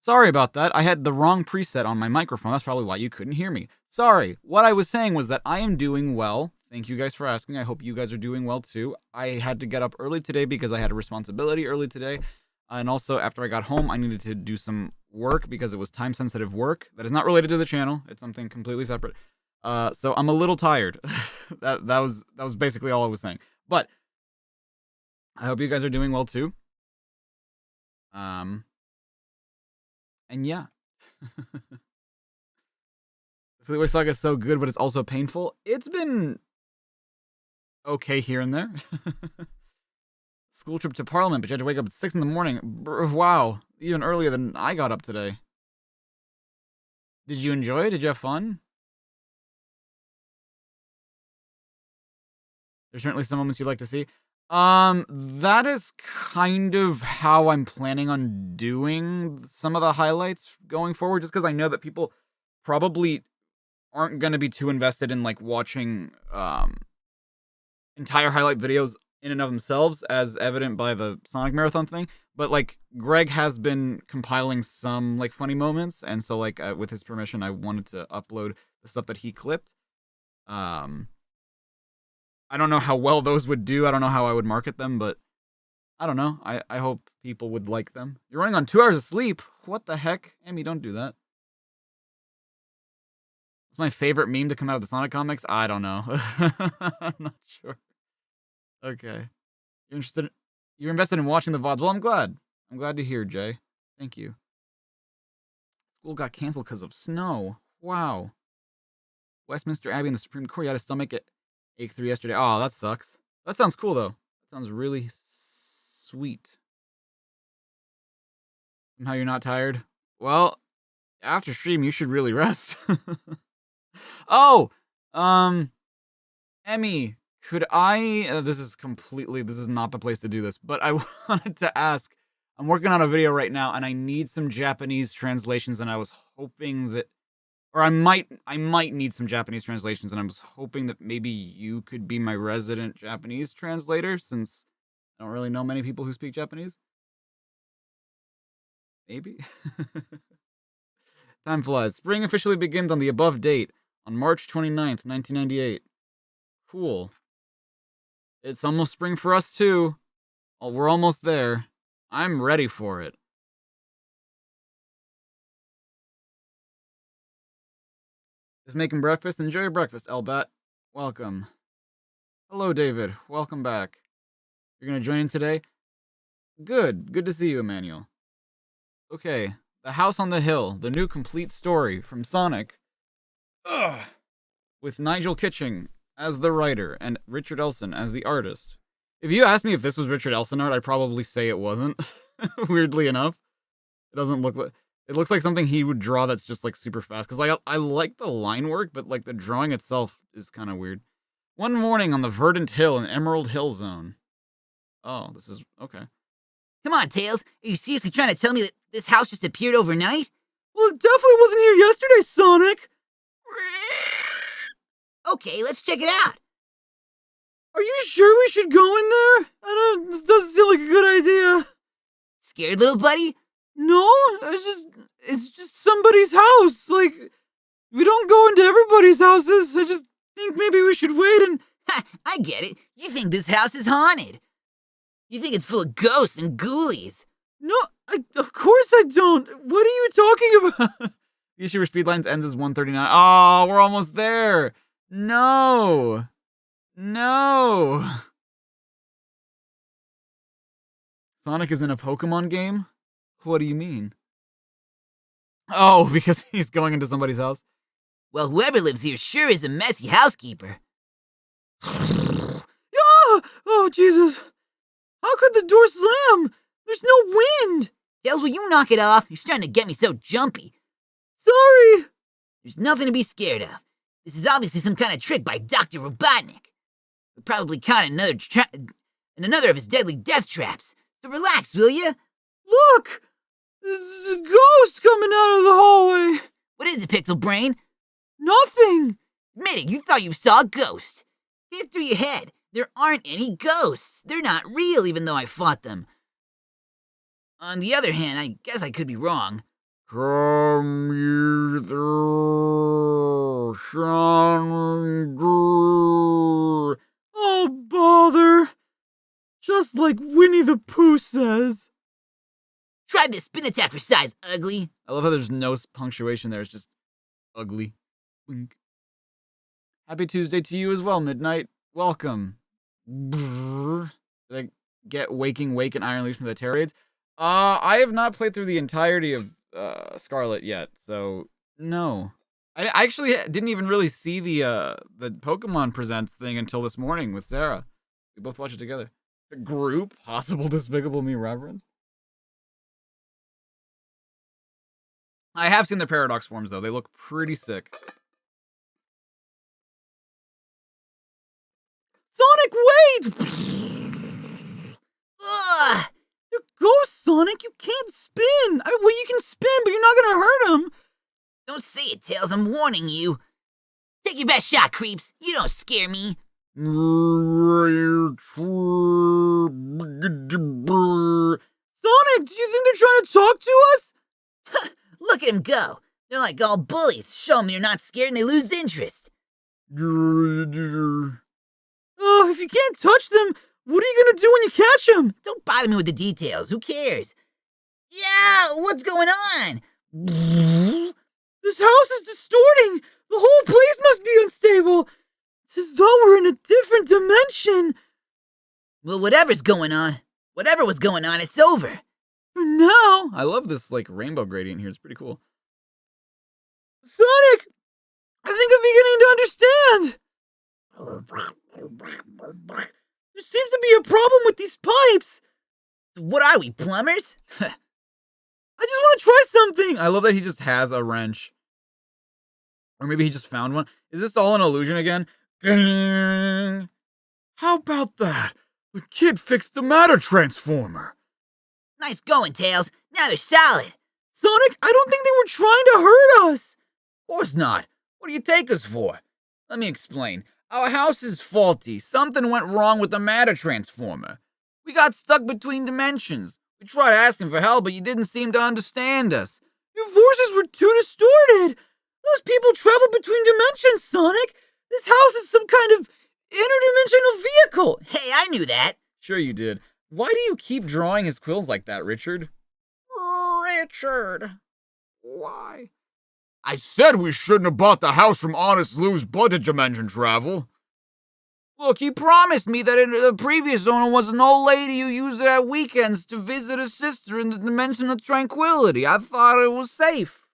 Sorry about that. I had the wrong preset on my microphone. That's probably why you couldn't hear me. Sorry. What I was saying was that I am doing well. Thank you guys for asking. I hope you guys are doing well too. I had to get up early today because I had a responsibility early today. And also, after I got home, I needed to do some work because it was time-sensitive work that is not related to the channel. It's something completely separate. So I'm a little tired. that was basically all I was saying. But I hope you guys are doing well too. And yeah. The Fleetway Saga is so good, but it's also painful. It's been okay here and there. School trip to Parliament, but you had to wake up at 6 in the morning. Wow, even earlier than I got up today. Did you enjoy it? Did you have fun? There's certainly some moments you'd like to see. That is kind of how I'm planning on doing some of the highlights going forward, just because I know that people probably aren't going to be too invested in, like, watching, entire highlight videos in and of themselves, as evident by the Sonic Marathon thing. But, like, Greg has been compiling some, like, funny moments, and so, like, with his permission, I wanted to upload the stuff that he clipped. I don't know how well those would do. I don't know how I would market them, but I don't know. I hope people would like them. You're running on 2 hours of sleep. What the heck? Amy, don't do that. It's my favorite meme to come out of the Sonic comics. I don't know. I'm not sure. Okay. You're invested in watching the VODs. Well, I'm glad. I'm glad to hear, Jay. Thank you. School got canceled because of snow. Wow. Westminster Abbey and the Supreme Court had a stomach ache through yesterday. Oh, that sucks. That sounds cool, though. That sounds really sweet. Somehow you're not tired? Well, after stream, you should really rest. Oh! Emmy, could I... this is not the place to do this, but I wanted to ask... I'm working on a video right now, and I need some Japanese translations, and I was hoping that... Or I might need some Japanese translations, and I was hoping that maybe you could be my resident Japanese translator, since I don't really know many people who speak Japanese. Maybe? Time flies. Spring officially begins on the above date, on March 29th, 1998. Cool. It's almost spring for us, too. Oh, we're almost there. I'm ready for it. Just making breakfast? Enjoy your breakfast, Elbat. Welcome. Hello, David. Welcome back. You're gonna join in today? Good. Good to see you, Emmanuel. Okay. The House on the Hill, the new complete story from Sonic. Ugh. With Nigel Kitching as the writer and Richard Elson as the artist. If you asked me if this was Richard Elson art, I'd probably say it wasn't. Weirdly enough. It doesn't look like... It looks like something he would draw that's just, like, super fast. Because, like, I like the line work, but, like, the drawing itself is kind of weird. One morning on the Verdant Hill in Emerald Hill Zone. Oh, this is... Okay. Come on, Tails. Are you seriously trying to tell me that this house just appeared overnight? Well, it definitely wasn't here yesterday, Sonic! Okay, let's check it out. Are you sure we should go in there? This doesn't seem like a good idea. Scared, little buddy? No, it's just somebody's house. Like, we don't go into everybody's houses. I just think maybe we should wait and... Ha, I get it. You think this house is haunted. You think it's full of ghosts and ghoulies. No, of course I don't. What are you talking about? The issue where Speedlines ends is 139. Oh, we're almost there. No. Sonic is in a Pokemon game? What do you mean? Oh, because he's going into somebody's house? Well, whoever lives here sure is a messy housekeeper. Oh, Jesus. How could the door slam? There's no wind. Tails, will you knock it off? You're starting to get me so jumpy. Sorry. There's nothing to be scared of. This is obviously some kind of trick by Dr. Robotnik. We're probably caught in another of his deadly death traps. So relax, will you? Look! There's a ghost coming out of the hallway. What is it, Pixel Brain? Nothing. Admit it, you thought you saw a ghost. Hit through your head. There aren't any ghosts. They're not real, even though I fought them. On the other hand, I guess I could be wrong. Come hither, Chandra. Oh, bother. Just like Winnie the Pooh says. Try this spin attack for size, ugly. I love how there's no punctuation there. It's just ugly. Wink. Happy Tuesday to you as well, Midnight. Welcome. Brrr. Did I get Waking Wake and Iron Leaves from the Terror Raids? I have not played through the entirety of Scarlet yet, so no. I actually didn't even really see the Pokemon Presents thing until this morning with Sarah. We both watched it together. The group possible Despicable Me reference. I have seen the Paradox forms though. They look pretty sick. Sonic, wait! Ugh! There goes Sonic. You can't spin. Well, you can spin, but you're not gonna hurt him. Don't say it, Tails. I'm warning you. Take your best shot, creeps. You don't scare me. Sonic, do you think they're trying to talk to us? Look at him go. They're like all bullies. Show them you're not scared and they lose interest. Oh, if you can't touch them, what are you gonna do when you catch them? Don't bother me with the details. Who cares? Yeah, what's going on? This house is distorting. The whole place must be unstable. It's as though we're in a different dimension. Well, whatever was going on, it's over. For now. I love this like rainbow gradient here. It's pretty cool. Sonic, I think I'm beginning to understand. There seems to be a problem with these pipes. What are we, plumbers? I just want to try something. I love that he just has a wrench. Or maybe he just found one. Is this all an illusion again? How about that? The kid fixed the matter transformer. Nice going, Tails. Now they're solid. Sonic, I don't think they were trying to hurt us. Of course not. What do you take us for? Let me explain. Our house is faulty. Something went wrong with the matter transformer. We got stuck between dimensions. We tried asking for help, but you didn't seem to understand us. Your voices were too distorted. Those people travel between dimensions, Sonic. This house is some kind of interdimensional vehicle. Hey, I knew that. Sure you did. Why do you keep drawing his quills like that, Richard? Richard. Why? I said we shouldn't have bought the house from Honest Lou's budget dimension travel. Look, he promised me that the previous owner was an old lady who used it at weekends to visit her sister in the dimension of tranquility. I thought it was safe.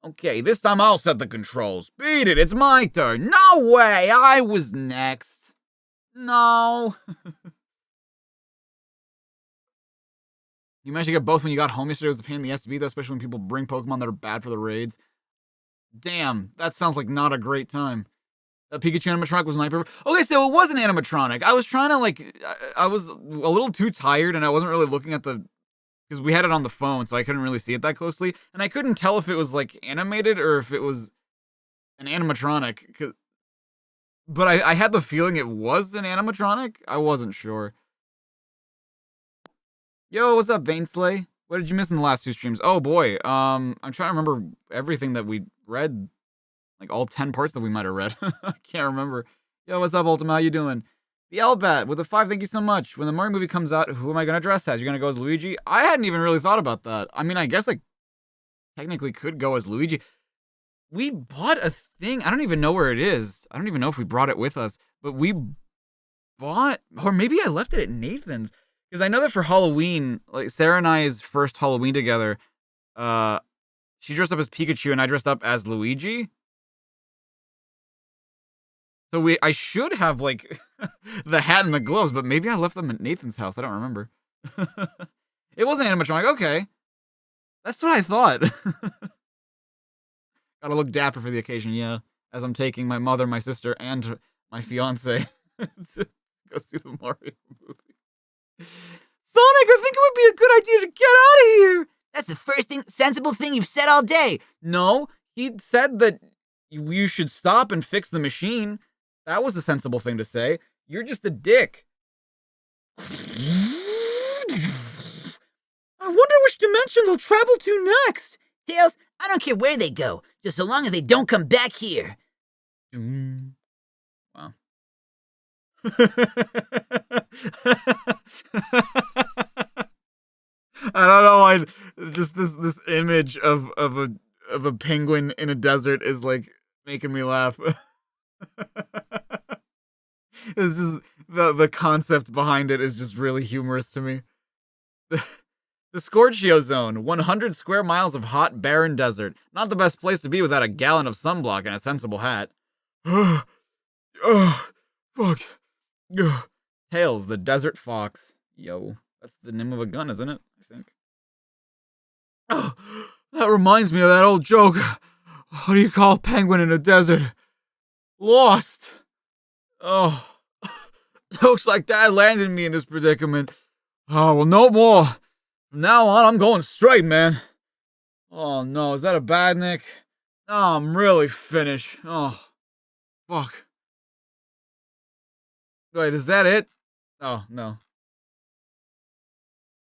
Okay, this time I'll set the controls. Beat it, it's my turn. No way, I was next. No. You managed to get both when you got home yesterday. It was a pain in the ass to beat, though, especially when people bring Pokemon that are bad for the raids. Damn, that sounds like not a great time. That Pikachu animatronic was my favorite. Okay, so it was an animatronic. I was trying to, I was a little too tired, and I wasn't really looking at the... Because we had it on the phone, so I couldn't really see it that closely. And I couldn't tell if it was, animated or if it was an animatronic. But I had the feeling it was an animatronic. I wasn't sure. Yo, what's up, Vainsley? What did you miss in the last two streams? Oh, boy. I'm trying to remember everything that we read. Like, all 10 parts that we might have read. I can't remember. Yo, what's up, Ultima? How you doing? The Elbat with a 5, thank you so much. When the Mario movie comes out, who am I going to dress as? You're going to go as Luigi? I hadn't even really thought about that. I mean, I guess I technically could go as Luigi. We bought a thing. I don't even know where it is. I don't even know if we brought it with us. But we bought... Or maybe I left it at Nathan's. Because I know that for Halloween, like Sarah and I's first Halloween together, she dressed up as Pikachu and I dressed up as Luigi. So I should have the hat and the gloves, but maybe I left them at Nathan's house. I don't remember. It wasn't animatronic. Okay, that's what I thought. Gotta look dapper for the occasion, yeah. As I'm taking my mother, my sister, and my fiance to go see the Mario movie. Sonic, I think it would be a good idea to get out of here. That's the first sensible thing you've said all day. No, he said that you should stop and fix the machine. That was the sensible thing to say. You're just a dick. I wonder which dimension they'll travel to next. Tails, I don't care where they go, just so long as they don't come back here. Wow. I don't know why just this image of a penguin in a desert is like making me laugh. It's just the concept behind it is just really humorous to me. The Scorchio Zone, 100 square miles of hot, barren desert. Not the best place to be without a gallon of sunblock and a sensible hat. Oh, fuck. Tails, the desert fox. Yo, that's the name of a gun, isn't it? I think. Oh, that reminds me of that old joke. What do you call a penguin in a desert? Lost. Oh, jokes like that landed me in this predicament. Oh, well, no more. From now on, I'm going straight, man. Oh, no, is that a badnik? Oh, I'm really finished. Oh, fuck. Wait, is that it? Oh, no.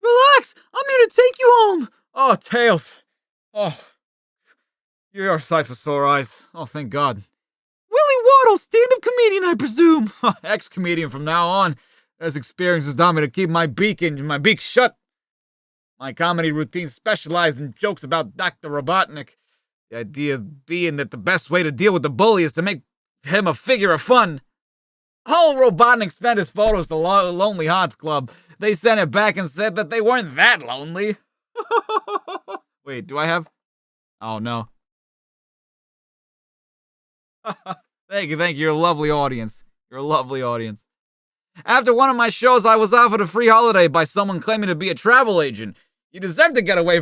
Relax! I'm here to take you home! Oh, Tails. Oh, you're a sight for sore eyes. Oh, thank God. Willie Waddle, stand-up comedian, I presume. Ex-comedian from now on. As experience has taught me to keep my beak shut. My comedy routine specialized in jokes about Dr. Robotnik. The idea being that the best way to deal with the bully is to make him a figure of fun. Oh, Robotnik sent his photos to Lonely Hearts Club. They sent it back and said that they weren't that lonely. Wait, do I have... Oh, no. Thank you. You're a lovely audience. After one of my shows, I was offered a free holiday by someone claiming to be a travel agent. You deserve to get away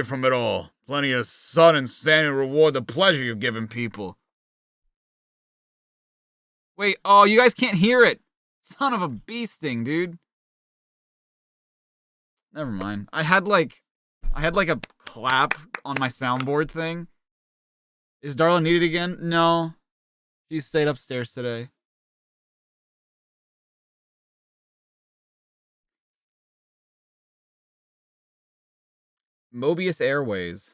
from it all. Plenty of sun and sand to reward the pleasure you've given people. Wait, oh, you guys can't hear it. Son of a bee sting, dude. Never mind. I had like a clap on my soundboard thing. Is Darla needed again? No. She stayed upstairs today. Mobius Airways.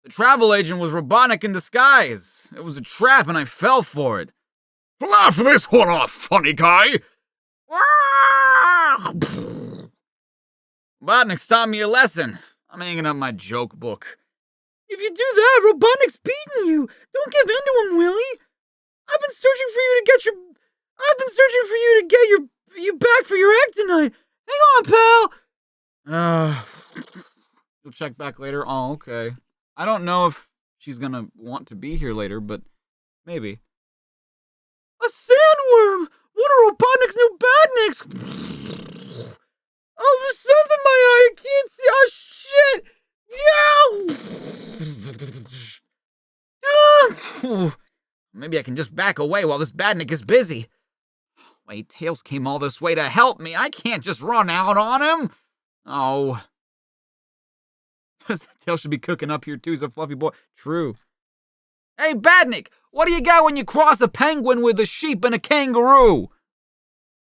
The travel agent was Robotnik in disguise. It was a trap and I fell for it. Laugh this one off, funny guy! Robotnik's taught me a lesson. I'm hanging up my joke book. If you do that, Robotnik's beating you. Don't give in to him, Willie. I've been searching for you to get you back for your egg tonight. Hang on, pal. You'll check back later? Oh, okay. I don't know if she's gonna want to be here later, but maybe. A sandworm! One of Robotnik's new badniks! Oh, the sun's in my eye! I can't see! Oh, shit! Yeah! Maybe I can just back away while this badnik is busy. Wait, Tails came all this way to help me. I can't just run out on him. Oh. Tails should be cooking up here too. He's a fluffy boy. True. Hey, badnik, what do you got when you cross a penguin with a sheep and a kangaroo?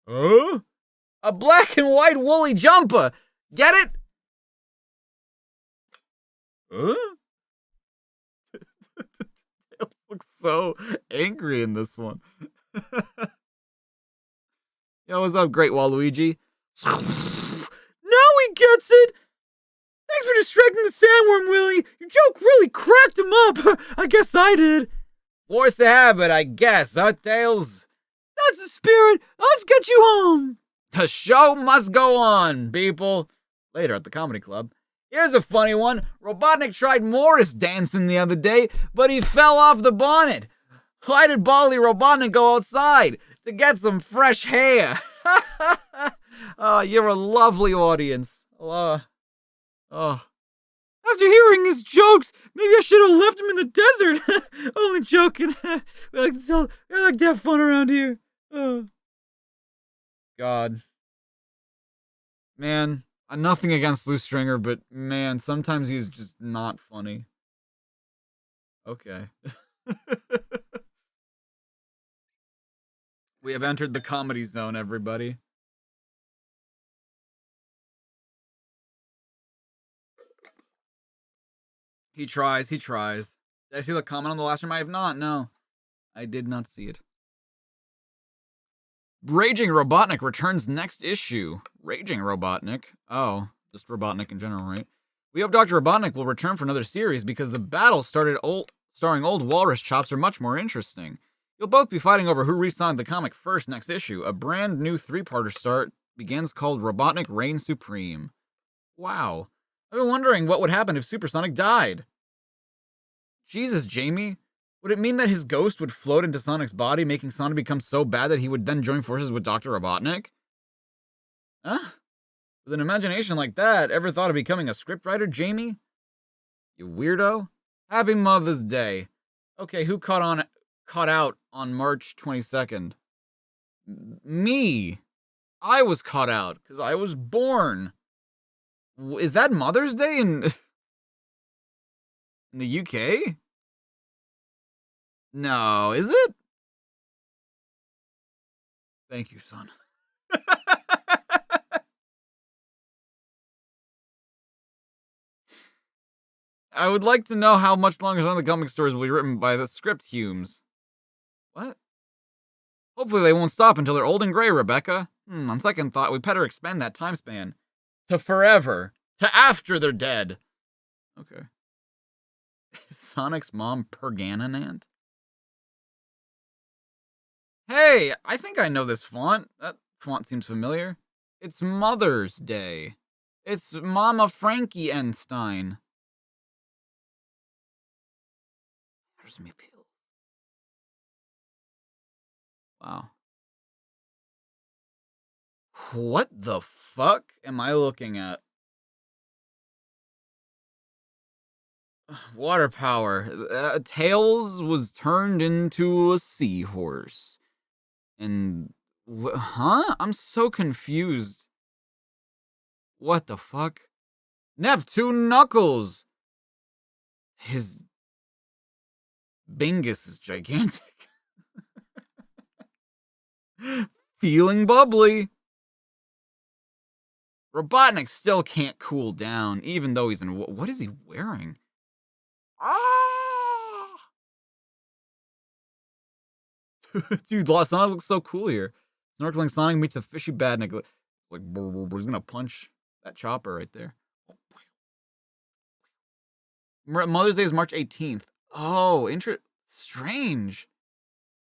Huh? A black and white woolly jumper. Get it? Huh? Tails looks so angry in this one. Yo, what's up, Great Waluigi? Now he gets it! Thanks for distracting the sandworm, Willie. Your joke really cracked him up. I guess I did. Force the habit, I guess, huh, Tails? That's the spirit. Let's get you home. The show must go on, people. Later at the comedy club. Here's a funny one. Robotnik tried Morris dancing the other day, but he fell off the bonnet. Why did Baldy Robotnik go outside? To get some fresh hair. You're a lovely audience. Oh. After hearing his jokes, maybe I should have left him in the desert. Only joking. we like to have fun around here. Oh. God. Man, I'm nothing against Lou Stringer, but man, sometimes he's just not funny. Okay. We have entered the comedy zone, everybody. He tries. Did I see the comment on the last stream? I have not. No, I did not see it. Raging Robotnik returns next issue. Raging Robotnik? Oh, just Robotnik in general, right? We hope Dr. Robotnik will return for another series because the battles starring old walrus chops are much more interesting. You'll both be fighting over who re-signed the comic first next issue. A brand new 3-parter start begins called Robotnik Reigns Supreme. Wow. I've been wondering what would happen if Supersonic died. Jesus, Jamie. Would it mean that his ghost would float into Sonic's body, making Sonic become so bad that he would then join forces with Dr. Robotnik? Huh? With an imagination like that, ever thought of becoming a scriptwriter, Jamie? You weirdo. Happy Mother's Day. Okay, who caught out on March 22nd? Me. I was caught out, because I was born. Is that Mother's Day in the UK? No, is it? Thank you, son. I would like to know how much longer some of the comic stories will be written by the script Humes. What? Hopefully they won't stop until they're old and gray, Rebecca. On second thought, we better expand that time span. To forever. To after they're dead. Okay. Is Sonic's mom Pergananant? Hey, I think I know this font. That font seems familiar. It's Mother's Day. It's Mama Frankie Einstein. There's me pill. Wow. What the fuck am I looking at? Water power. Tails was turned into a seahorse. And... huh? I'm so confused. What the fuck? Neptune Knuckles! His... Bingus is gigantic. Feeling bubbly. Robotnik still can't cool down, even though he's in... What is he wearing? Ah! Dude, Sonic looks so cool here. Snorkeling Sonic meets a fishy badnik. Like, he's gonna punch that chopper right there. Mother's Day is March 18th. Oh, strange.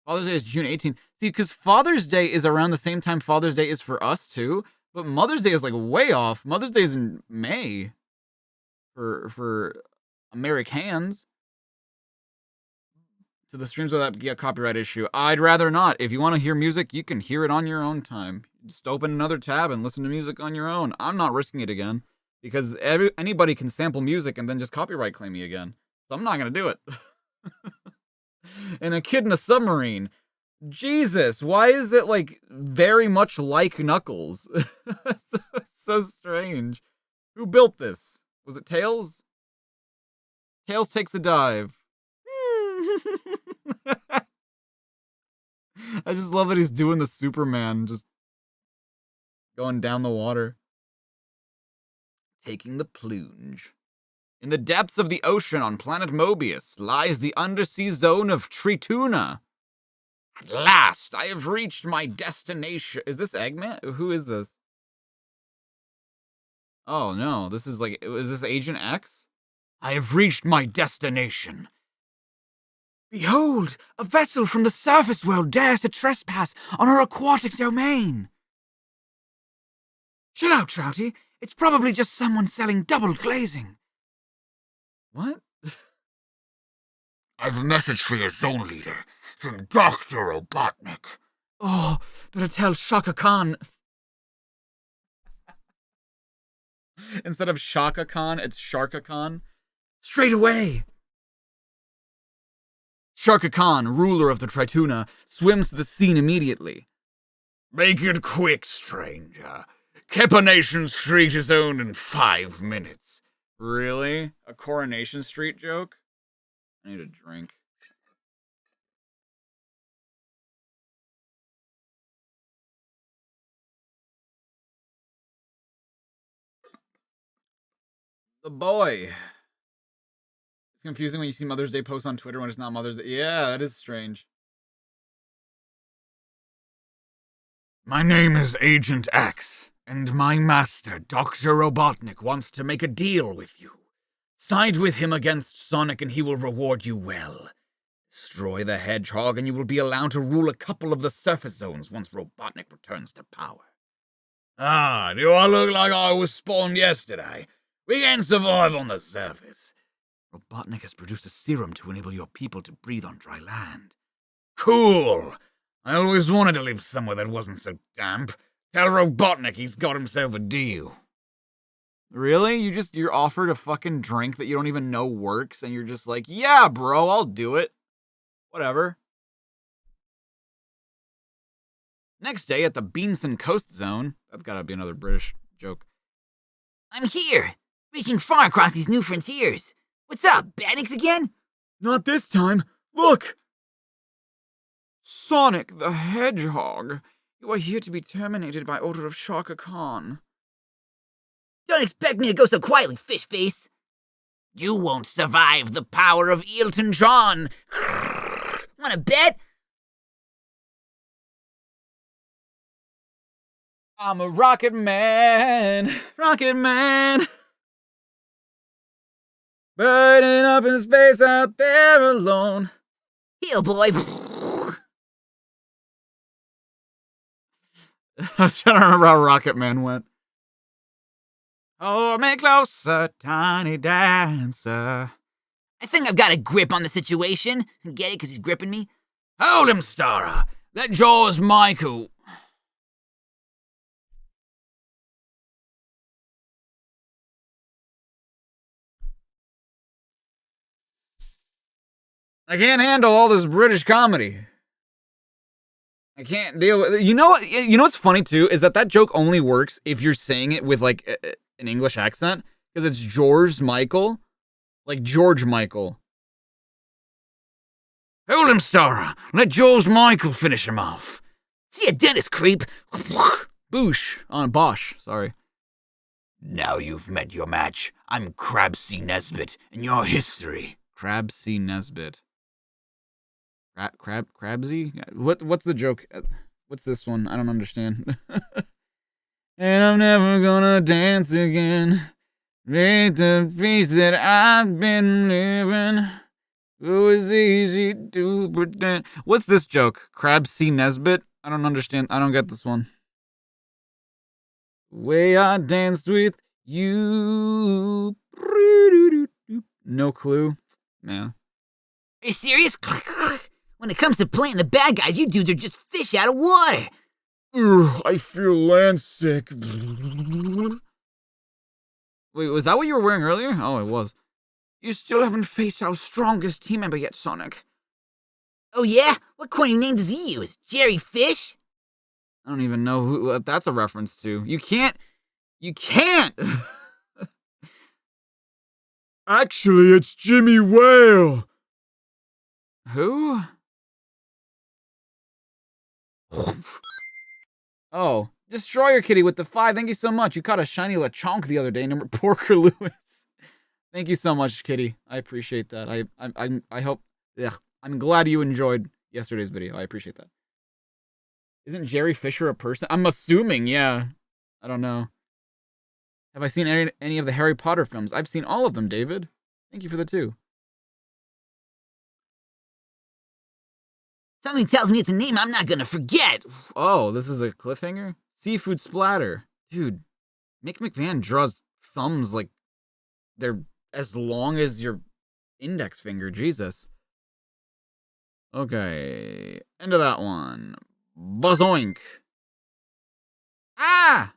Father's Day is June 18th. See, because Father's Day is around the same time Father's Day is for us, too. But Mother's Day is, like, way off. Mother's Day is in May. For Americans. To the streams without a copyright issue. I'd rather not. If you want to hear music, you can hear it on your own time. Just open another tab and listen to music on your own. I'm not risking it again. Because anybody can sample music and then just copyright claim me again. So I'm not going to do it. And a kid in a submarine. Jesus, why is it, like, very much like Knuckles? so strange. Who built this? Was it Tails? Tails takes a dive. I just love that he's doing the Superman, just going down the water. Taking the plunge. In the depths of the ocean on planet Mobius lies the undersea zone of Trituna. At last, I have reached my destination. Is this Eggman? Who is this? Oh no, this is like, is this Agent X? I have reached my destination. Behold, a vessel from the surface world dares to trespass on our aquatic domain. Chill out, Trouty. It's probably just someone selling double glazing. What? I have a message for your zone leader from Dr. Robotnik. Oh, better tell Shaka Khan. Instead of Shaka Khan, it's Sharka Khan. Straight away. Sharka Khan, ruler of the Trituna, swims to the scene immediately. Make it quick, stranger. Coronation Street is owned in 5 minutes. Really? A Coronation Street joke? I need a drink. The boy. confusing when you see Mother's Day posts on Twitter when it's not Mother's Day. Yeah, that is strange. My name is Agent X, and my master, Dr. Robotnik, wants to make a deal with you. Side with him against Sonic and he will reward you well. Destroy the Hedgehog and you will be allowed to rule a couple of the surface zones once Robotnik returns to power. Ah, do I look like I was spawned yesterday? We can survive on the surface. Robotnik has produced a serum to enable your people to breathe on dry land. Cool! I always wanted to live somewhere that wasn't so damp. Tell Robotnik he's got himself a deal. Really? You're offered a fucking drink that you don't even know works, and you're just like, yeah, bro, I'll do it. Whatever. Next day at the Beanson Coast Zone. That's gotta be another British joke. I'm here, reaching far across these new frontiers. What's up, Badniks again? Not this time. Look! Sonic the Hedgehog. You are here to be terminated by order of Shaka Khan. Don't expect me to go so quietly, fish face. You won't survive the power of Elton John. Wanna bet? I'm a rocket man. Rocket man. Burning up in space out there alone. Heel, boy. I was trying to remember how Rocket Man went. Hold me closer, tiny dancer. I think I've got a grip on the situation. Get it, because he's gripping me? Hold him, Starra. Let Jaws Michael. I can't handle all this British comedy. I can't deal with it. You know what's funny too is that joke only works if you're saying it with like an English accent because it's George Michael, like George Michael. Hold him, Starra. Let George Michael finish him off. See a dentist, creep. Boosh on Bosch. Sorry. Now you've met your match. I'm Crabsy Nesbit, and your history. Crabsy Nesbit. Crabsy? What's the joke? What's this one? I don't understand. And I'm never gonna dance again. Make the peace that I've been living. It was easy to pretend. What's this joke? Crabsy Nesbit? I don't understand. I don't get this one. The way I danced with you. No clue. Yeah. Are you serious? When it comes to playing the bad guys, you dudes are just fish out of water. Ugh, I feel land sick. Wait, was that what you were wearing earlier? Oh, it was. You still haven't faced our strongest team member yet, Sonic. Oh yeah? What corny name does he use? Jerry Fish? I don't even know what that's a reference to. You can't! Actually, it's Jimmy Whale. Who? Oh, Destroyer Kitty with the 5. Thank you so much. You caught a shiny Lechonk the other day, named Porker Lewis. Thank you so much, Kitty. I appreciate that. I hope. Ugh, I'm glad you enjoyed yesterday's video. I appreciate that. Isn't Jerry Fisher a person? I'm assuming, yeah. I don't know. Have I seen any of the Harry Potter films? I've seen all of them, David. Thank you for the 2. Something tells me it's a name I'm not gonna forget. Oh, this is a cliffhanger? Seafood Splatter. Dude, Mick McMahon draws thumbs like they're as long as your index finger. Jesus. Okay. End of that one. Buzzoink. Ah!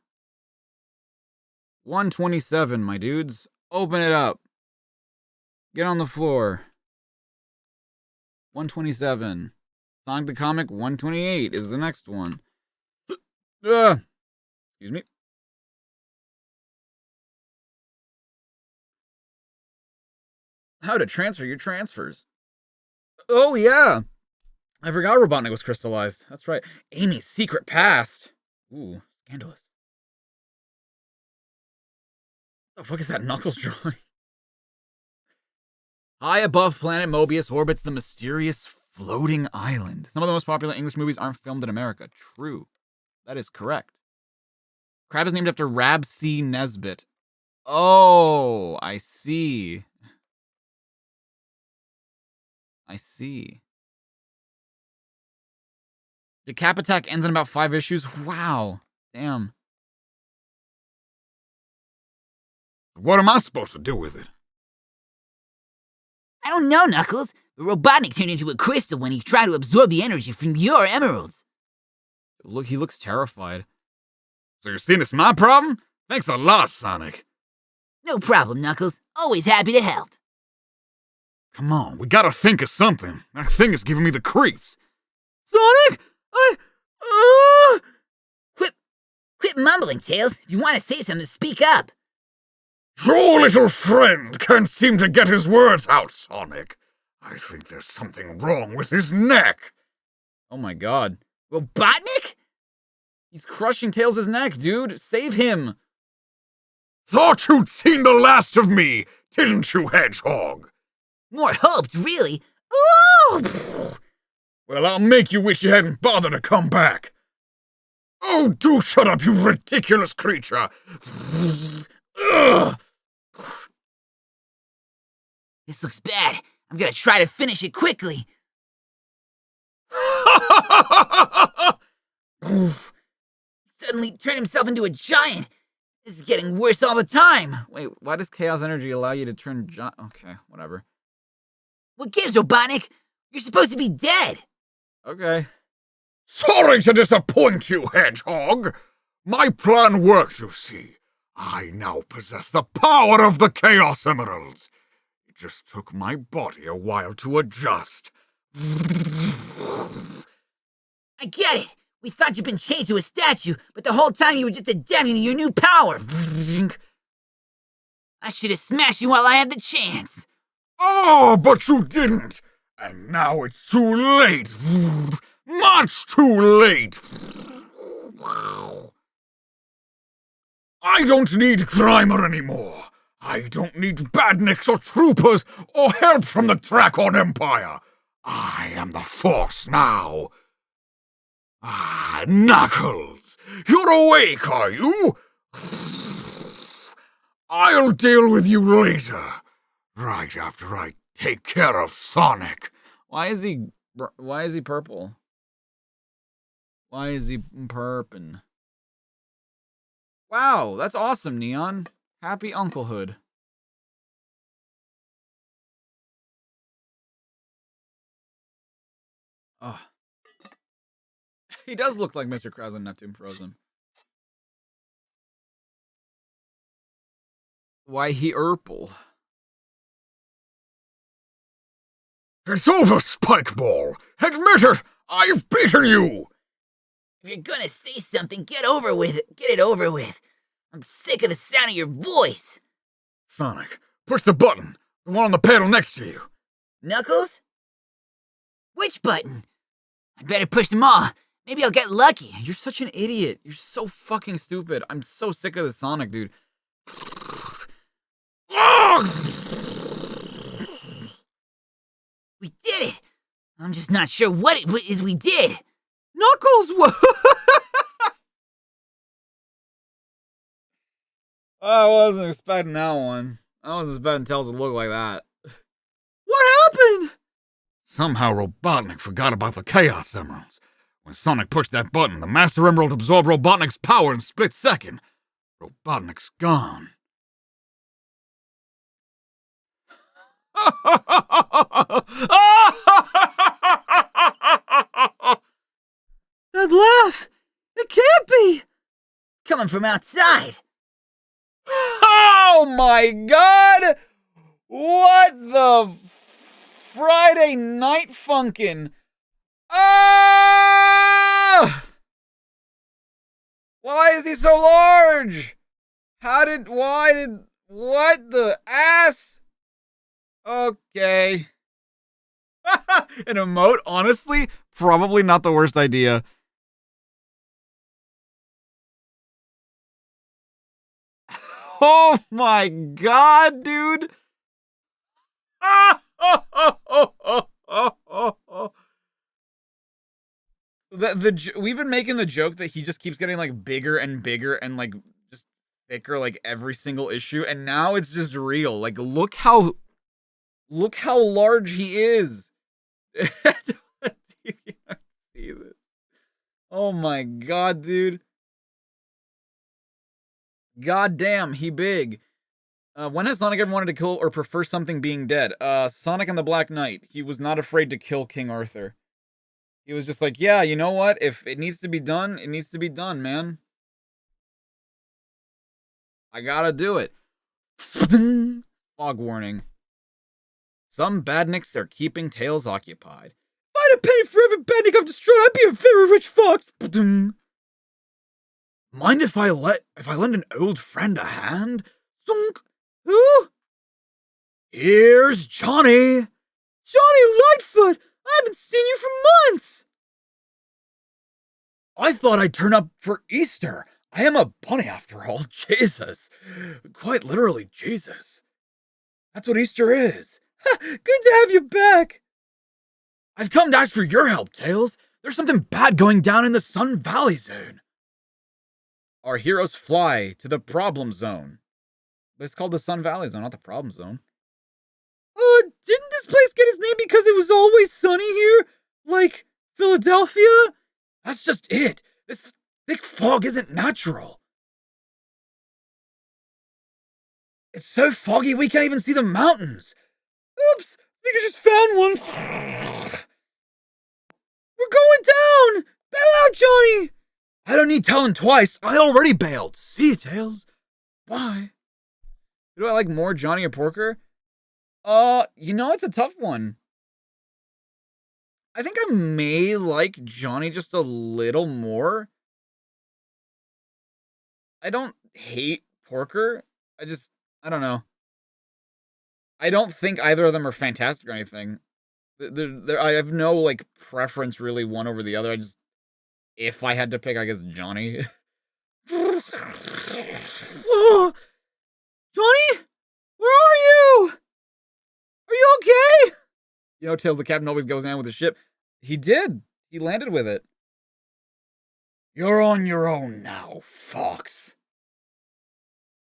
127, my dudes. Open it up. Get on the floor. 127. Sonic the Comic 128 is the next one. Excuse me. How to transfer your transfers. Oh, yeah. I forgot Robotnik was crystallized. That's right. Amy's secret past. Ooh, scandalous. What the fuck is that Knuckles drawing? High above planet Mobius orbits the mysterious floating island. Some of the most popular English movies aren't filmed in America. True. That is correct. Crab is named after Rab C. Nesbitt. Oh, I see. I see. The Cap Attack ends in about 5 issues. Wow. Damn. What am I supposed to do with it? I don't know, Knuckles. The Robotnik turned into a crystal when he tried to absorb the energy from your emeralds. Look, he looks terrified. So you're seeing it's my problem? Thanks a lot, Sonic. No problem, Knuckles. Always happy to help. Come on, we gotta think of something. That thing is giving me the creeps. Sonic! Quit mumbling, Tails. If you want to say something, speak up. Your little friend can't seem to get his words out, Sonic. I think there's something wrong with his neck. Oh my god. Robotnik? He's crushing Tails' neck, dude. Save him. Thought you'd seen the last of me, didn't you, Hedgehog? More hoped, really. Oh! Well, I'll make you wish you hadn't bothered to come back. Oh, do shut up, you ridiculous creature. Ugh. This looks bad. I'm gonna try to finish it quickly. Suddenly turned himself into a giant. This is getting worse all the time. Wait, why does chaos energy allow you to turn Okay, whatever. What gives, Robotnik? You're supposed to be dead. Okay. Sorry to disappoint you, Hedgehog. My plan worked, you see. I now possess the power of the Chaos Emeralds. It just took my body a while to adjust. I get it. We thought you'd been changed to a statue, but the whole time you were just adapting to your new power. I should have smashed you while I had the chance. Oh, but you didn't. And now it's too late. Much too late. I don't need Grimer anymore. I don't need badniks or troopers or help from the Dracon Empire. I am the Force now. Ah, Knuckles, you're awake, are you? I'll deal with you later, right after I take care of Sonic. Why is he purple? Why is he perpin'? Wow, that's awesome, Neon. Happy unclehood. Oh. He does look like Mr. Krabs on Neptune Frozen. Why he purple? It's over, Spikeball. Admit it, I've beaten you. If you're gonna say something, get over with it. Get it over with. I'm sick of the sound of your voice. Sonic, push the button. The one on the panel next to you. Knuckles? Which button? I'd better push them all. Maybe I'll get lucky. You're such an idiot. You're so fucking stupid. I'm so sick of this Sonic, dude. We did it. I'm just not sure what it is we did. Knuckles! I wasn't expecting that one. I wasn't expecting Tails to look like that. What happened? Somehow Robotnik forgot about the Chaos Emeralds. When Sonic pushed that button, the Master Emerald absorbed Robotnik's power in a split second. Robotnik's gone. That laugh! It can't be! Coming from outside. Oh my god! What the Friday night funkin'? Ah! Why is he so large? What the ass? Okay. An emote, honestly, probably not the worst idea. Oh my god, dude. we've been making the joke that he just keeps getting like bigger and bigger and like just thicker like every single issue, and now it's just real. Like look how large he is. See this? Oh my god, dude. God damn, he big. When has Sonic ever wanted to kill or prefer something being dead? Sonic and the Black Knight. He was not afraid to kill King Arthur. He was just like, yeah, you know what? If it needs to be done, it needs to be done, man. I gotta do it. Fog warning. Some badniks are keeping Tails occupied. If I had a penny for every badnik I've destroyed, I'd be a very rich fox. Mind if I lend an old friend a hand? Zunk. Who? Here's Johnny. Johnny Lightfoot! I haven't seen you for months! I thought I'd turn up for Easter. I am a bunny after all. Jesus. Quite literally, Jesus. That's what Easter is. Good to have you back. I've come to ask for your help, Tails. There's something bad going down in the Sun Valley Zone. Our heroes fly to the problem zone. But it's called the Sun Valley Zone, not the problem zone. Didn't this place get its name because it was always sunny here? Like Philadelphia? That's just it. This thick fog isn't natural. It's so foggy we can't even see the mountains. Oops, I think I just found one. We're going down! Bail out, Johnny! I don't need telling twice. I already bailed. See you, Tails. Bye. Do I like more, Johnny or Porker? You know, it's a tough one. I think I may like Johnny just a little more. I don't hate Porker. I don't know. I don't think either of them are fantastic or anything. I have no, like, preference really one over the other. If I had to pick, I guess Johnny. Oh, Johnny? Where are you? Are you okay? You know, Tails the captain always goes down with the ship. He did. He landed with it. You're on your own now, Fox.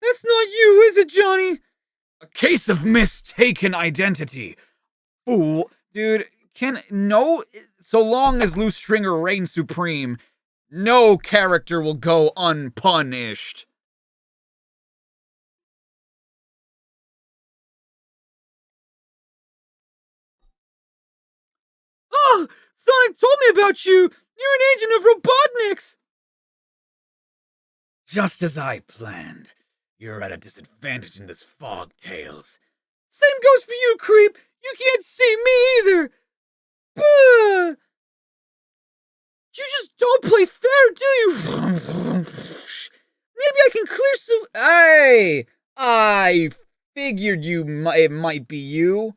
That's not you, is it, Johnny? A case of mistaken identity. Fool. Dude, so long as Loose Stringer reigns supreme, no character will go unpunished. Oh, Sonic told me about you. You're an agent of Robotnik's. Just as I planned. You're at a disadvantage in this fog, Tails. Same goes for you, creep. You can't see me either. Bah! You just don't play fair, do you? Maybe I can clear some... Hey! I figured it might be you.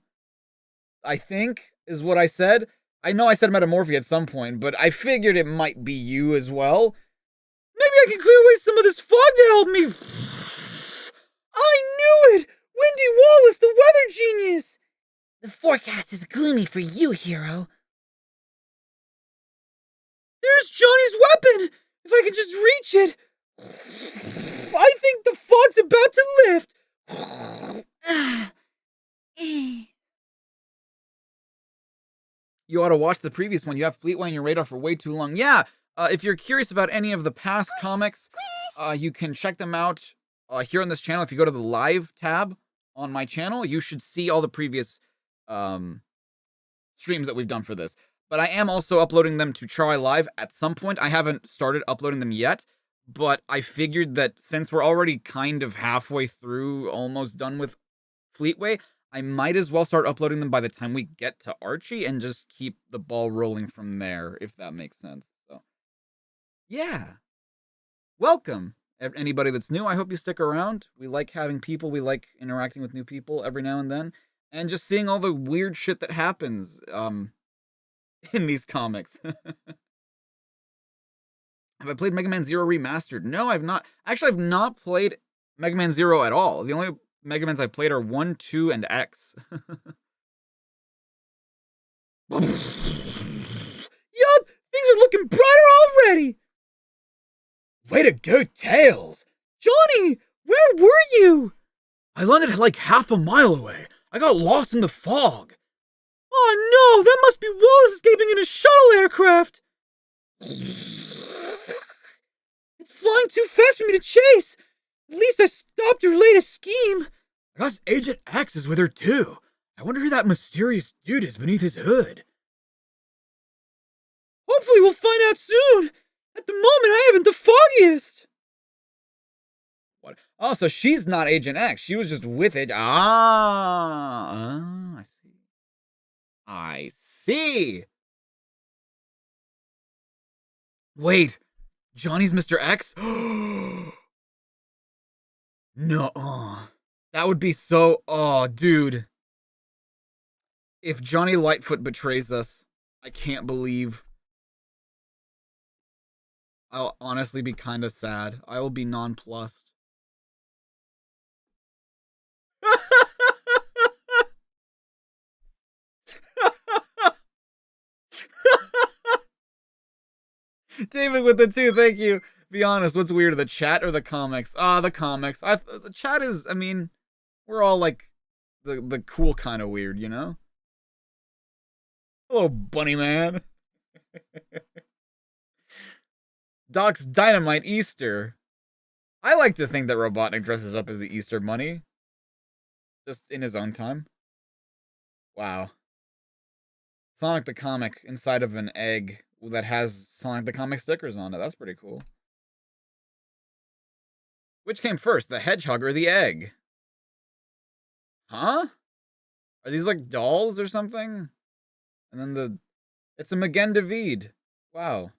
I think, is what I said. I know I said Metamorphy at some point, but I figured it might be you as well. Maybe I can clear away some of this fog to help me. I knew it! Wendy Wallace, the weather genius! The forecast is gloomy for you, hero. There's Johnny's weapon! If I could just reach it! I think the fog's about to lift! You ought to watch the previous one. You have Fleetway on your radar for way too long. Yeah, if you're curious about any of the past comics, you can check them out here on this channel. If you go to the live tab on my channel, you should see all the previous streams that we've done for this. But I am also uploading them to Try Live at some point. I haven't started uploading them yet, but I figured that since we're already kind of halfway through, almost done with Fleetway, I might as well start uploading them by the time we get to Archie and just keep the ball rolling from there, if that makes sense. So, yeah. Welcome, anybody that's new. I hope you stick around. We like having people. We like interacting with new people every now and then. And just seeing all the weird shit that happens in these comics. Have I played Mega Man Zero Remastered? No, I've not. Actually, I've not played Mega Man Zero at all. The only Mega Mans I played are 1, 2, and X. Yup! Things are looking bright Way to go, Tails! Johnny, where were you? I landed like half a mile away. I got lost in the fog. Oh no, that must be Wallace escaping in a shuttle aircraft! It's flying too fast for me to chase! At least I stopped your latest scheme! I guess Agent X is with her too. I wonder who that mysterious dude is beneath his hood. Hopefully we'll find out soon! At the moment, I haven't the foggiest! What? Oh, so she's not Agent X. She was just with it. I see. I see! Wait, Johnny's Mr. X? No. That would be so... Oh, dude. If Johnny Lightfoot betrays us, I can't believe... I'll honestly be kind of sad. I will be nonplussed. David with the 2, thank you. Be honest, what's weirder, the chat or the comics? The comics. The chat is, I mean, we're all like the cool kind of weird, you know? Hello, bunny man. Doc's Dynamite Easter. I like to think that Robotnik dresses up as the Easter Bunny. Just in his own time. Wow. Sonic the Comic inside of an egg that has Sonic the Comic stickers on it. That's pretty cool. Which came first, the hedgehog or the egg? Huh? Are these like dolls or something? And then it's a Magen David. Wow.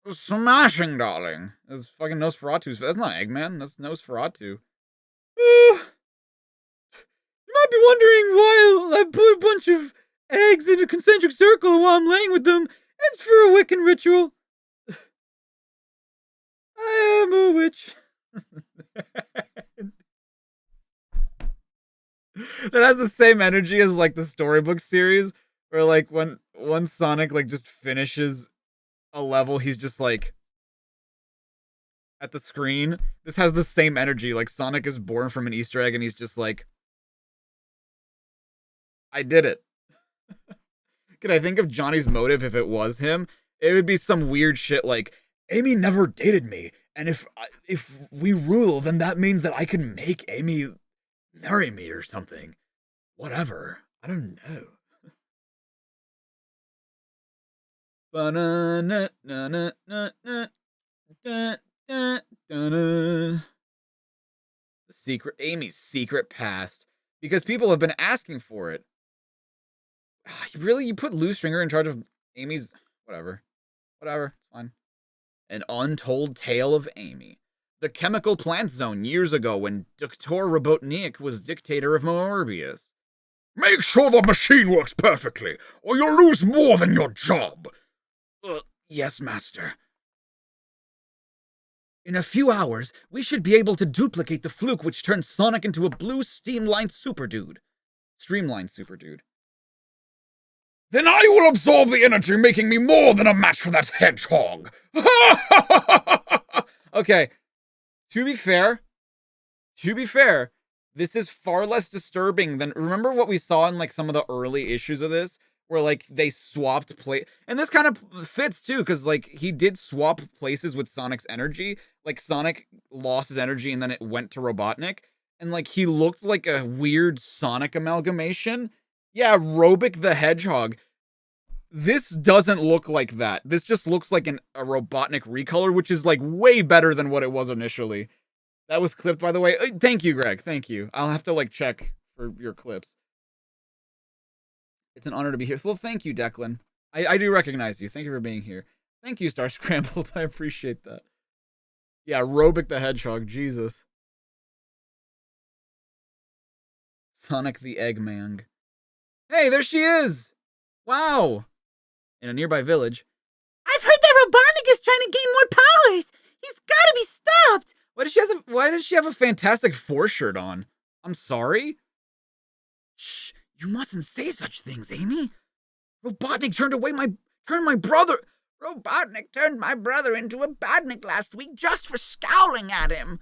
Smashing, darling. That's fucking Nosferatu's. That's not Eggman. That's Nosferatu. You might be wondering why I put a bunch of eggs in a concentric circle while I'm laying with them. It's for a Wiccan ritual. I am a witch. That has the same energy as like the storybook series, where like when Sonic like just finishes a level, he's just like at the screen. This has the same energy. Like Sonic is born from an Easter egg and he's just like, I did it. Could I think of Johnny's motive if it was him? It would be some weird shit like, Amy never dated me, and if we rule, then that means that I can make Amy marry me or something. Whatever. I don't know. Amy's secret past. Because people have been asking for it. Really? You put Lou Stringer in charge of Amy's... Whatever. It's fine. An Untold Tale of Amy. The Chemical Plant Zone years ago when Dr. Robotnik was dictator of Morbius. Make sure the machine works perfectly, or you'll lose more than your job. Yes, Master. In a few hours, we should be able to duplicate the fluke which turned Sonic into a blue streamlined super dude. Then I will absorb the energy, making me more than a match for that hedgehog. Okay, to be fair, this is far less disturbing than... Remember what we saw in like some of the early issues of this? Where like they swapped and this kind of fits too, because like he did swap places with Sonic's energy. Like Sonic lost his energy and then it went to Robotnik. And like he looked like a weird Sonic amalgamation. Yeah, Robic the Hedgehog. This doesn't look like that. This just looks like a Robotnik recolor, which is like way better than what it was initially. That was clipped, by the way. Thank you, Greg. Thank you. I'll have to like check for your clips. It's an honor to be here. Well, thank you, Declan. I do recognize you. Thank you for being here. Thank you, Star Scrambled. I appreciate that. Yeah, Robic the Hedgehog. Jesus. Sonic the Eggman. Hey, there she is! Wow! In a nearby village. I've heard that Robotnik is trying to gain more powers! He's gotta be stopped! Why does she have a Fantastic Four shirt on? I'm sorry? Shh! You mustn't say such things, Amy! Robotnik turned my brother... Robotnik turned my brother into a badnik last week just for scowling at him.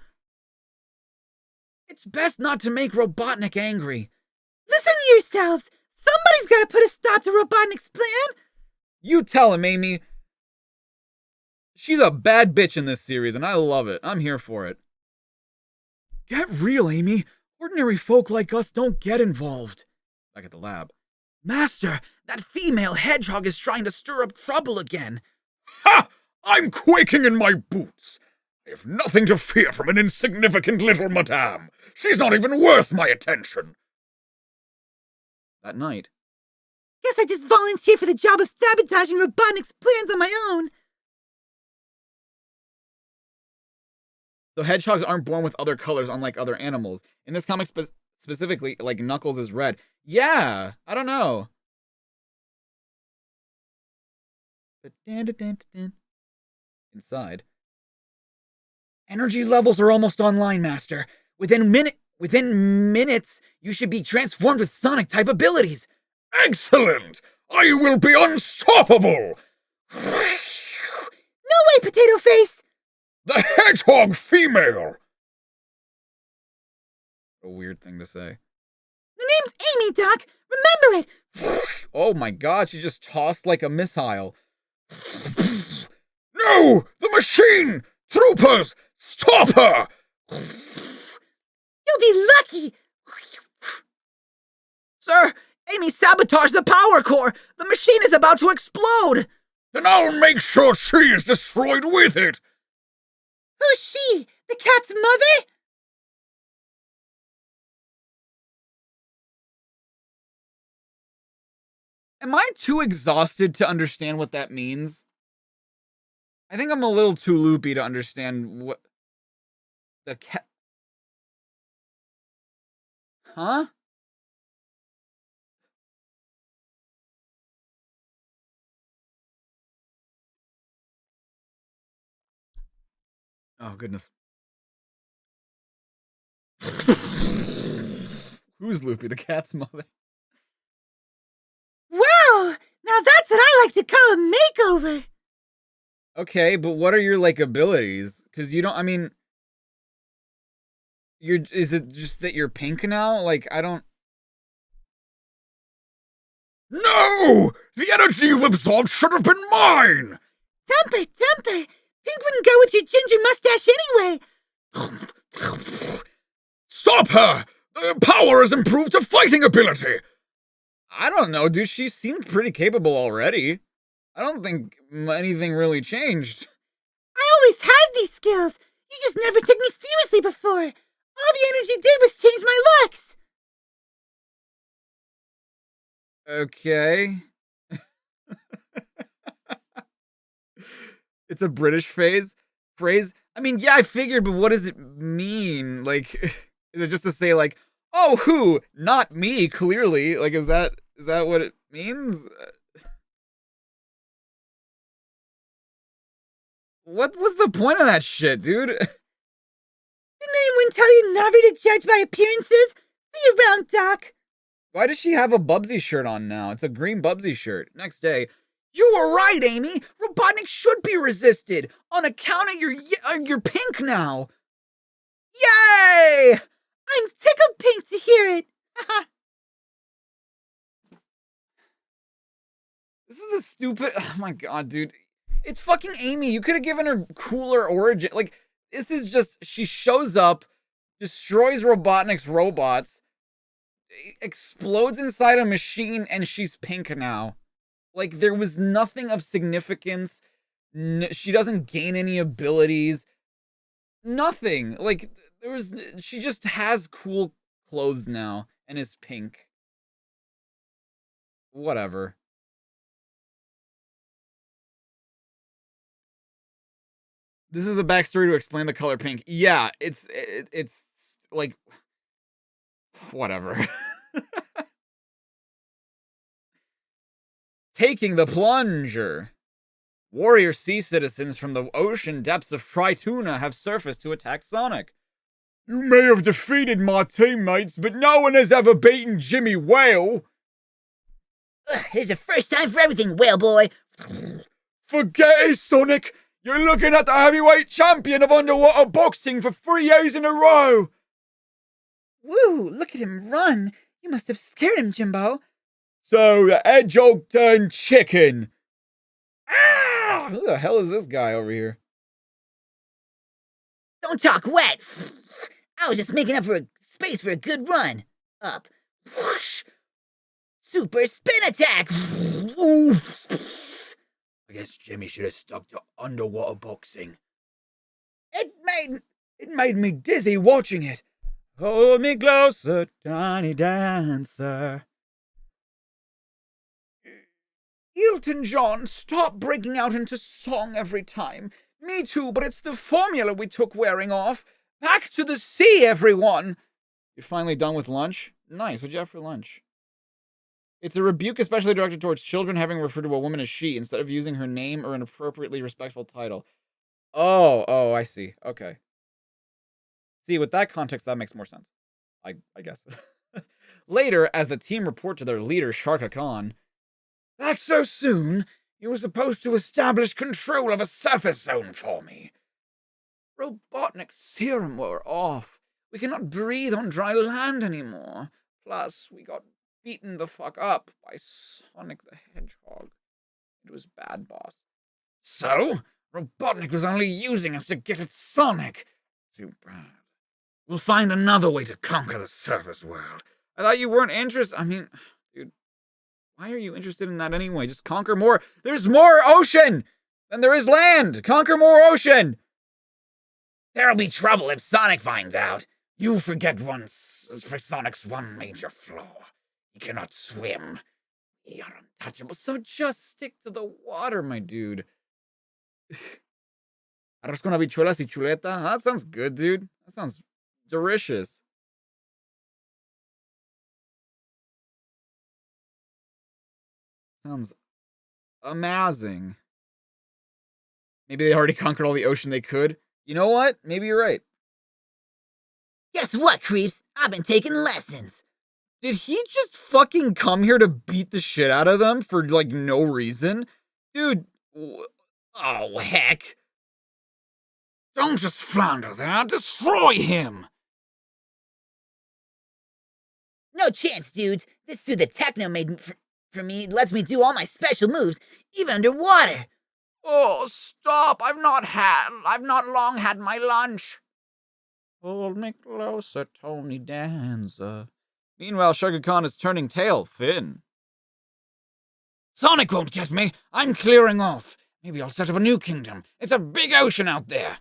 It's best not to make Robotnik angry. Listen to yourselves! Somebody's gotta put a stop to Robotnik's plan! You tell him, Amy. She's a bad bitch in this series, and I love it. I'm here for it. Get real, Amy. Ordinary folk like us don't get involved. Back at the lab. Master, that female hedgehog is trying to stir up trouble again. Ha! I'm quaking in my boots. I have nothing to fear from an insignificant little madame. She's not even worth my attention. That night. Guess I just volunteered for the job of sabotaging Robotnik's plans on my own. So hedgehogs aren't born with other colors unlike other animals. In this comic specifically, like Knuckles is red. Yeah, I don't know. Inside. Energy levels are almost online, Master. Within minutes, you should be transformed with Sonic-type abilities. Excellent! I will be unstoppable! No way, Potato Face! The hedgehog female! A weird thing to say. The name's Amy, Doc! Remember it! Oh my god, she just tossed like a missile. No! The machine! Troopers! Stop her! You'll be lucky! Sir, Amy sabotaged the power core. The machine is about to explode. Then I'll make sure she is destroyed with it! Who's she? The cat's mother? Am I too exhausted to understand what that means? I think I'm a little too loopy to understand what the cat. Huh? Oh, goodness. Who's Loopy? The cat's mother. Wow! Now that's what I like to call a makeover! Okay, but what are your, like, abilities? Because you don't, I mean... is it just that you're pink now? Like, I don't... No! The energy you've absorbed should have been mine! Thumper! Pink wouldn't go with your ginger mustache anyway! Stop her! The power has improved to fighting ability! I don't know, dude. She seemed pretty capable already. I don't think anything really changed. I always had these skills! You just never took me seriously before! All the energy did was change my looks! Okay. It's a British phrase. I mean, yeah, I figured, but what does it mean? Like, is it just to say, like, oh, who? Not me, clearly. Like, is that what it means? What was the point of that shit, dude? Didn't anyone tell you never to judge by appearances? See you around, Doc! Why does she have a Bubsy shirt on now? It's a green Bubsy shirt. Next day. You were right, Amy. Robotnik should be resisted. On account of you're pink now. Yay! I'm tickled pink to hear it! This is the stupid... Oh my god, dude. It's fucking Amy. You could have given her cooler origin. Like, this is just... She shows up, destroys Robotnik's robots, explodes inside a machine, and she's pink now. Like, there was nothing of significance. She doesn't gain any abilities. Nothing. Like, she just has cool clothes now and is pink. Whatever. This is a backstory to explain the color pink. Yeah, it's like, whatever. Taking the plunger. Warrior sea citizens from the ocean depths of Trituna have surfaced to attack Sonic. You may have defeated my teammates, but no one has ever beaten Jimmy Whale. Here's the first time for everything, whale boy. Forget it, Sonic! You're looking at the heavyweight champion of underwater boxing for 3 years in a row! Woo, look at him run. You must have scared him, Jimbo. So the hedgehog turned chicken. Ah! Who the hell is this guy over here? Don't talk wet. I was just making up for a space for a good run. Up. Whoosh. Super spin attack. Oof. I guess Jimmy should have stuck to underwater boxing. It made me dizzy watching it. Hold me closer, tiny dancer. Elton John, stop breaking out into song every time. Me too, but it's the formula we took wearing off. Back to the sea, everyone! You're finally done with lunch? Nice, what'd you have for lunch? It's a rebuke especially directed towards children having referred to a woman as she instead of using her name or an appropriately respectful title. Oh, I see. Okay. See, with that context, that makes more sense. I guess. Later, as the team report to their leader, Sharka Khan, back so soon? You were supposed to establish control of a surface zone for me. Robotnik's serum wore off. We cannot breathe on dry land anymore. Plus, we got beaten the fuck up by Sonic the Hedgehog. It was bad, boss. So? Robotnik was only using us to get at Sonic. Too bad. We'll find another way to conquer the surface world. I thought you weren't interested. I mean, dude, why are you interested in that anyway? Just conquer more. There's more ocean than there is land. Conquer more ocean. There'll be trouble if Sonic finds out. You forget for Sonic's one major flaw. He cannot swim. We are untouchable. So just stick to the water, my dude. Arroz con habichuelas y chuleta? That sounds good, dude. That sounds delicious. Sounds amazing. Maybe they already conquered all the ocean they could. You know what? Maybe you're right. Guess what, creeps? I've been taking lessons. Did he just fucking come here to beat the shit out of them for, like, no reason? Dude, oh, heck. Don't just flounder there. Destroy him. No chance, dudes. This suit the Techno made for me lets me do all my special moves, even underwater. Oh, stop. I've not long had my lunch. Hold me closer, Tony Danza. Meanwhile, Sharka Khan is turning tail, Finn. Sonic won't get me. I'm clearing off. Maybe I'll set up a new kingdom. It's a big ocean out there.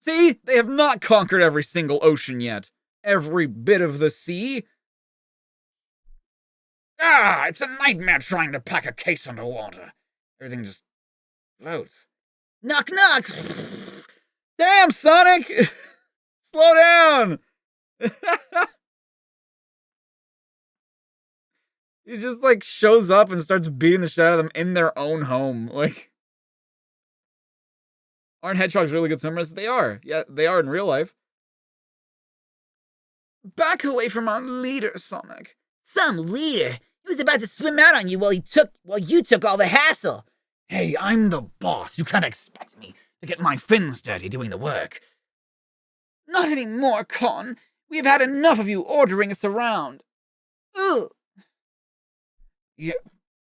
See? They have not conquered every single ocean yet. Every bit of the sea. Ah, it's a nightmare trying to pack a case underwater. Everything just floats. Knock, knock. Damn, Sonic! Slow down! He just, like, shows up and starts beating the shit out of them in their own home. Like, aren't hedgehogs really good swimmers? They are. Yeah, they are in real life. Back away from our leader, Sonic. Some leader? He was about to swim out on you while you took all the hassle. Hey, I'm the boss. You can't expect me to get my fins dirty doing the work. Not anymore, Con. We've had enough of you ordering us around. Ugh.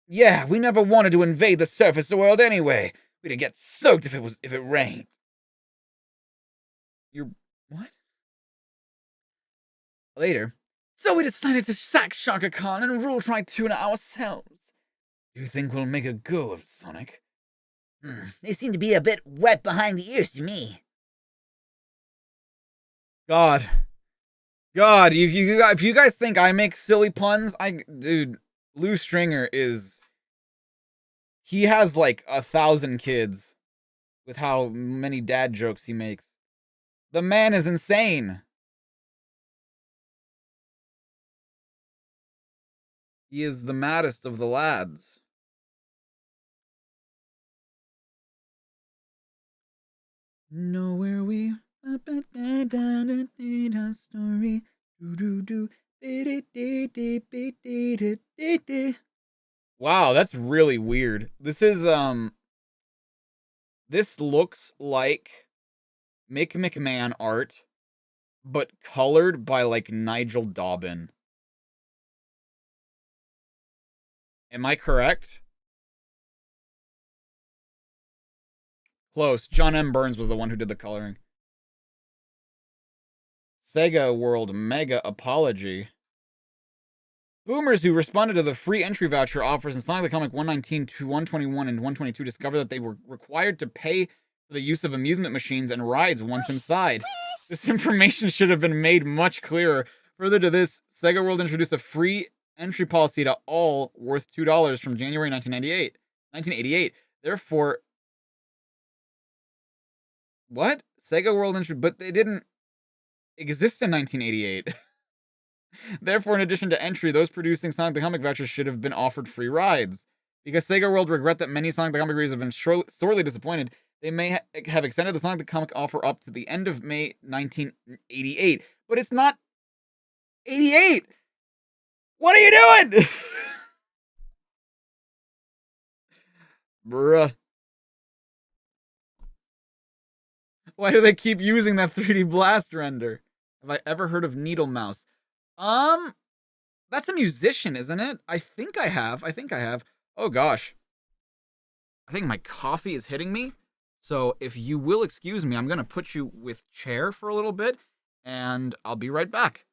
Yeah, we never wanted to invade the surface world anyway. We'd get soaked if it rained. You're what? Later. So we decided to sack Sharka Khan and rule Trituna ourselves. Do you think we'll make a go of Sonic? They seem to be a bit wet behind the ears to me. God, if you guys think I make silly puns, dude, Lou Stringer he has like 1,000 kids with how many dad jokes he makes. The man is insane. He is the maddest of the lads. Know where we story. Wow, that's really weird. This is This looks like Mick McMahon art, but colored by, like, Nigel Dobbin. Am I correct? Close. John M. Burns was the one who did the coloring. Sega World Mega Apology. Boomers who responded to the free entry voucher offers in Sonic the Comic 119 to 121 and 122 discovered that they were required to pay for the use of amusement machines and rides once inside. This information should have been made much clearer. Further to this, Sega World introduced a free entry policy to all worth $2 from January 1988. Therefore, what? Sega World but they didn't exist in 1988. Therefore, in addition to entry, those producing Sonic the Comic vouchers should have been offered free rides. Because Sega World regret that many Sonic the Comic readers have been sorely disappointed, they may have extended the Sonic the Comic offer up to the end of May 1988. But it's not 88! What are you doing? Bruh. Why do they keep using that 3D blast render? Have I ever heard of Needle Mouse? That's a musician, isn't it? I think I have. Oh gosh. I think my coffee is hitting me. So if you will excuse me, I'm gonna put you with chair for a little bit, and I'll be right back.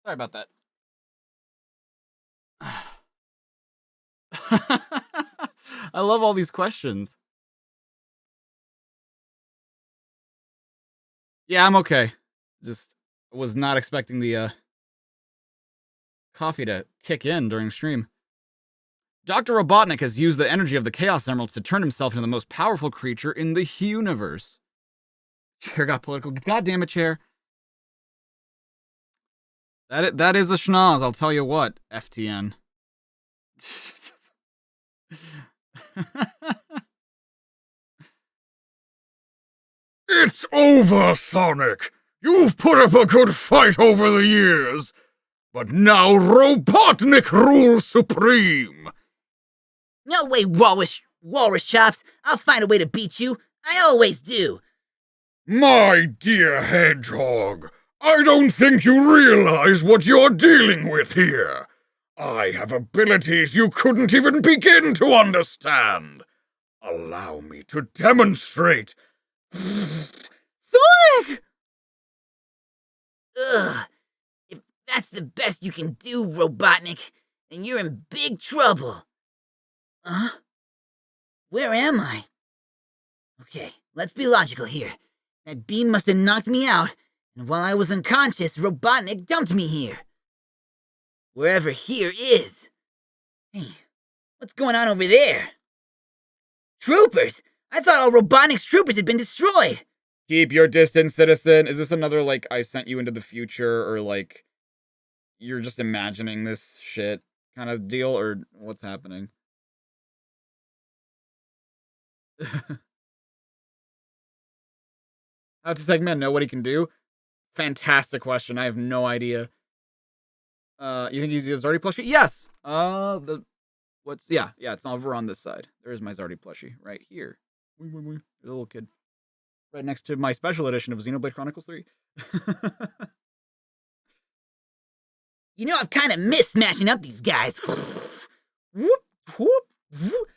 Sorry about that. I love all these questions. Yeah, I'm okay. Just was not expecting the coffee to kick in during stream. Dr. Robotnik has used the energy of the Chaos Emeralds to turn himself into the most powerful creature in the universe. Chair got political. God damn it, Chair. That is a schnoz, I'll tell you what, FTN. It's over, Sonic! You've put up a good fight over the years! But now Robotnik rules supreme! No way, Walrus Chops. I'll find a way to beat you. I always do. My dear Hedgehog, I don't think you realize what you're dealing with here. I have abilities you couldn't even begin to understand. Allow me to demonstrate. Sonic! Ugh. If that's the best you can do, Robotnik, then you're in big trouble. Huh? Where am I? Okay, let's be logical here. That beam must have knocked me out, and while I was unconscious, Robotnik dumped me here. Wherever here is. Hey, what's going on over there? Troopers! I thought all Robotnik's troopers had been destroyed. Keep your distance, citizen. Is this another, like, I sent you into the future, or, like, you're just imagining this shit kind of deal, or what's happening? How to segment know what he can do? Fantastic question. I have no idea. You think he's a Zardy plushie? Yes. Yeah, it's over on this side. There is my Zardy plushie right here. There's a little kid. Right next to my special edition of Xenoblade Chronicles 3. You know, I've kind of missed smashing up these guys. Whoop, whoop, whoop.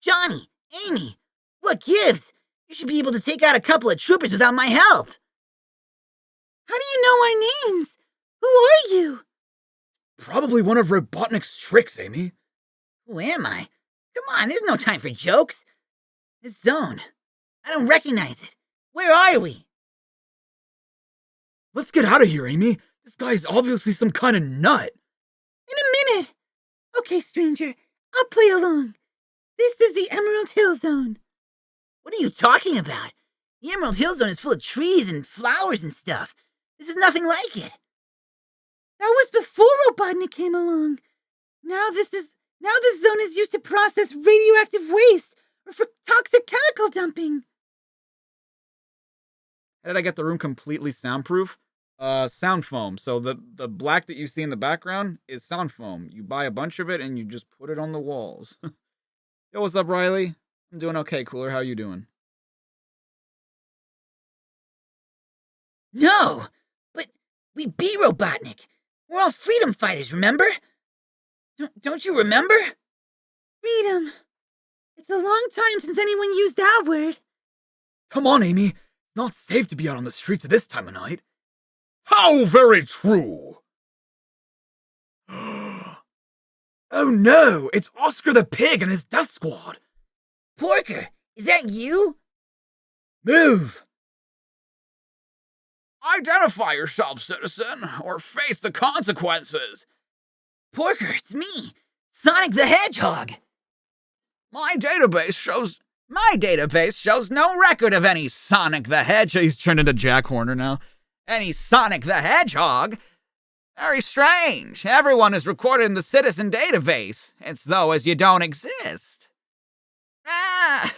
Johnny, Amy, what gives? You should be able to take out a couple of troopers without my help. How do you know our names? Who are you? Probably one of Robotnik's tricks, Amy. Who am I? Come on, there's no time for jokes. This zone, I don't recognize it. Where are we? Let's get out of here, Amy. This guy's obviously some kind of nut. In a minute. Okay, stranger, I'll play along. This is the Emerald Hill Zone. What are you talking about? The Emerald Hill Zone is full of trees and flowers and stuff. This is nothing like it. That was before Robotnik came along. Now this zone is used to process radioactive waste or for toxic chemical dumping. How did I get the room completely soundproof? Sound foam. So the black that you see in the background is sound foam. You buy a bunch of it and you just put it on the walls. Yo, what's up, Riley? I'm doing okay, Cooler. How you doing? No, but we beat Robotnik. We're all freedom fighters, remember? Don't you remember? Freedom. It's a long time since anyone used that word. Come on, Amy. It's not safe to be out on the streets at this time of night. How very true! Oh no! It's Oscar the Pig and his death squad! Porker, is that you? Move! Identify yourself, citizen, or face the consequences. Porker, it's me, Sonic the Hedgehog. My database shows no record of any Sonic the Hedgehog. He's turned into Jack Horner now. Any Sonic the Hedgehog? Very strange. Everyone is recorded in the citizen database. It's though as you don't exist. Ah!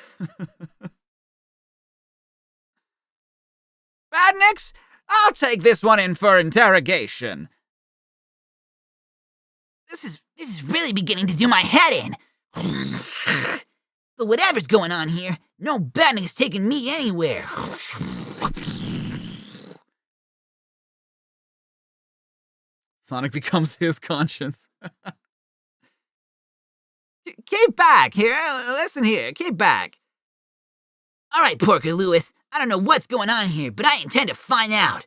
Badniks, I'll take this one in for interrogation. This is really beginning to do my head in. But whatever's going on here, no Badnik is taking me anywhere. Sonic becomes his conscience. Keep back here. Listen here. Keep back. All right, Porker Lewis. I don't know what's going on here, but I intend to find out.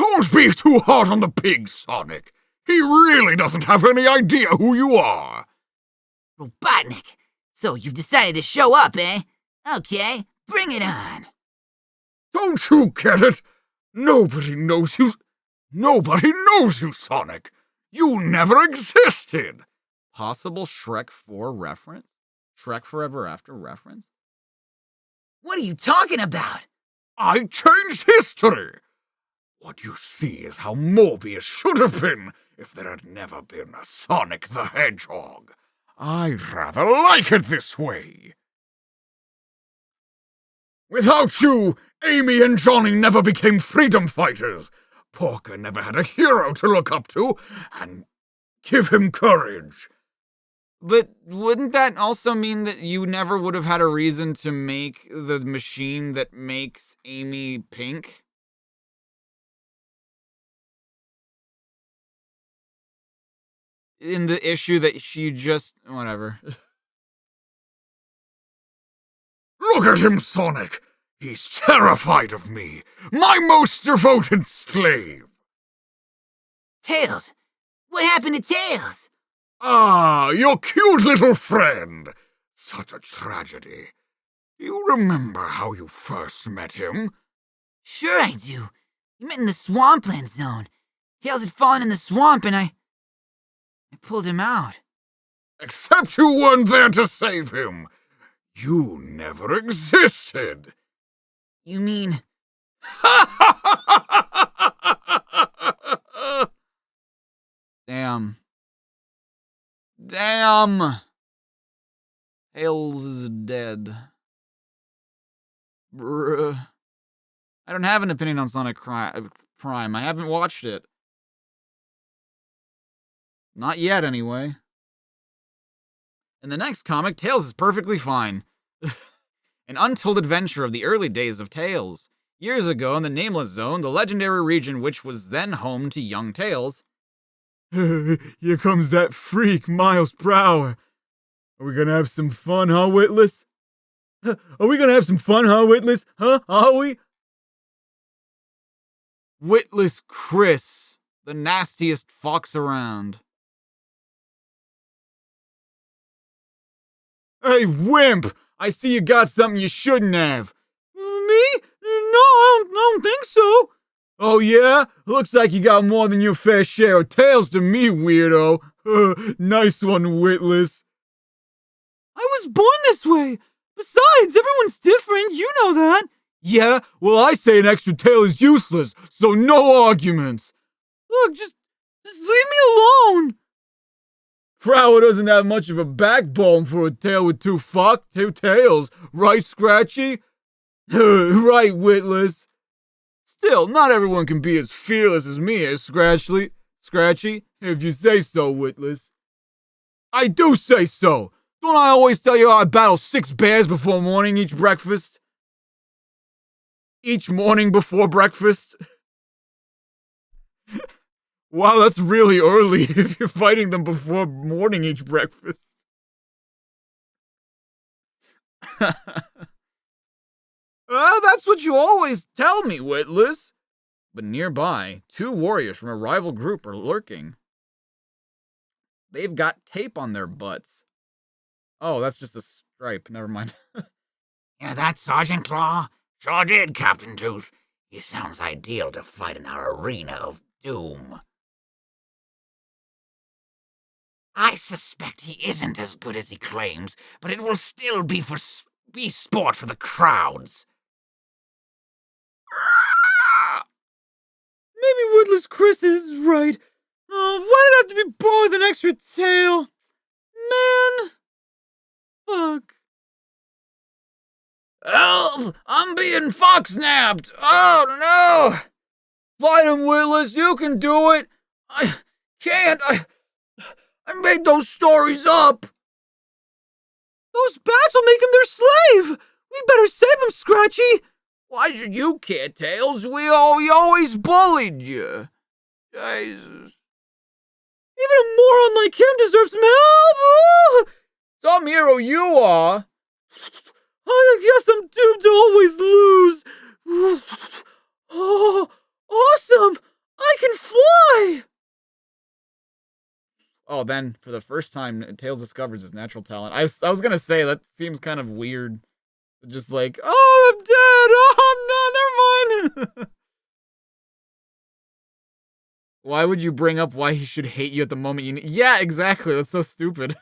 Don't be too hard on the pig, Sonic. He really doesn't have any idea who you are. Robotnik, so you've decided to show up, eh? Okay, bring it on. Don't you get it? Nobody knows you, Sonic. You never existed. Possible Shrek 4 reference? Shrek Forever After reference? What are you talking about? I changed history. What you see is how Mobius should have been if there had never been a Sonic the Hedgehog. I'd rather like it this way. Without you, Amy and Johnny never became freedom fighters. Porker never had a hero to look up to and give him courage. But wouldn't that also mean that you never would have had a reason to make the machine that makes Amy pink? In the issue that she just... whatever. Look at him, Sonic! He's terrified of me, my most devoted slave! Tails! What happened to Tails? Ah, your cute little friend! Such a tragedy. Do you remember how you first met him? Sure I do. We met in the swampland zone. Tails had fallen in the swamp and I pulled him out. Except you weren't there to save him. You never existed. You mean... Damn. Damn! Tails is dead. Bruh. I don't have an opinion on Sonic Prime. I haven't watched it. Not yet, anyway. In the next comic, Tails is perfectly fine. An untold adventure of the early days of Tails. Years ago, in the Nameless Zone, the legendary region which was then home to young Tails. Here comes that freak, Miles Prower. Are we gonna have some fun, huh, Witless? Are we gonna have some fun, huh, Witless? Huh? Are we? Witless Chris, the nastiest fox around. Hey, wimp! I see you got something you shouldn't have. Me? No, I don't think so. Oh, yeah? Looks like you got more than your fair share of tails to me, weirdo. Nice one, Witless. I was born this way. Besides, everyone's different. You know that. Yeah, well, I say an extra tail is useless, so no arguments. Look, just leave me alone. Prower doesn't have much of a backbone for a tail with two tails, right, Scratchy? Right, Witless. Still, not everyone can be as fearless as me, Scratchy, if you say so, Witless. I do say so. Don't I always tell you how I battle 6 bears before morning each breakfast? Each morning before breakfast? Wow, that's really early if you're fighting them before morning each breakfast. That's what you always tell me, Witless. But nearby, 2 warriors from a rival group are lurking. They've got tape on their butts. Oh, that's just a stripe. Never mind. Yeah, that Sergeant Claw? Sure did, Captain Tooth. He sounds ideal to fight in our arena of doom. I suspect he isn't as good as he claims, but it will still be sport for the crowds. Maybe Witless Chris is right. Oh, why did it have to be born with an extra tail? Man. Fuck. Help! I'm being fox-nabbed! Oh, no! Fight him, Witless! You can do it! I can't! I made those stories up! Those bats will make him their slave! We better save him, Scratchy! Why should you care, Tails? We always bullied you. Jesus. Even a moron like him deserves some help! Some hero you are! I guess I'm doomed to always lose. Oh, awesome! I can fly! Oh, then, for the first time, Tails discovers his natural talent. I was gonna say, that seems kind of weird. Just like, oh, I'm dead! Oh, I'm not, never mind! Why would you bring up why he should hate you at the moment you need? Yeah, exactly, that's so stupid.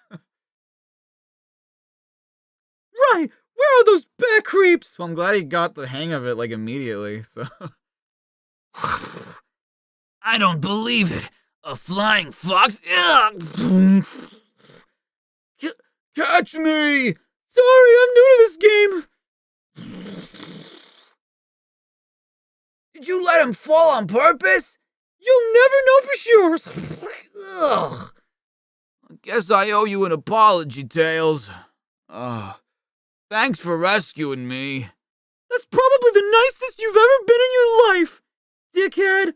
Right! Where are those bear creeps? Well, I'm glad he got the hang of it, like, immediately, so... I don't believe it. A flying fox? Ugh. Catch me! Sorry, I'm new to this game. Did you let him fall on purpose? You'll never know for sure. Ugh. I guess I owe you an apology, Tails. Thanks for rescuing me. That's probably the nicest you've ever been in your life, dickhead.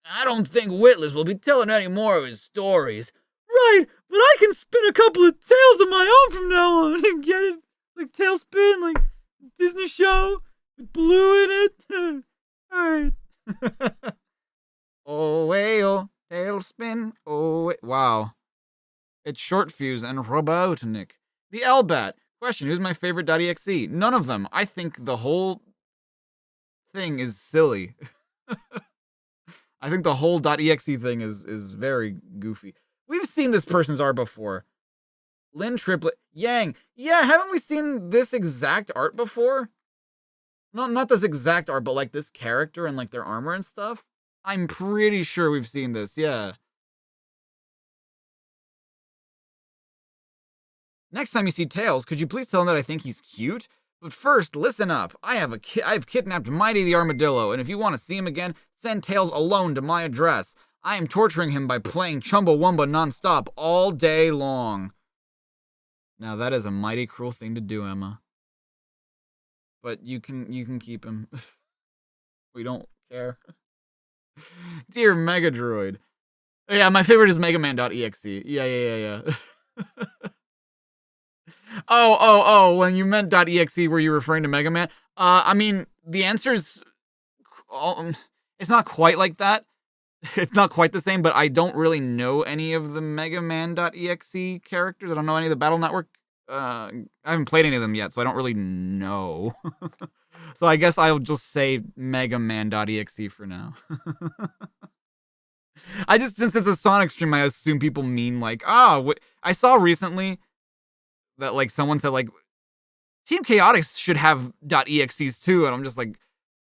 I don't think Witless will be telling any more of his stories. Right, but I can spin a couple of tales of my own from now on. Get it? Like Tailspin, like Disney show with Blue in it. Alright. Oh, way, oh, tailspin, oh, way. Wow. It's Short Fuse and Robotnik. The Elbat. Question, who's my favorite .exe? None of them. I think the whole thing is silly. I think the whole .exe thing is very goofy. We've seen this person's art before. Lynn Triplet. Yang. Yeah, haven't we seen this exact art before? Not this exact art, but like this character and like their armor and stuff. I'm pretty sure we've seen this, yeah. Next time you see Tails, could you please tell him that I think he's cute? But first, listen up. I've kidnapped Mighty the Armadillo, and if you want to see him again, send Tails alone to my address. I am torturing him by playing Chumbawamba nonstop all day long. Now that is a mighty cruel thing to do, Emma. But you can keep him. We don't care. Dear Mega Droid. Yeah, my favorite is megaman.exe. Yeah. Oh, when you meant .exe, were you referring to Mega Man? I mean, the answer is... it's not quite like that. It's not quite the same, but I don't really know any of the Mega Man.exe characters. I don't know any of the Battle Network. I haven't played any of them yet, so I don't really know. So I guess I'll just say Mega Man.exe for now. Since it's a Sonic stream, I assume people mean like, I saw recently that like someone said like Team Chaotic should have .exes too, and I'm just like,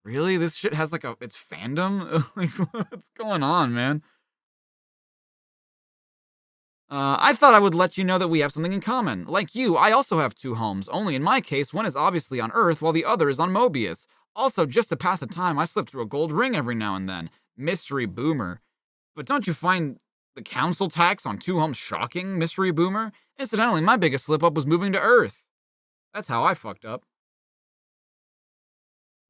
really? This shit has like its fandom? Like, what's going on, man? I thought I would let you know that we have something in common. Like you, I also have two homes, only in my case, one is obviously on Earth while the other is on Mobius. Also, just to pass the time, I slip through a gold ring every now and then. Mystery Boomer. But don't you find the council tax on two homes shocking, Mystery Boomer? Incidentally, my biggest slip-up was moving to Earth. That's how I fucked up.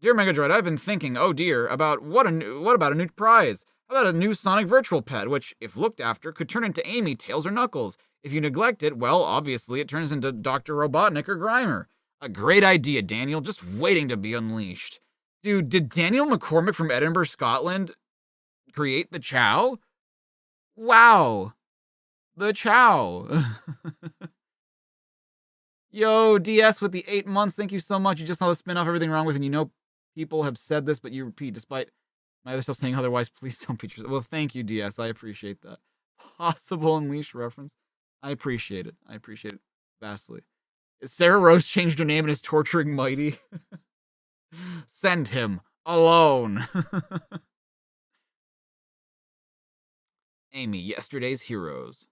Dear Megadroid, I've been thinking, oh dear, about what about a new prize? How about a new Sonic Virtual Pet, which, if looked after, could turn into Amy, Tails, or Knuckles? If you neglect it, well, obviously it turns into Dr. Robotnik or Grimer. A great idea, Daniel, just waiting to be unleashed. Dude, did Daniel McCormick from Edinburgh, Scotland create the Chow? Wow. The Chow. Yo, DS with the 8 months, thank you so much. You just saw the spin off Everything Wrong With, and you know people have said this, but you repeat despite my other stuff saying otherwise. Please don't feature. Well, thank you, DS. I appreciate that. Possible Unleashed reference. I appreciate it. I appreciate it vastly. Is Sarah Rose changed her name and is torturing Mighty? Send him alone. Amy, yesterday's heroes.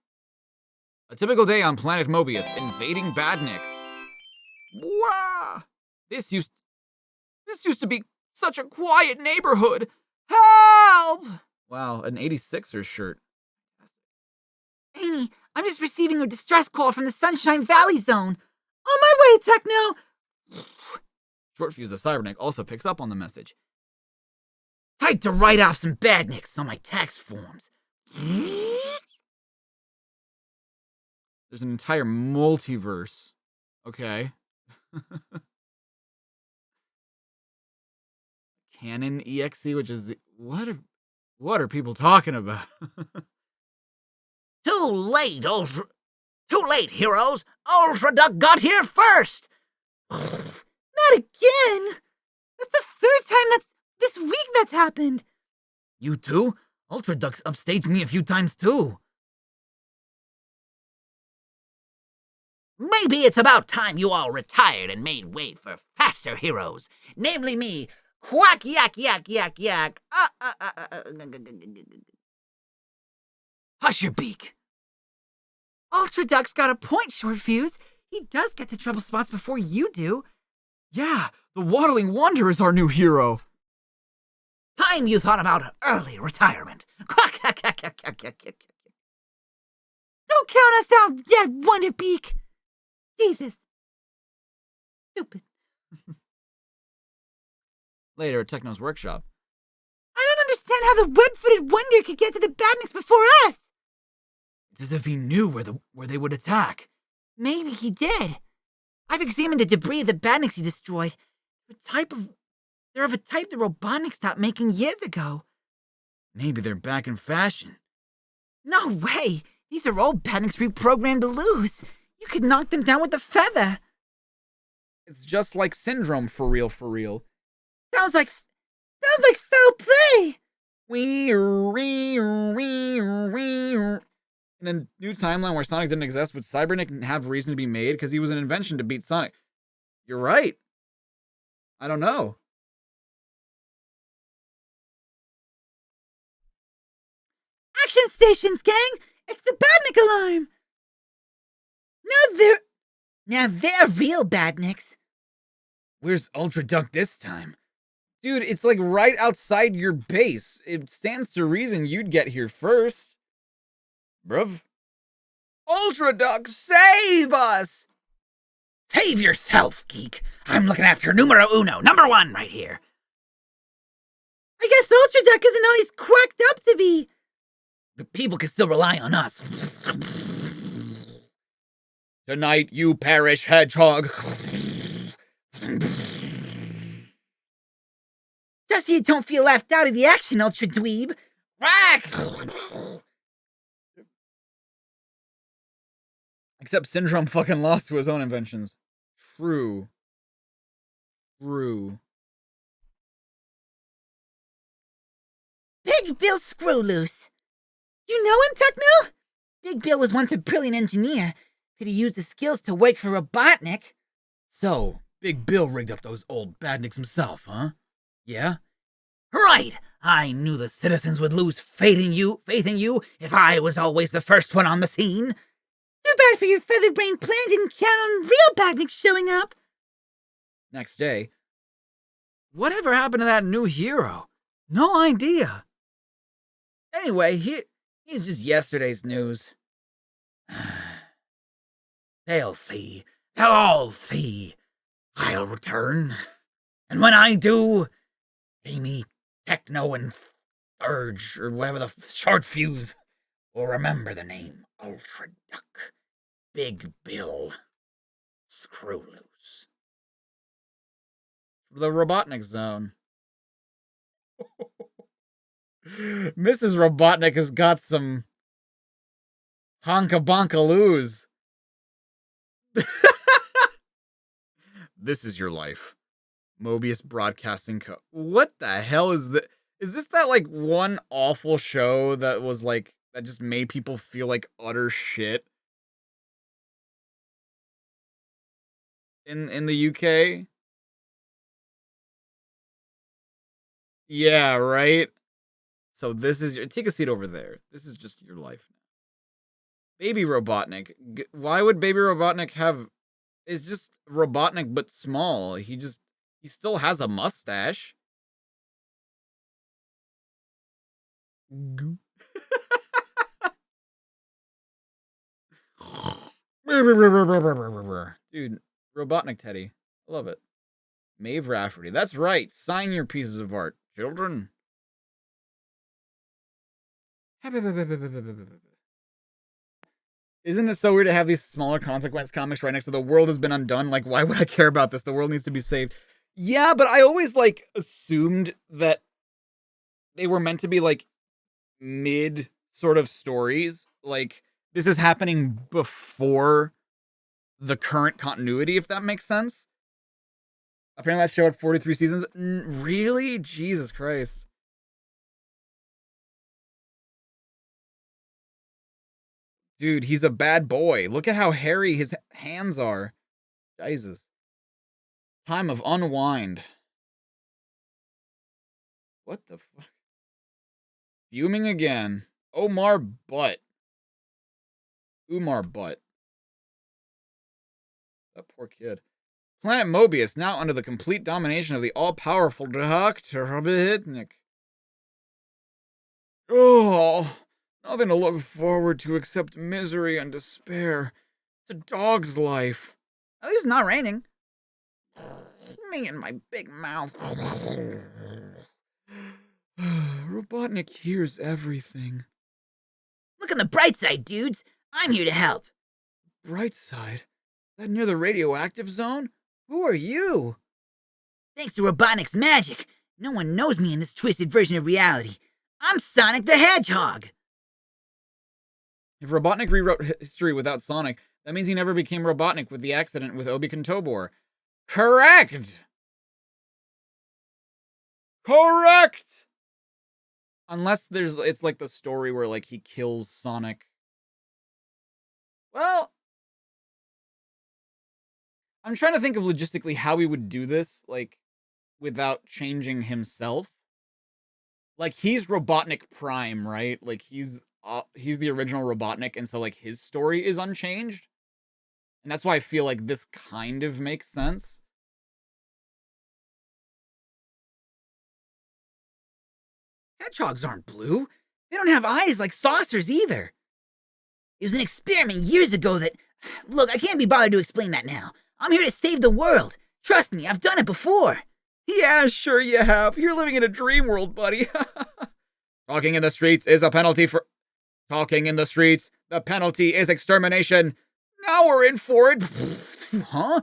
A typical day on planet Mobius, invading badniks. Wow! This used to be such a quiet neighborhood. Help! Wow, an 86ers shirt. Amy, I'm just receiving a distress call from the Sunshine Valley Zone. On my way, Techno! Short Fuse the Cyberneck also picks up on the message. Time to write off some badniks on my tax forms. There's an entire multiverse. Okay. Canon EXE, which is... What What are people talking about? Too late, heroes! Ultra Duck got here first! Not again! That's the third time this week that's happened! You too? Ultra Duck's upstaged me a few times too. Maybe it's about time you all retired and made way for faster heroes, namely me. Quack yak yak yak yak. Hush your beak. Ultra Duck's got a point, Short Fuse. He does get to trouble spots before you do. Yeah, the Waddling Wonder is our new hero. Time you thought about early retirement. Quack yak yak yak yak yak yak. Don't count us out yet, Wonderbeak. Jesus. Stupid. Later at Techno's workshop. I don't understand how the web-footed wonder could get to the badniks before us. It's as if he knew where they would attack. Maybe he did. I've examined the debris of the badniks he destroyed. They're of a type the Robotnik stopped making years ago. Maybe they're back in fashion. No way. These are all badniks reprogrammed to lose. You could knock them down with a feather. It's just like Syndrome for real. Sounds like foul play. In a new timeline where Sonic didn't exist, would Cybernik have reason to be made? Because he was an invention to beat Sonic. You're right. I don't know. Action stations, gang! It's the badnik alarm! Now they're real badniks. Where's Ultra Duck this time? Dude, it's like right outside your base. It stands to reason you'd get here first. Bruv. Ultra Duck, save us! Save yourself, geek. I'm looking after numero uno, number one right here. I guess Ultra Duck isn't all he's quacked up to be. The people can still rely on us. Tonight you perish, hedgehog. Just so you don't feel left out of the action, Ultra Dweeb. Whack! Except Syndrome fucking lost to his own inventions. True. Big Bill Screwloose. You know him, Techno? Big Bill was once a brilliant engineer. Could he use the skills to work for Robotnik? So, Big Bill rigged up those old badniks himself, huh? Yeah? Right! I knew the citizens would lose faith in you if I was always the first one on the scene. Too bad for your featherbrain plan didn't count on real badniks showing up. Next day. Whatever happened to that new hero? No idea. Anyway, he's just yesterday's news. They'll see. They'll all see. I'll return. And when I do, Amy, Techno, and Urge, or whatever the short fuse, will remember the name Ultra Duck. Big Bill. Screw loose. The Robotnik zone. Mrs. Robotnik has got some honka-bonka-loos. This is your life. Mobius Broadcasting Co. What the hell is this? Is this that, like, one awful show that was, like, that just made people feel like utter shit? In the UK? Yeah, right? So this is take a seat over there. This is just your life now. Baby Robotnik. Why would Baby Robotnik have... It's just Robotnik, but small. He still has a mustache. Dude, Robotnik Teddy. I love it. Maeve Rafferty. That's right. Sign your pieces of art, children. Isn't it so weird to have these smaller Consequence comics right next to the world has been undone? Like, why would I care about this? The world needs to be saved. Yeah, but I always, like, assumed that they were meant to be, like, mid sort of stories. Like, this is happening before the current continuity, if that makes sense. Apparently that show had 43 seasons. Really? Jesus Christ. Dude, he's a bad boy. Look at how hairy his hands are. Jesus. Time of unwind. What the fuck? Fuming again. Umar Butt. That poor kid. Planet Mobius, now under the complete domination of the all-powerful Dr. Robotnik. Oh, nothing to look forward to except misery and despair. It's a dog's life. At least it's not raining. Me and my big mouth. Robotnik hears everything. Look on the bright side, dudes. I'm here to help. Bright side? That near the radioactive zone? Who are you? Thanks to Robotnik's magic, no one knows me in this twisted version of reality. I'm Sonic the Hedgehog. If Robotnik rewrote history without Sonic, that means he never became Robotnik with the accident with Obi-Wan Tobor. Correct! Correct! Unless it's like the story where like he kills Sonic. Well, I'm trying to think of logistically how he would do this, like, without changing himself. Like, he's Robotnik Prime, right? Like, he's the original Robotnik, and so, like, his story is unchanged. And that's why I feel like this kind of makes sense. Hedgehogs aren't blue. They don't have eyes like saucers either. It was an experiment years ago that... Look, I can't be bothered to explain that now. I'm here to save the world. Trust me, I've done it before. Yeah, sure you have. You're living in a dream world, buddy. Talking in the streets is a penalty for... Talking in the streets, the penalty is extermination. Now we're in for it. Huh?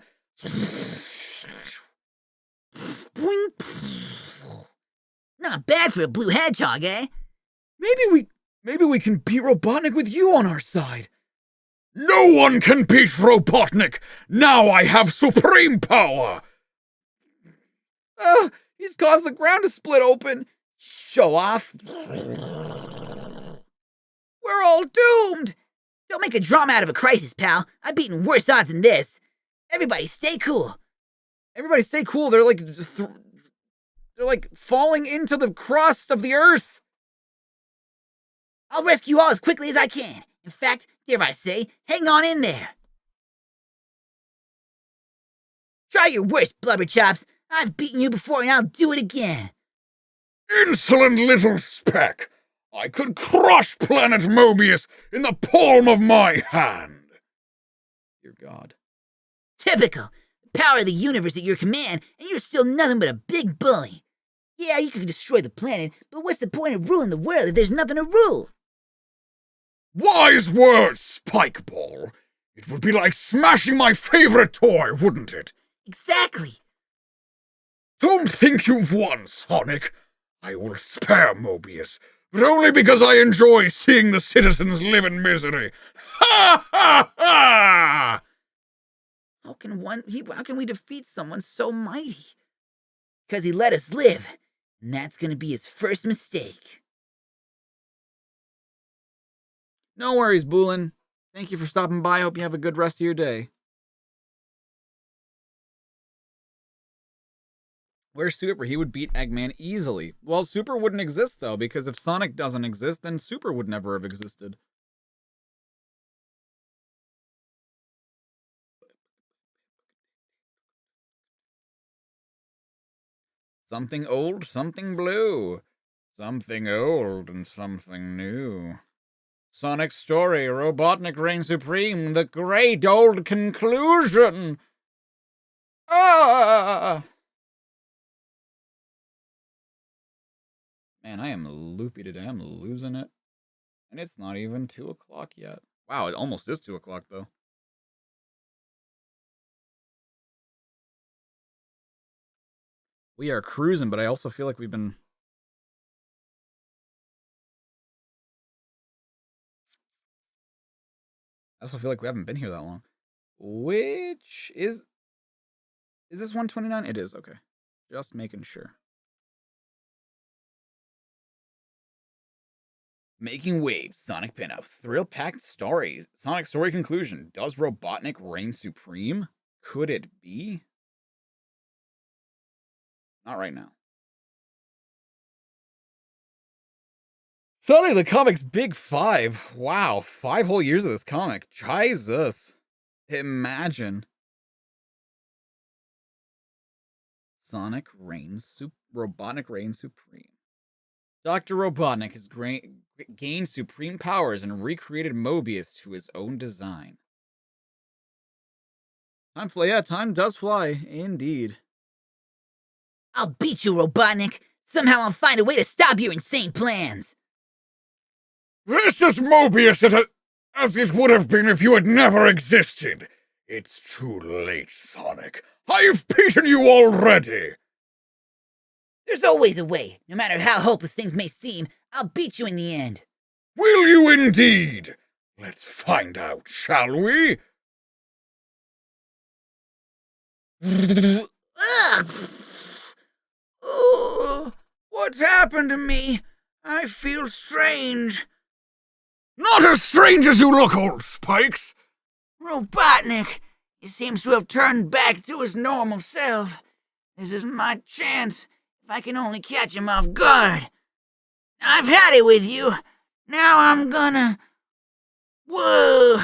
Not bad for a blue hedgehog, eh? Maybe we can beat Robotnik with you on our side. No one can beat Robotnik! Now I have supreme power! He's caused the ground to split open. Show off. We're all doomed! Don't make a drama out of a crisis, pal. I've beaten worse odds than this. Everybody stay cool. Everybody stay cool. They're like falling into the crust of the earth. I'll rescue you all as quickly as I can. In fact, dare I say, hang on in there. Try your worst, Blubberchops. I've beaten you before and I'll do it again. Insolent little speck! I could crush Planet Mobius in the palm of my hand! Dear God. Typical. The power of the universe at your command, and you're still nothing but a big bully. Yeah, you can destroy the planet, but what's the point of ruling the world if there's nothing to rule? Wise words, Spikeball. It would be like smashing my favorite toy, wouldn't it? Exactly. Don't think you've won, Sonic. I will spare Mobius, but only because I enjoy seeing the citizens live in misery. Ha ha ha! How can we defeat someone so mighty? Because he let us live, and that's gonna be his first mistake. No worries, Boolin. Thank you for stopping by. Hope you have a good rest of your day. Where's Super? He would beat Eggman easily. Well, Super wouldn't exist, though, because if Sonic doesn't exist, then Super would never have existed. Something old, something blue. Something old and something new. Sonic story, Robotnik reigns supreme, the great old conclusion! Ah! Man, I am loopy today. I'm losing it. And it's not even 2 o'clock yet. Wow, it almost is 2 o'clock, though. We are cruising, but I also feel like we've been I also feel like we haven't been here that long. Which is this 129? It is, okay. Just making sure. Making waves, Sonic pinup, thrill-packed stories, Sonic story conclusion. Does Robotnik reign supreme? Could it be? Not right now. Sonic the Comic's Big 5. Wow, 5 whole years of this comic. Jesus. Imagine. Sonic reigns Robotnik reigns supreme. Dr. Robotnik has gained supreme powers and recreated Mobius to his own design. Time does fly, indeed. I'll beat you, Robotnik. Somehow I'll find a way to stop your insane plans. This is Mobius as it would have been if you had never existed. It's too late, Sonic. I've beaten you already. There's always a way. No matter how hopeless things may seem, I'll beat you in the end. Will you indeed? Let's find out, shall we? Ugh. Oh, what's happened to me? I feel strange. Not as strange as you look, old Spikes. Robotnik, he seems to have turned back to his normal self. This is my chance, if I can only catch him off guard. I've had it with you. Now I'm gonna... Whoa!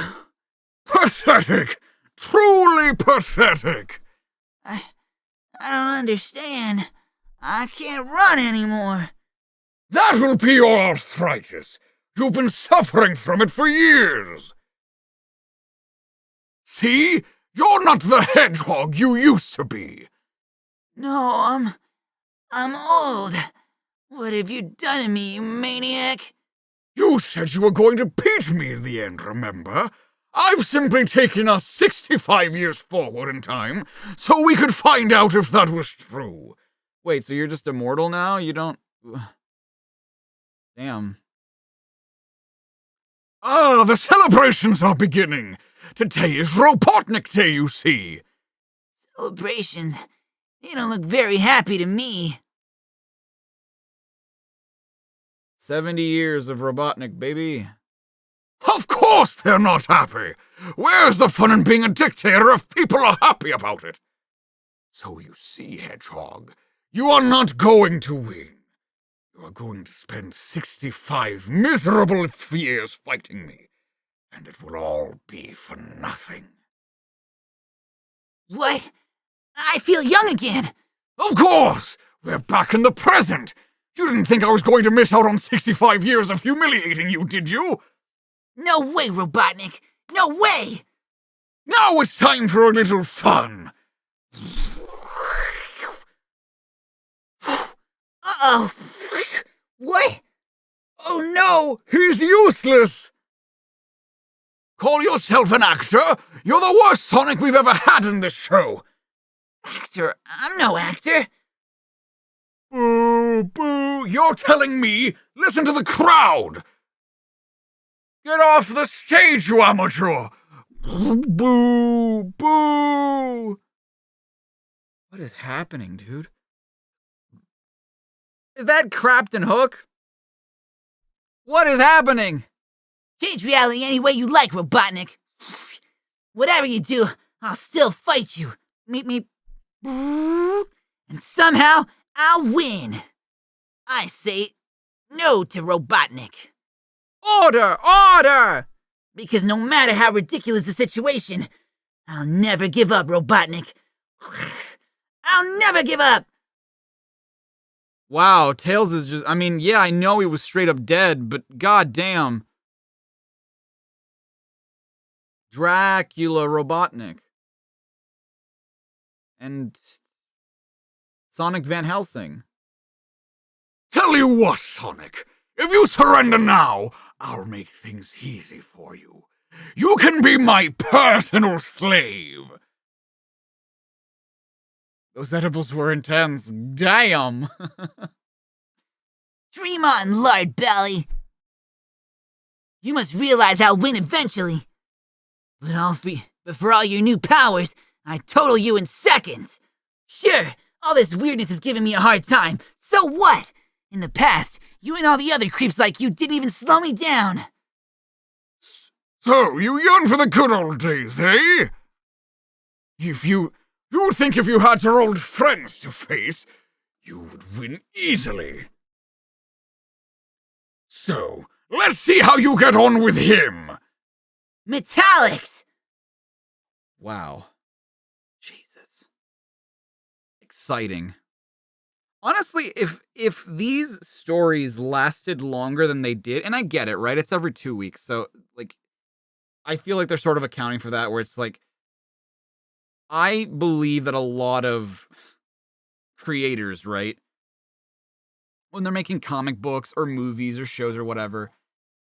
Pathetic! Truly pathetic! I don't understand. I can't run anymore. That will be your arthritis. You've been suffering from it for years. See? You're not the hedgehog you used to be. No, I'm old. What have you done to me, you maniac? You said you were going to beat me in the end, remember? I've simply taken us 65 years forward in time so we could find out if that was true. Wait, so you're just immortal now? You don't... Damn. Ah, the celebrations are beginning. Today is Robotnik Day, you see. Celebrations? They don't look very happy to me. 70 years of Robotnik, baby. Of course they're not happy. Where's the fun in being a dictator if people are happy about it? So you see, Hedgehog, you are not going to win. You are going to spend 65 miserable years fighting me, and it will all be for nothing. What? I feel young again. Of course! We're back in the present! You didn't think I was going to miss out on 65 years of humiliating you, did you? No way, Robotnik. No way! Now it's time for a little fun. Uh-oh. What? Oh no! He's useless! Call yourself an actor? You're the worst Sonic we've ever had in this show! Actor? I'm no actor. Boo, boo, you're telling me? Listen to the crowd! Get off the stage, you amateur! Boo, boo! What is happening, dude? Is that Crapton Hook? What is happening? Change reality any way you like, Robotnik. Whatever you do, I'll still fight you. Meet me... And somehow, I'll win. I say no to Robotnik. Order! Order! Because no matter how ridiculous the situation, I'll never give up, Robotnik. I'll never give up! Wow, Tails is just... I mean, yeah, I know he was straight up dead, but goddamn. Dracula Robotnik. And... Sonic Van Helsing. Tell you what, Sonic. If you surrender now, I'll make things easy for you. You can be my personal slave. Those edibles were intense. Damn. Dream on, lard belly. You must realize I'll win eventually. But for all your new powers, I total you in seconds. Sure, all this weirdness is giving me a hard time. So what? In the past, you and all the other creeps like you didn't even slow me down. So, you yearn for the good old days, eh? You would think if you had your old friends to face, you would win easily. So, let's see how you get on with him. Metallics! Wow. Jesus. Exciting. Honestly, if these stories lasted longer than they did, and I get it, right? It's every 2 weeks, so, like, I feel like they're sort of accounting for that, where it's like, I believe that a lot of creators, right, when they're making comic books or movies or shows or whatever,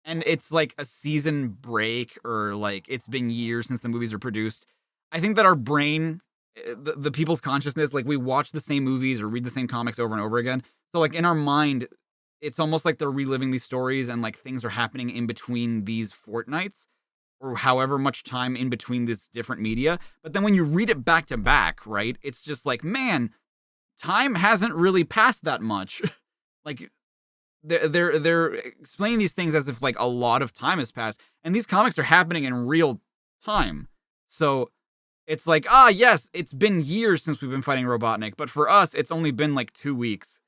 and it's like a season break or like it's been years since the movies are produced, I think that our brain, the people's consciousness, like we watch the same movies or read the same comics over and over again. So like in our mind, it's almost like they're reliving these stories and like things are happening in between these fortnights or however much time in between this different media. But then when you read it back to back, right, it's just like, man, time hasn't really passed that much. Like they're explaining these things as if like a lot of time has passed, and these comics are happening in real time. So it's like, yes, it's been years since we've been fighting Robotnik, but for us, it's only been like 2 weeks.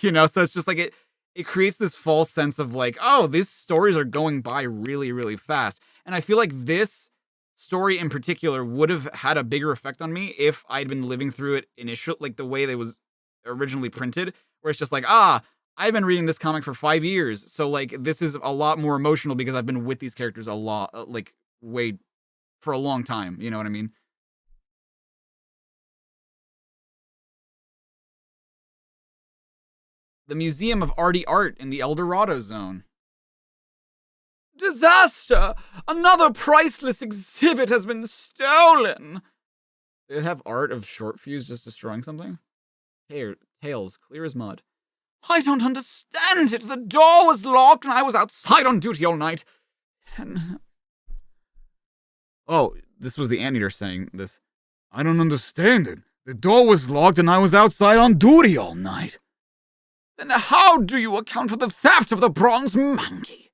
You know, so it's just like it creates this false sense of like, oh, these stories are going by really, really fast. And I feel like this story in particular would have had a bigger effect on me if I'd been living through it initially, like the way they was originally printed, where it's just like, I've been reading this comic for 5 years, so like this is a lot more emotional because I've been with these characters a lot, like way for a long time. You know what I mean? The Museum of Arty Art in the El Dorado Zone. Disaster! Another priceless exhibit has been stolen! They have art of Short Fuse just destroying something? Tails, clear as mud. I don't understand it. The door was locked and I was outside on duty all night. And... Oh, this was the anteater saying this. I don't understand it. The door was locked and I was outside on duty all night. Then how do you account for the theft of the bronze monkey?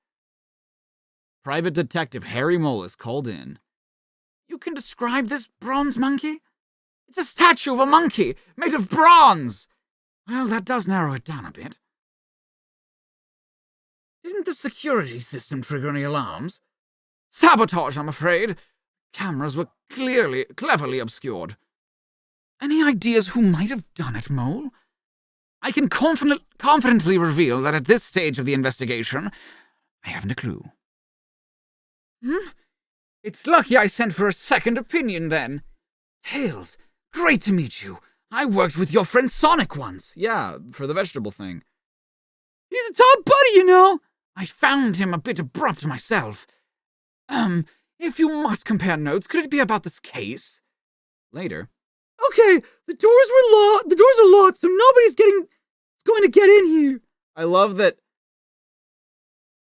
Private Detective Harry Mullis called in. You can describe this bronze monkey? It's a statue of a monkey made of bronze. Well, that does narrow it down a bit. Didn't the security system trigger any alarms? Sabotage, I'm afraid. Cameras were cleverly obscured. Any ideas who might have done it, Mole? I can confidently reveal that at this stage of the investigation, I haven't a clue. It's lucky I sent for a second opinion, then. Tails, great to meet you. I worked with your friend Sonic once. Yeah, for the vegetable thing. He's a top buddy, you know. I found him a bit abrupt myself. If you must compare notes, could it be about this case? Later. Okay, the doors are locked, so nobody's going to get in here. I love that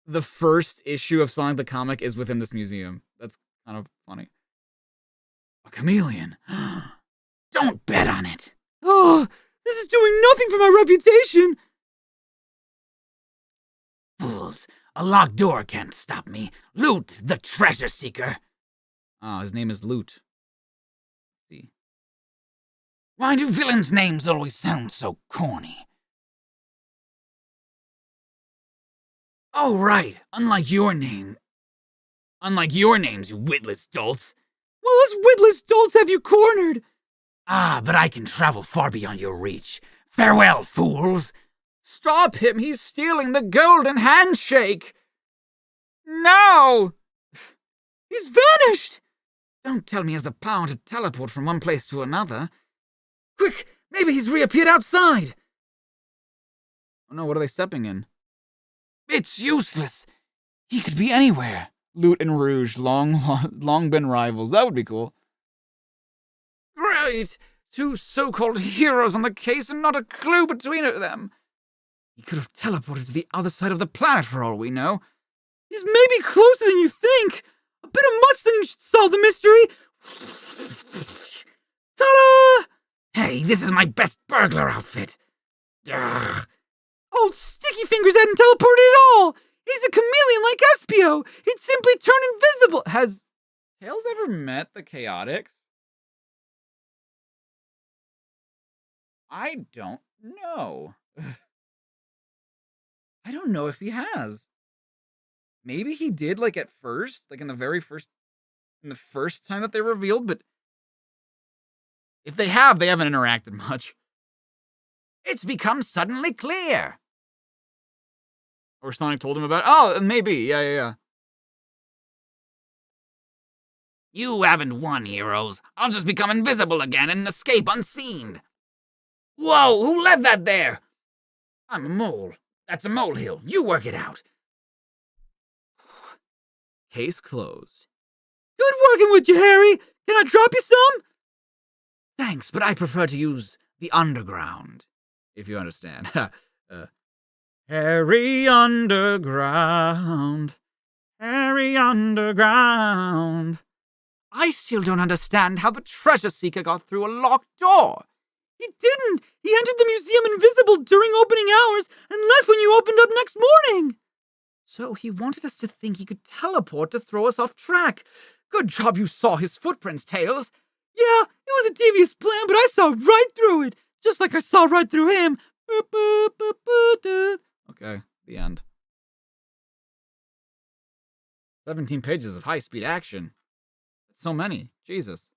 the first issue of Sonic the Comic is within this museum. That's kind of funny. A chameleon. Don't bet on it. Oh, this is doing nothing for my reputation. Fools. A locked door can't stop me. Loot, the treasure seeker. His name is Loot. See. Why do villains' names always sound so corny? Oh, right. Unlike your names, you witless dolts. Well, us witless dolts have you cornered. But I can travel far beyond your reach. Farewell, fools! Stop him! He's stealing the golden handshake! No! He's vanished! Don't tell me he has the power to teleport from one place to another. Quick! Maybe he's reappeared outside! Oh no, what are they stepping in? It's useless! He could be anywhere. Loot and Rouge, long been rivals. That would be cool. Great! 2 so-called heroes on the case and not a clue between them. He could have teleported to the other side of the planet for all we know. He's maybe closer than you think. A bit of mudslinging should solve the mystery. Ta-da! Hey, this is my best burglar outfit. Ugh. Old Sticky Fingers hadn't teleported at all. He's a chameleon like Espio. He'd simply turn invisible. Has Tails ever met the Chaotix? I don't know. I don't know if he has. Maybe he did, like, at first, like, in the first time that they revealed, but if they have, they haven't interacted much. It's become suddenly clear. Or Sonic told him about, oh, maybe, yeah. You haven't won, heroes. I'll just become invisible again and escape unseen. Whoa, who left that there? I'm a mole. That's a molehill. You work it out. Case closed. Good working with you, Harry. Can I drop you some? Thanks, but I prefer to use the underground. If you understand. Harry Underground. Harry Underground. I still don't understand how the treasure seeker got through a locked door. He didn't. He entered the museum invisible during opening hours and left when you opened up next morning. So he wanted us to think he could teleport to throw us off track. Good job you saw his footprints, Tails. Yeah, it was a devious plan, but I saw right through it. Just like I saw right through him. Okay, the end. 17 pages of high-speed action. That's so many. Jesus.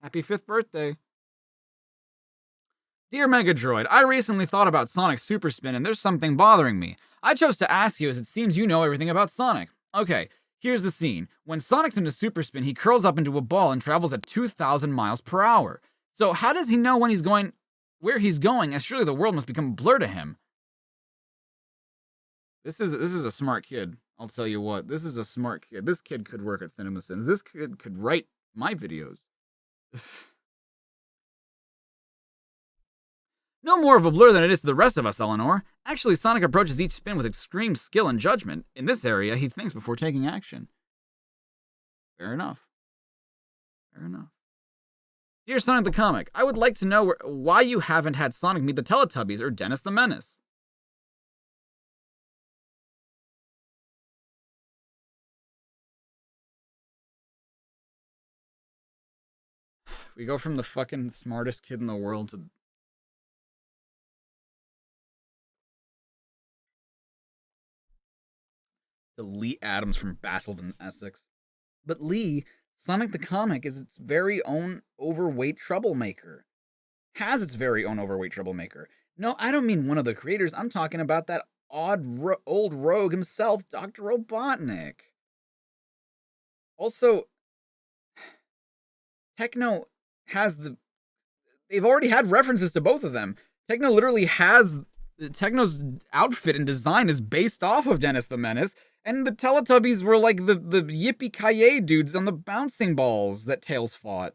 Happy 5th birthday. Dear Mega Droid, I recently thought about Sonic's super spin and there's something bothering me. I chose to ask you as it seems you know everything about Sonic. Okay, here's the scene. When Sonic's in a super spin, he curls up into a ball and travels at 2,000 miles per hour. So how does he know when he's going, where he's going, as surely the world must become a blur to him? This is a smart kid. I'll tell you what. This is a smart kid. This kid could work at CinemaSins. This kid could write my videos. No more of a blur than it is to the rest of us, Eleanor. Actually, Sonic approaches each spin with extreme skill and judgment. In this area, he thinks before taking action. Fair enough. Fair enough. Dear Sonic the Comic, I would like to know why you haven't had Sonic meet the Teletubbies or Dennis the Menace. We go from the fucking smartest kid in the world to Lee Adams from Basildon, Essex. But Lee, Sonic the Comic is its very own overweight troublemaker. Has its very own overweight troublemaker. No, I don't mean one of the creators. I'm talking about that odd old rogue himself, Dr. Robotnik. Also, Techno has they've already had references to both of them. Techno literally has, Techno's outfit and design is based off of Dennis the Menace, and the Teletubbies were like the yippee-ki-yay dudes on the bouncing balls that Tails fought.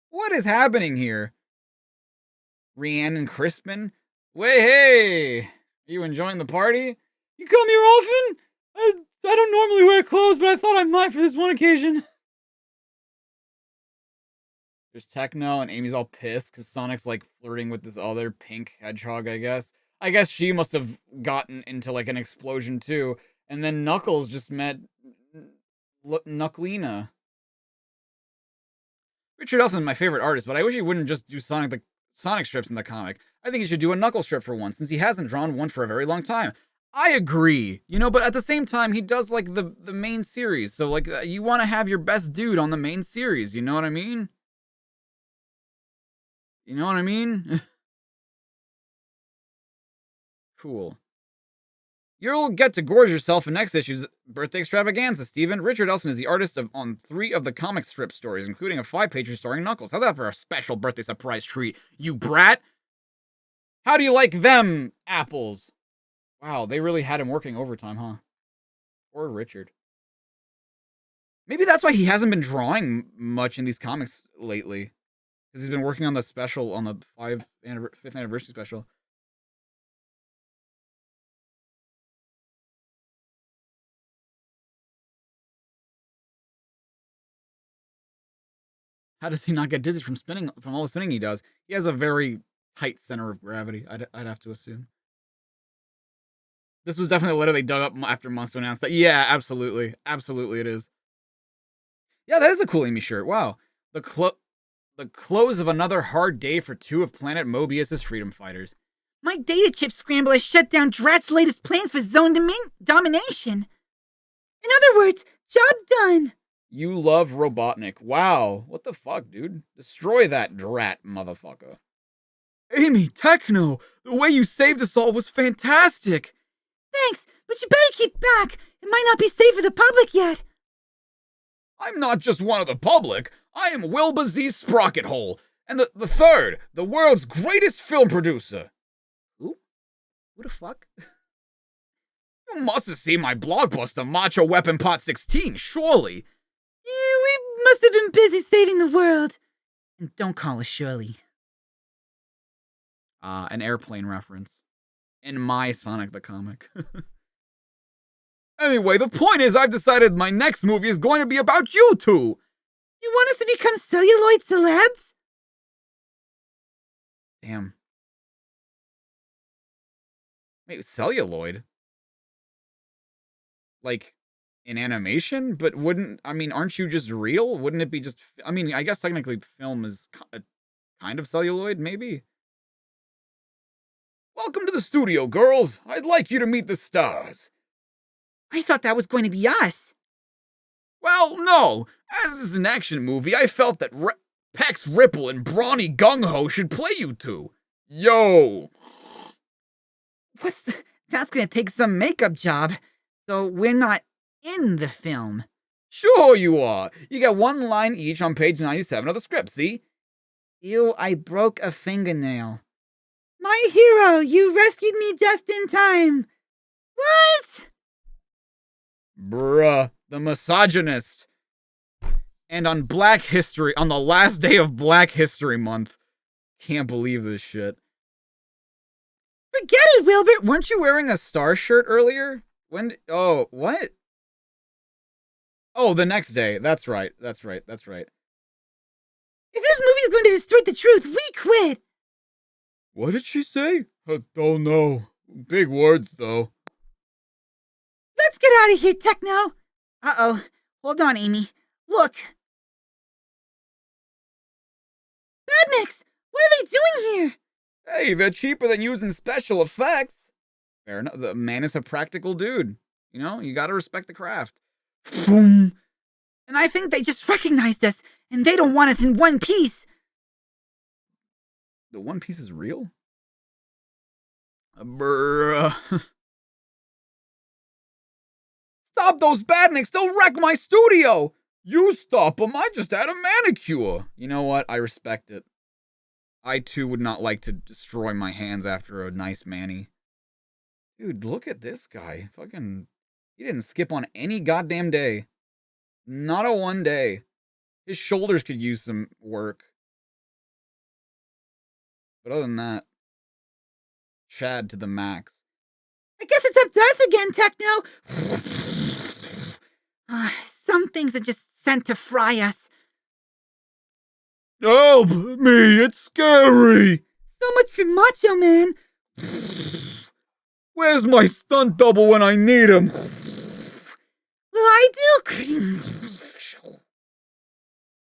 What is happening here? Rhiannon Crispin? Way hey! Are you enjoying the party? You come here often? I don't normally wear clothes, but I thought I might for this one occasion. There's Techno, and Amy's all pissed because Sonic's like flirting with this other pink hedgehog, I guess. I guess she must have gotten into like an explosion too. And then Knuckles just met Knucklina. Richard Elson is my favorite artist, but I wish he wouldn't just do Sonic strips in the comic. I think he should do a Knuckles strip for once, since he hasn't drawn one for a very long time. I agree, but at the same time, he does like the main series. So like, you want to have your best dude on the main series, you know what I mean? You know what I mean? Cool. You'll get to gorge yourself in next issue's birthday extravaganza, Steven. Richard Elson is the artist on 3 of the comic strip stories, including a 5-pager starring Knuckles. How's that for a special birthday surprise treat, you brat? How do you like them apples? Wow, they really had him working overtime, huh? Or Richard. Maybe that's why he hasn't been drawing much in these comics lately. Because he's been working on the special, on the 5th anniversary special. How does he not get dizzy from all the spinning he does? He has a very tight center of gravity, I'd have to assume. This was definitely literally dug up after months to announce that. Yeah, absolutely. Absolutely it is. Yeah, that is a cool Amy shirt. Wow. The close of another hard day for two of Planet Mobius's freedom fighters. My data chip scrambler shut down Drat's latest plans for zone domination. In other words, job done. You love Robotnik. Wow. What the fuck, dude? Destroy that Drat, motherfucker. Amy, Techno, the way you saved us all was fantastic. Thanks, but you better keep back. It might not be safe for the public yet. I'm not just one of the public. I am Wilbur Z. Sprockethole, and the third, the world's greatest film producer. Who the fuck? You must have seen my blockbuster Macho Weapon Part 16, surely. Yeah, we must have been busy saving the world. And don't call us Shirley. An airplane reference. In my Sonic the Comic. Anyway, the point is I've decided my next movie is going to be about you two. You want us to become celluloid celebs? Damn. Wait, celluloid? Like, in animation? But aren't you just real? Wouldn't it be just, I guess technically film is kind of celluloid, maybe? Welcome to the studio, girls. I'd like you to meet the stars. I thought that was going to be us. Well, no. As this is an action movie, I felt that Pex Ripple and Brawny Gung-Ho should play you two. Yo! That's gonna take some makeup job, so we're not in the film. Sure you are. You get one line each on page 97 of the script, see? Ew, I broke a fingernail. My hero, you rescued me just in time. What? Bruh, the misogynist. And on on the last day of Black History Month. Can't believe this shit. Forget it, Wilbert. Weren't you wearing a star shirt earlier? Oh, what? Oh, the next day. That's right. If this movie is going to distort the truth, we quit. What did she say? I don't know. Big words, though. Let's get out of here, Techno. Uh-oh. Hold on, Amy. Look. Badniks! What are they doing here? Hey, they're cheaper than using special effects. Fair enough. The man is a practical dude. You know, you gotta respect the craft. Boom. And I think they just recognized us, and they don't want us in one piece. The One Piece is real? Bruh. Stop those badniks! They'll wreck my studio! You stop them, I just had a manicure. You know what? I respect it. I too would not like to destroy my hands after a nice mani. Dude, look at this guy. Fucking, he didn't skip on any goddamn day. Not a one day. His shoulders could use some work. But other than that, Chad to the max. I guess it's up to us again, Techno. Some things are just sent to fry us. Help me, it's scary. So much for Macho Man. Where's my stunt double when I need him? Well, I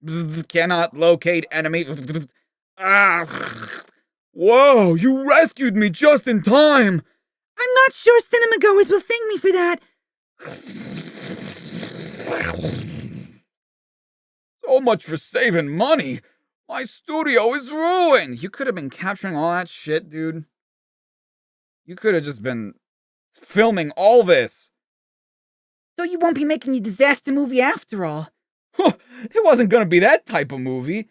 do. Cannot locate enemy. Whoa, you rescued me just in time. I'm not sure cinema goers will thank me for that. So much for saving money. My studio is ruined. You could have been capturing all that shit, dude. You could have just been filming all this. So you won't be making a disaster movie after all. It wasn't gonna be that type of movie.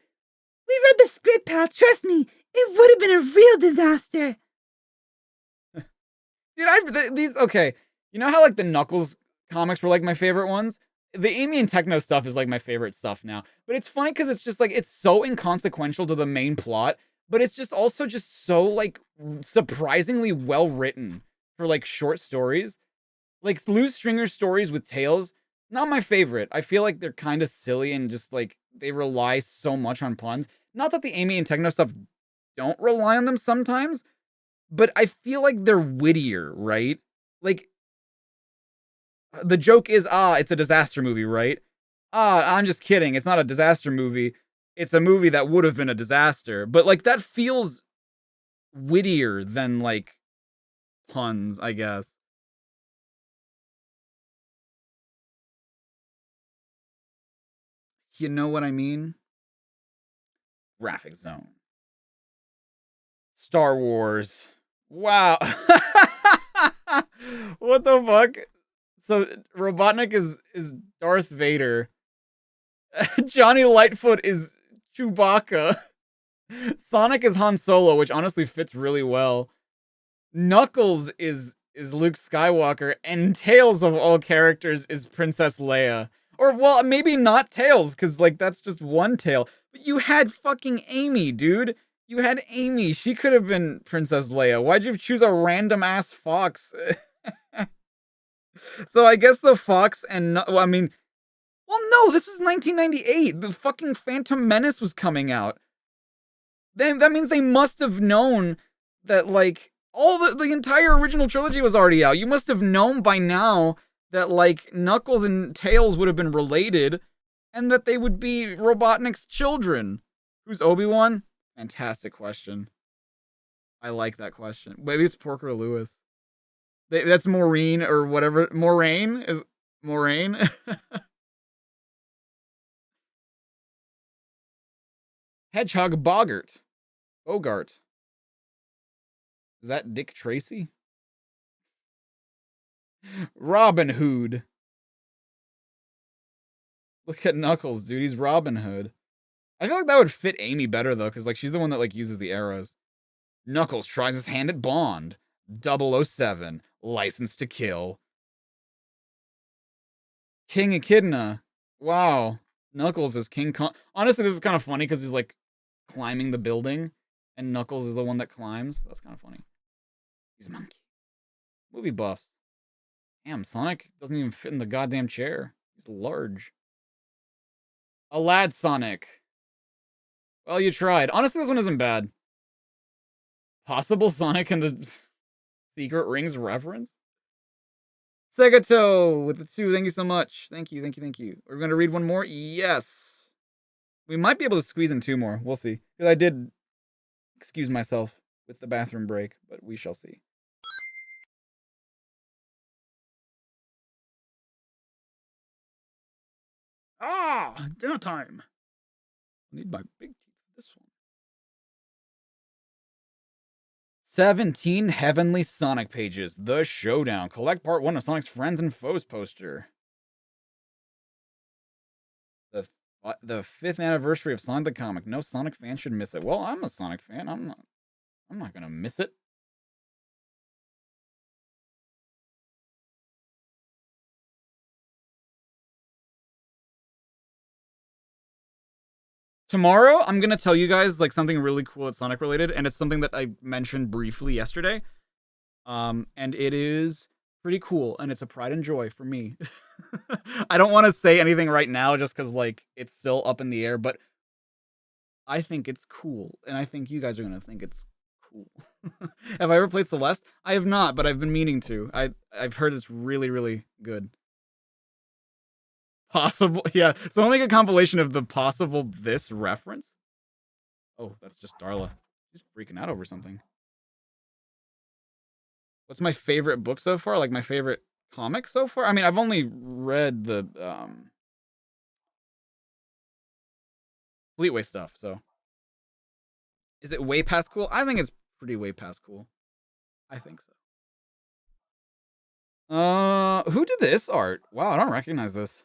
We read the script, pal. Trust me, it would have been a real disaster. Dude, okay. You know how, like, the Knuckles comics were, like, my favorite ones? The Amy and Techno stuff is, like, my favorite stuff now. But it's funny because it's just, like, it's so inconsequential to the main plot, but it's just also just so, like, surprisingly well written for, like, short stories. Like, Loose Stringer stories with Tails, Not my favorite. I feel like they're kind of silly and just like they rely so much on puns. Not that the Amy and Techno stuff don't rely on them sometimes, but I feel like they're wittier, right? Like the joke is, it's a disaster movie, right? I'm just kidding. It's not a disaster movie. It's a movie that would have been a disaster. But like that feels wittier than like puns, I guess. You know what I mean? Graphic Zone. Star Wars. Wow. What the fuck? So Robotnik is Darth Vader. Johnny Lightfoot is Chewbacca. Sonic is Han Solo, which honestly fits really well. Knuckles is Luke Skywalker, and Tails of all characters is Princess Leia. Or well, maybe not Tails, because like that's just one tail. But you had fucking Amy, dude. You had Amy. She could have been Princess Leia. Why'd you choose a random ass fox? So I guess the fox and well, I mean, well, no, this was 1998. The fucking Phantom Menace was coming out. Then that means they must have known that like all the entire original trilogy was already out. You must have known by now that like Knuckles and Tails would have been related and that they would be Robotnik's children. Who's Obi-Wan? Fantastic question. I like that question. Maybe it's Porker Lewis. That's Maureen or whatever. Moraine? Is Moraine? Hedgehog Bogart. Bogart. Is that Dick Tracy? Robin Hood. Look at Knuckles, dude. He's Robin Hood. I feel like that would fit Amy better, though, because like she's the one that like uses the arrows. Knuckles tries his hand at Bond. 007. License to Kill. King Echidna. Wow. Knuckles is King Kong. Honestly, this is kind of funny because he's like climbing the building, and Knuckles is the one that climbs. That's kind of funny. He's a monkey. Movie buffs. Damn, Sonic doesn't even fit in the goddamn chair. He's large. A lad Sonic. Well, you tried. Honestly, this one isn't bad. Possible Sonic and the Secret Rings reference? Segato with the 2. Thank you so much. Thank you, thank you, thank you. We're going to read one more? Yes. We might be able to squeeze in 2 more. We'll see. Because I did excuse myself with the bathroom break, but we shall see. Dinner time. I need my big teeth for this one. 17 Heavenly Sonic Pages. The Showdown. Collect part 1 of Sonic's Friends and Foes poster. The 5th anniversary of Sonic the Comic. No Sonic fan should miss it. Well, I'm a Sonic fan. I'm not gonna miss it. Tomorrow, I'm gonna tell you guys like something really cool that's Sonic related, and it's something that I mentioned briefly yesterday. And it is pretty cool, and it's a pride and joy for me. I don't want to say anything right now just because like it's still up in the air, but I think it's cool, and I think you guys are gonna think it's cool. Have I ever played Celeste? I have not, but I've been meaning to. I've heard it's really, really good. Possible, yeah. Someone make a compilation of the possible this reference. Oh, that's just Darla. She's freaking out over something. What's my favorite book so far? Like my favorite comic so far? I mean, I've only read the Fleetway stuff, so. Is it way past cool? I think it's pretty way past cool. I think so. Who did this art? Wow, I don't recognize this.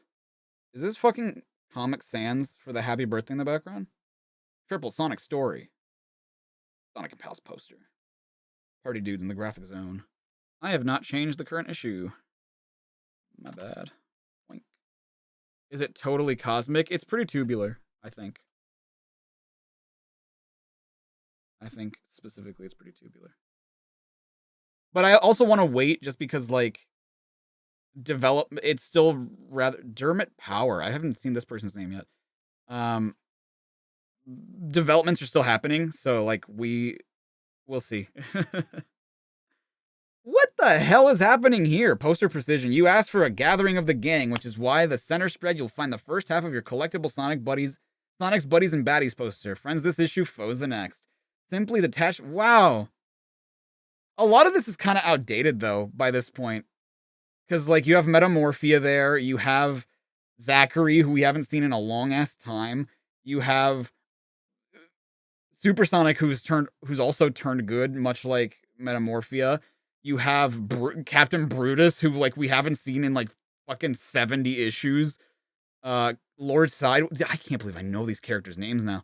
Is this fucking Comic Sans for the happy birthday in the background? Triple Sonic Story. Sonic and Pals poster. Party dudes in the graphic zone. I have not changed the current issue. My bad. Boink. Is it totally cosmic? It's pretty tubular, I think. I think specifically it's pretty tubular. But I also want to wait just because, like, it's still rather Dermot Power. I haven't seen this person's name yet. Developments are still happening, so like we'll see. What the hell is happening here? Poster precision. You asked for a gathering of the gang, which is why the center spread you'll find the first half of your collectible Sonic's Buddies and Baddies poster. Friends this issue, foes the next. Simply detach. Wow. A lot of this is kind of outdated though by this point. Because like you have Metamorphia there, you have Zachary, who we haven't seen in a long ass time. You have Supersonic, who's also turned good, much like Metamorphia. You have Captain Brutus, who like we haven't seen in like fucking 70 issues. Lord Side. I can't believe I know these characters' names now.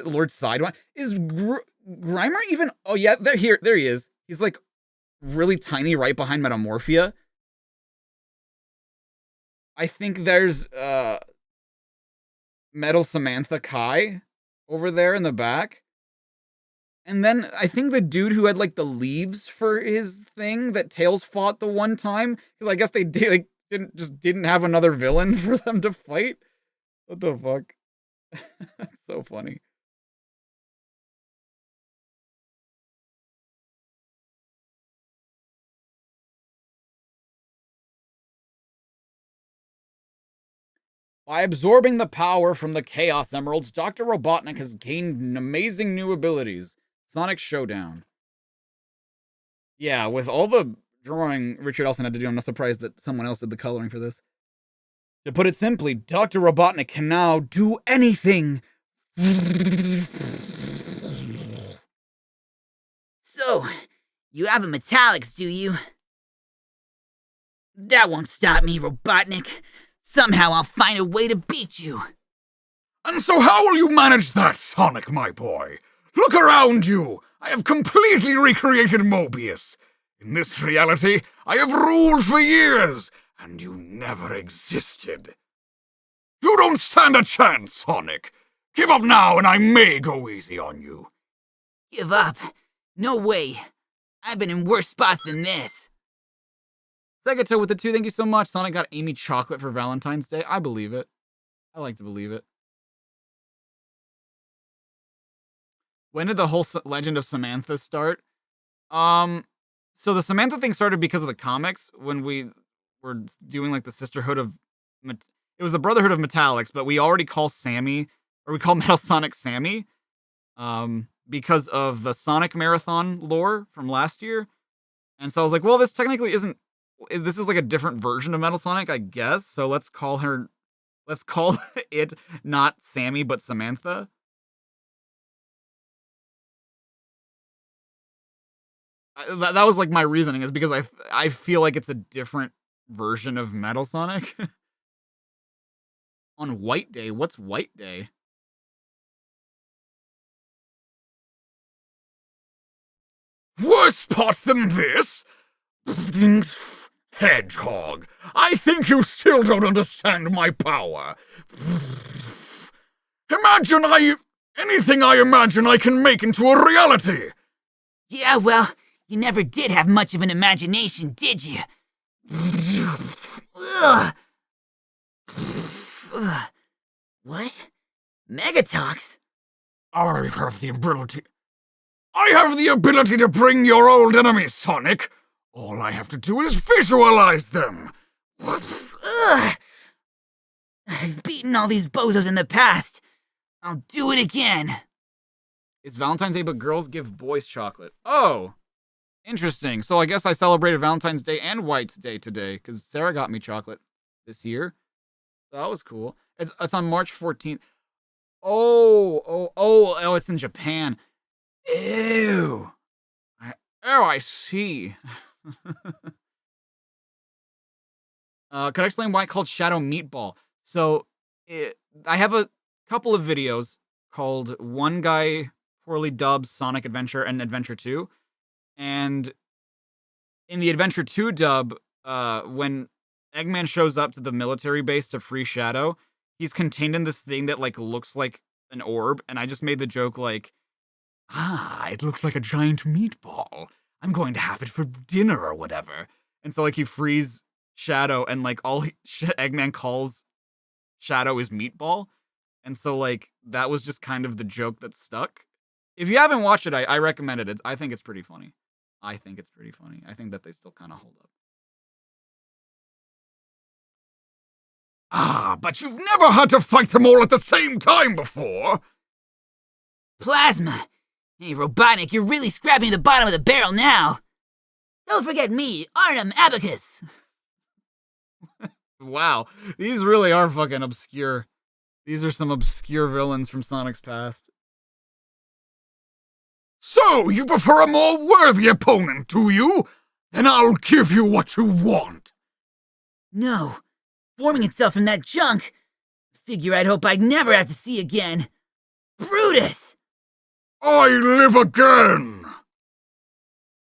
Lord Sidewinder. Is Grimer even? Oh yeah, there he is. He's like really tiny, right behind Metamorphia. I think there's Metal Samantha Kai over there in the back. And then I think the dude who had like the leaves for his thing that Tails fought the one time, because I guess they didn't have another villain for them to fight. What the fuck? That's so funny. By absorbing the power from the Chaos Emeralds, Dr. Robotnik has gained amazing new abilities. Sonic Showdown. Yeah, with all the drawing Richard Elson had to do, I'm not surprised that someone else did the coloring for this. To put it simply, Dr. Robotnik can now do anything. So, you have a Metallics, do you? That won't stop me, Robotnik. Somehow I'll find a way to beat you. And so how will you manage that, Sonic, my boy? Look around you! I have completely recreated Mobius. In this reality, I have ruled for years, and you never existed. You don't stand a chance, Sonic. Give up now, and I may go easy on you. Give up? No way. I've been in worse spots than this. Segato with the 2, thank you so much. Sonic got Amy chocolate for Valentine's Day. I believe it. I like to believe it. When did the whole Legend of Samantha start? So the Samantha thing started because of the comics, when we were doing like the Sisterhood of... It was the Brotherhood of Metallics, but we already call Sammy, or we call Metal Sonic Sammy, because of the Sonic Marathon lore from last year. And so I was like, well, this technically isn't... This is like a different version of Metal Sonic, I guess. So let's call it not Sammy, but Samantha. That was like my reasoning, is because I feel like it's a different version of Metal Sonic. On White Day? What's White Day? Worse spots than this? Hedgehog, I think you still don't understand my power. Anything I imagine I can make into a reality. Yeah, well, you never did have much of an imagination, did you? Ugh. What? Megatox? I have the ability to bring your old enemies, Sonic. All I have to do is visualize them. Ugh. I've beaten all these bozos in the past. I'll do it again. It's Valentine's Day, but girls give boys chocolate. Oh, interesting. So I guess I celebrated Valentine's Day and White's Day today, because Sarah got me chocolate this year. So that was cool. It's on March 14th. Oh, it's in Japan. Ew. I see. Could I explain why it's called Shadow Meatball? So, I have a couple of videos called One Guy Poorly Dubs Sonic Adventure and Adventure 2. And in the Adventure 2 dub, when Eggman shows up to the military base to free Shadow, he's contained in this thing that like looks like an orb, and I just made the joke like, it looks like a giant meatball. I'm going to have it for dinner or whatever. And so like he frees Shadow, and like Eggman calls Shadow is Meatball, and so like that was just kind of the joke that stuck. If you haven't watched it, I recommend it. I think it's pretty funny. I think that they still kind of hold up. Ah, but you've never had to fight them all at the same time before! Plasma! Hey, Robotnik, you're really scrapping the bottom of the barrel now! Don't forget me, Artem Abacus! Wow, these really are fucking obscure. These are some obscure villains from Sonic's past. So, you prefer a more worthy opponent, do you? Then I'll give you what you want. No. Forming itself from that junk. Figure I'd hope I'd never have to see again. Brutus! I live again!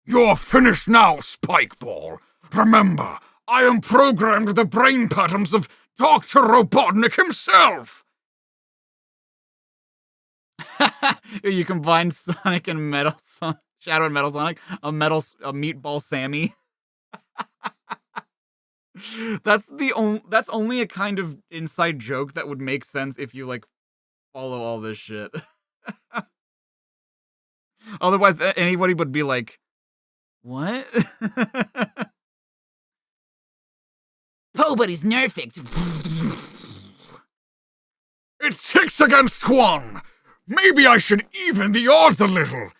You're finished now, Spikeball. Remember, I am programmed with the brain patterns of Dr. Robotnik himself! You combine Sonic and Shadow and Metal Sonic, a Meatball Sammy. That's only a kind of inside joke that would make sense if you like follow all this shit. Otherwise, anybody would be like, "What?" Nobody's nerfed. It's 6 against 1. Maybe I should even the odds a little.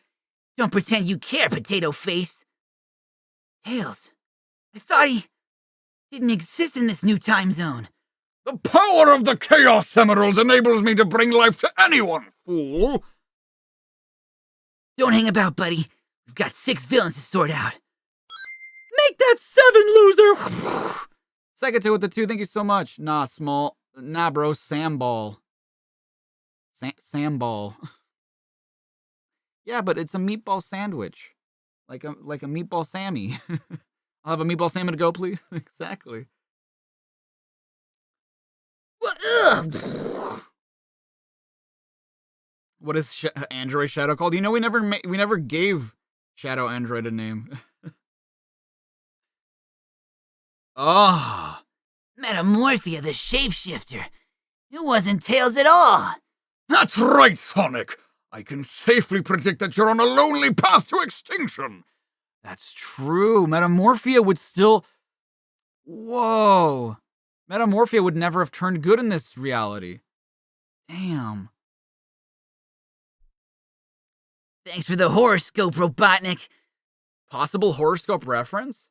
Don't pretend you care, Potato Face. Tails, I thought he didn't exist in this new time zone. The power of the Chaos Emeralds enables me to bring life to anyone, fool. Don't hang about, buddy. We've got 6 villains to sort out. Make that 7, loser! Second with the 2, thank you so much. Nah, bro, Samball. Samball. Yeah, but it's a meatball sandwich. Like a meatball Sammy. I'll have a meatball Sammy to go, please. Exactly. What is Android Shadow called? You know, we never gave Shadow Android a name. Ah, Metamorphia the shapeshifter. It wasn't Tails at all. That's right, Sonic. I can safely predict that you're on a lonely path to extinction. That's true. Metamorphia would still... Whoa. Metamorphia would never have turned good in this reality. Damn. Thanks for the horoscope, Robotnik. Possible horoscope reference?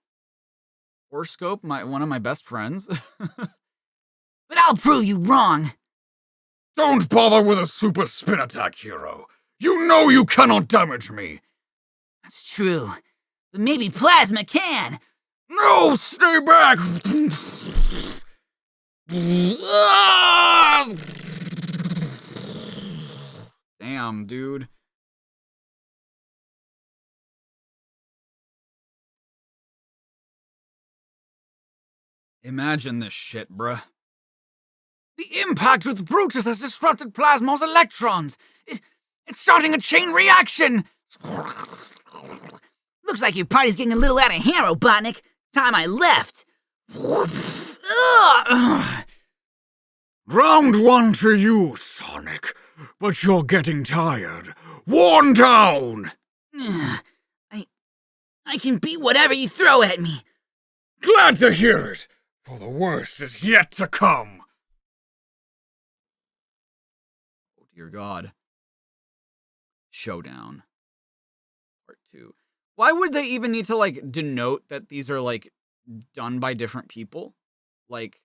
Horoscope, one of my best friends. But I'll prove you wrong. Don't bother with a super spin attack, hero. You know you cannot damage me. That's true. But maybe Plasma can. No, stay back. Damn, dude. Imagine this shit, bruh. The impact with Brutus has disrupted Plasma's electrons. It's starting a chain reaction. Looks like your party's getting a little out of hand, Robotnik. Time I left. Round 1 to you, Sonic. But you're getting tired. Worn down. I can beat whatever you throw at me. Glad to hear it, for the worst is yet to come. Oh, dear God. Showdown. Part 2. Why would they even need to, like, denote that these are, like, done by different people? Like,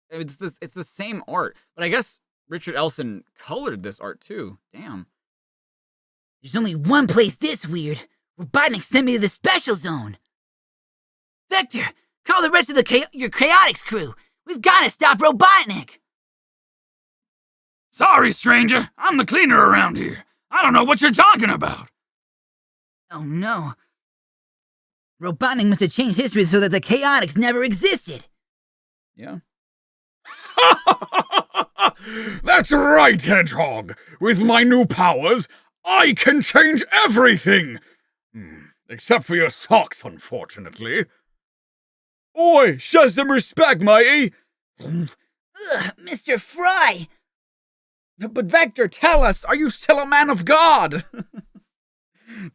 it's the same art. But I guess Richard Elson colored this art, too. Damn. There's only one place this weird. Robotnik sent me to the special zone. Vector, call the rest of your Chaotix crew. We've got to stop Robotnik. Sorry, stranger. I'm the cleaner around here. I don't know what you're talking about. Oh no. Robotnik must have changed history so that the Chaotix never existed. Yeah. That's right, Hedgehog. With my new powers, I can change everything. Except for your socks, unfortunately. Oi, show some respect, matey! Ugh, Mr. Fry! But Vector, tell us, are you still a man of God?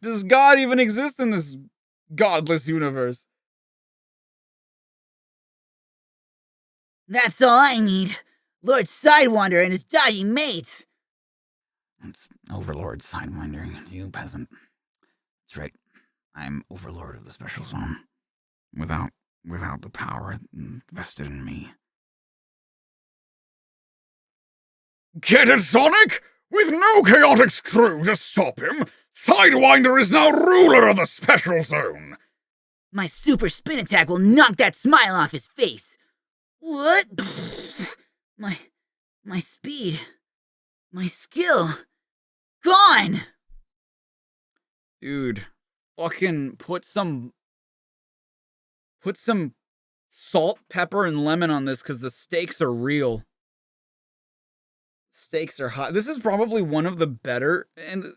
Does God even exist in this godless universe? That's all I need. Lord Sidewinder and his dodgy mates. It's Overlord sidewindering you, peasant. That's right. I'm Overlord of the Special Zone. Without the power vested in me. Get it, Sonic? With no Chaotix crew to stop him, Sidewinder is now ruler of the Special Zone. My super spin attack will knock that smile off his face. What? My speed. My skill. Gone! Dude, fucking put some salt, pepper, and lemon on this because the stakes are real. Stakes are high. This is probably one of the better, and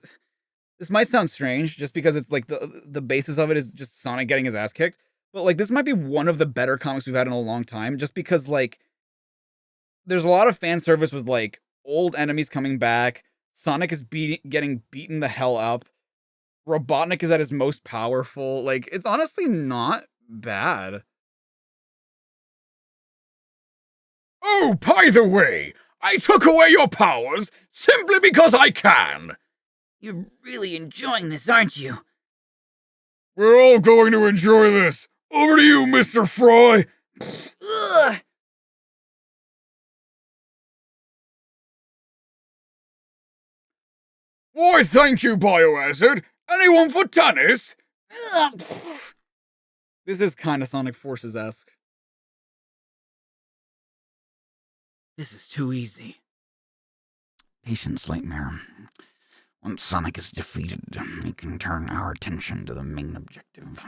this might sound strange just because it's like the basis of it is just Sonic getting his ass kicked, but like this might be one of the better comics we've had in a long time just because like there's a lot of fan service with like old enemies coming back. Sonic is getting beaten the hell up. Robotnik is at his most powerful. Like, it's honestly not bad. Oh, by the way, I took away your powers simply because I can. You're really enjoying this, aren't you? We're all going to enjoy this. Over to you, Mr. Fry. Ugh! Why, thank you, Biohazard. Anyone for tennis? Ugh! This is kind of Sonic Forces-esque. This is too easy. Patience, Lightmare. Once Sonic is defeated, we can turn our attention to the main objective.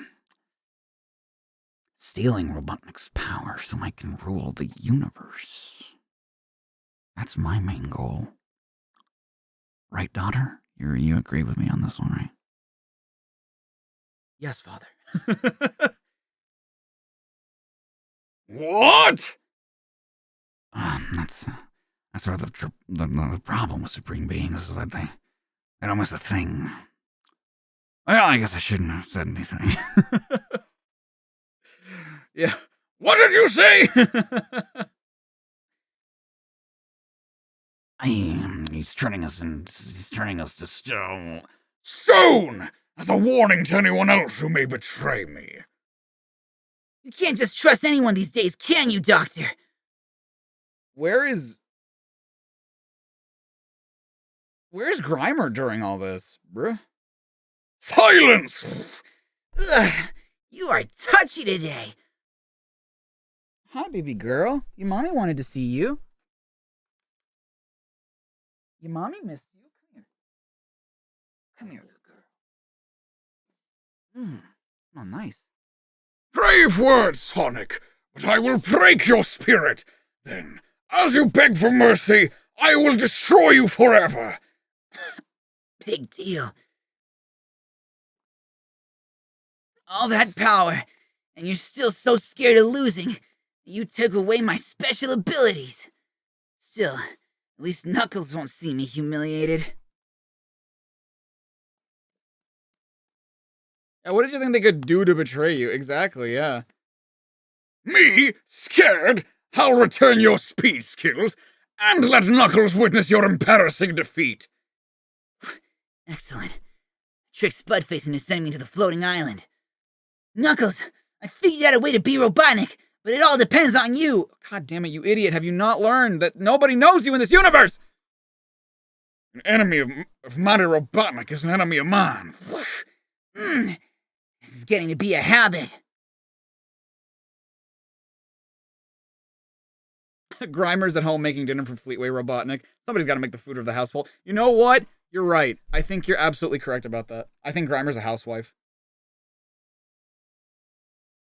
Stealing Robotnik's power so I can rule the universe. That's my main goal. Right, daughter? You agree with me on this one, right? Yes, father. What? That's sort of the problem with supreme beings is that they don't miss a thing. Well, I guess I shouldn't have said anything. Yeah. What did you say? He's turning us to stone. Stone! As a warning to anyone else who may betray me. You can't just trust anyone these days, can you, Doctor? Where's Grimer during all this, bruh? Silence! Ugh, you are touchy today. Hi, baby girl. Your mommy wanted to see you. Your mommy missed you. Come here, little girl. Oh, nice. Brave words, Sonic, but I will break your spirit. Then, as you beg for mercy, I will destroy you forever. Big deal. All that power, and you're still so scared of losing. You took away my special abilities. Still, at least Knuckles won't see me humiliated. Yeah, what did you think they could do to betray you? Exactly, yeah. Me? Scared? I'll return your speed skills, and let Knuckles witness your embarrassing defeat. Excellent. Tricked Spudface into sending me to the floating island. Knuckles, I figured out a way to be Robotnik, but it all depends on you. God damn it, you idiot. Have you not learned that nobody knows you in this universe? An enemy of Mighty Robotnik is an enemy of mine. This is getting to be a habit. Grimer's at home making dinner for Fleetway Robotnik. Somebody's got to make the food of the household. You know what? You're right. I think you're absolutely correct about that. I think Grimer's a housewife.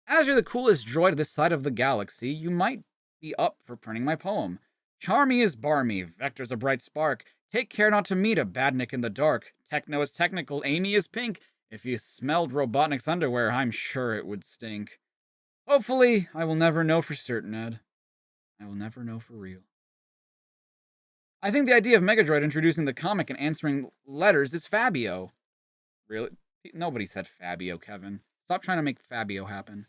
As you're the coolest droid this side of the galaxy, you might be up for printing my poem. Charmy is barmy, Vector's a bright spark. Take care not to meet a badnik in the dark. Techno is technical, Amy is pink. If you smelled Robotnik's underwear, I'm sure it would stink. Hopefully, I will never know for certain, Ed. I will never know for real. I think the idea of Megadroid introducing the comic and answering letters is Fabio. Really? Nobody said Fabio, Kevin. Stop trying to make Fabio happen.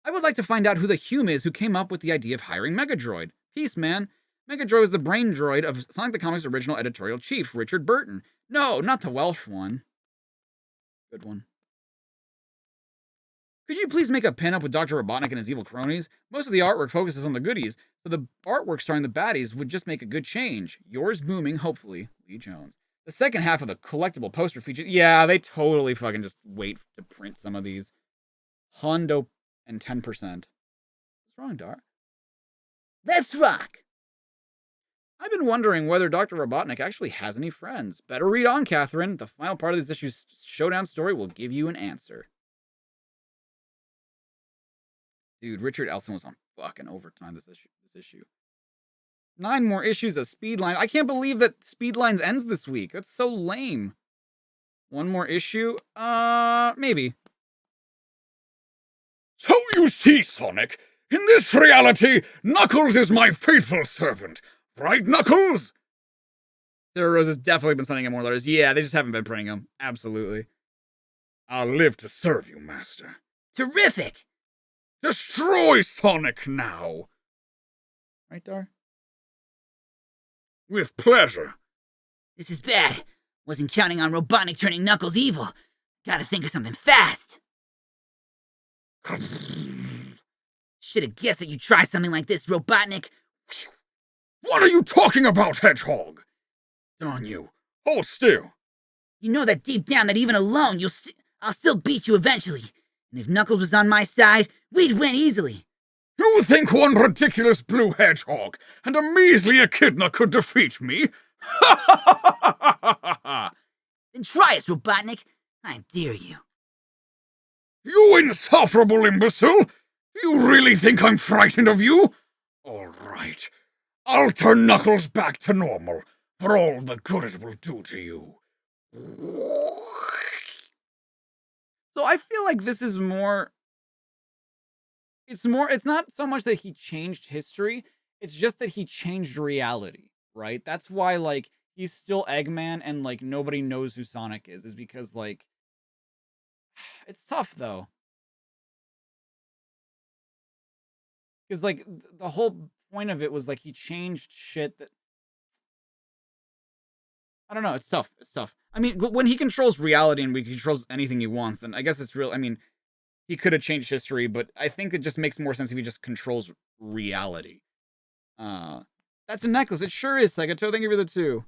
I would like to find out who the Hume is who came up with the idea of hiring Megadroid. Peace, man. Megadroid was the brain droid of Sonic the Comics' original editorial chief, Richard Burton. No, not the Welsh one. Good one. Could you please make a pin-up with Dr. Robotnik and his evil cronies? Most of the artwork focuses on the goodies, so the artwork starring the baddies would just make a good change. Yours booming, hopefully, Lee Jones. The second half of the collectible poster feature... Yeah, they totally fucking just wait to print some of these. Hondo and 10%. What's wrong, Dar? Let's rock! I've been wondering whether Dr. Robotnik actually has any friends. Better read on, Catherine. The final part of this issue's showdown story will give you an answer. Dude, Richard Elson was on fucking overtime this issue. 9 more issues of Speedlines. I can't believe that Speedlines ends this week. That's so lame. 1 more issue? Maybe. So you see, Sonic, in this reality, Knuckles is my faithful servant. Right, Knuckles? Sarah Rose has definitely been sending him more letters. Yeah, they just haven't been printing them. Absolutely. I'll live to serve you, Master. Terrific! Destroy Sonic now! Right, Dar? With pleasure. This is bad. Wasn't counting on Robotnik turning Knuckles evil. Gotta think of something fast. Should have guessed that you'd try something like this, Robotnik. What are you talking about, Hedgehog? Darn you. Hold still. You know that deep down that even alone, I'll still beat you eventually. And if Knuckles was on my side, we'd win easily. You think one ridiculous blue hedgehog and a measly echidna could defeat me? Then try us, Robotnik. I dare you. You insufferable imbecile! Do you really think I'm frightened of you? All right. I'll turn Knuckles back to normal for all the good it will do to you. So I feel like this is more... It's not so much that he changed history, it's just that he changed reality, right? That's why, like, he's still Eggman and, like, nobody knows who Sonic is because, like... It's tough, though. Because, like, the whole point of it was, like, he changed shit that... I don't know, it's tough, it's tough. I mean, when he controls reality and he controls anything he wants, then I guess it's real. I mean, he could have changed history, but I think it just makes more sense if he just controls reality. That's a necklace. It sure is, Segato. Thank you for the 2.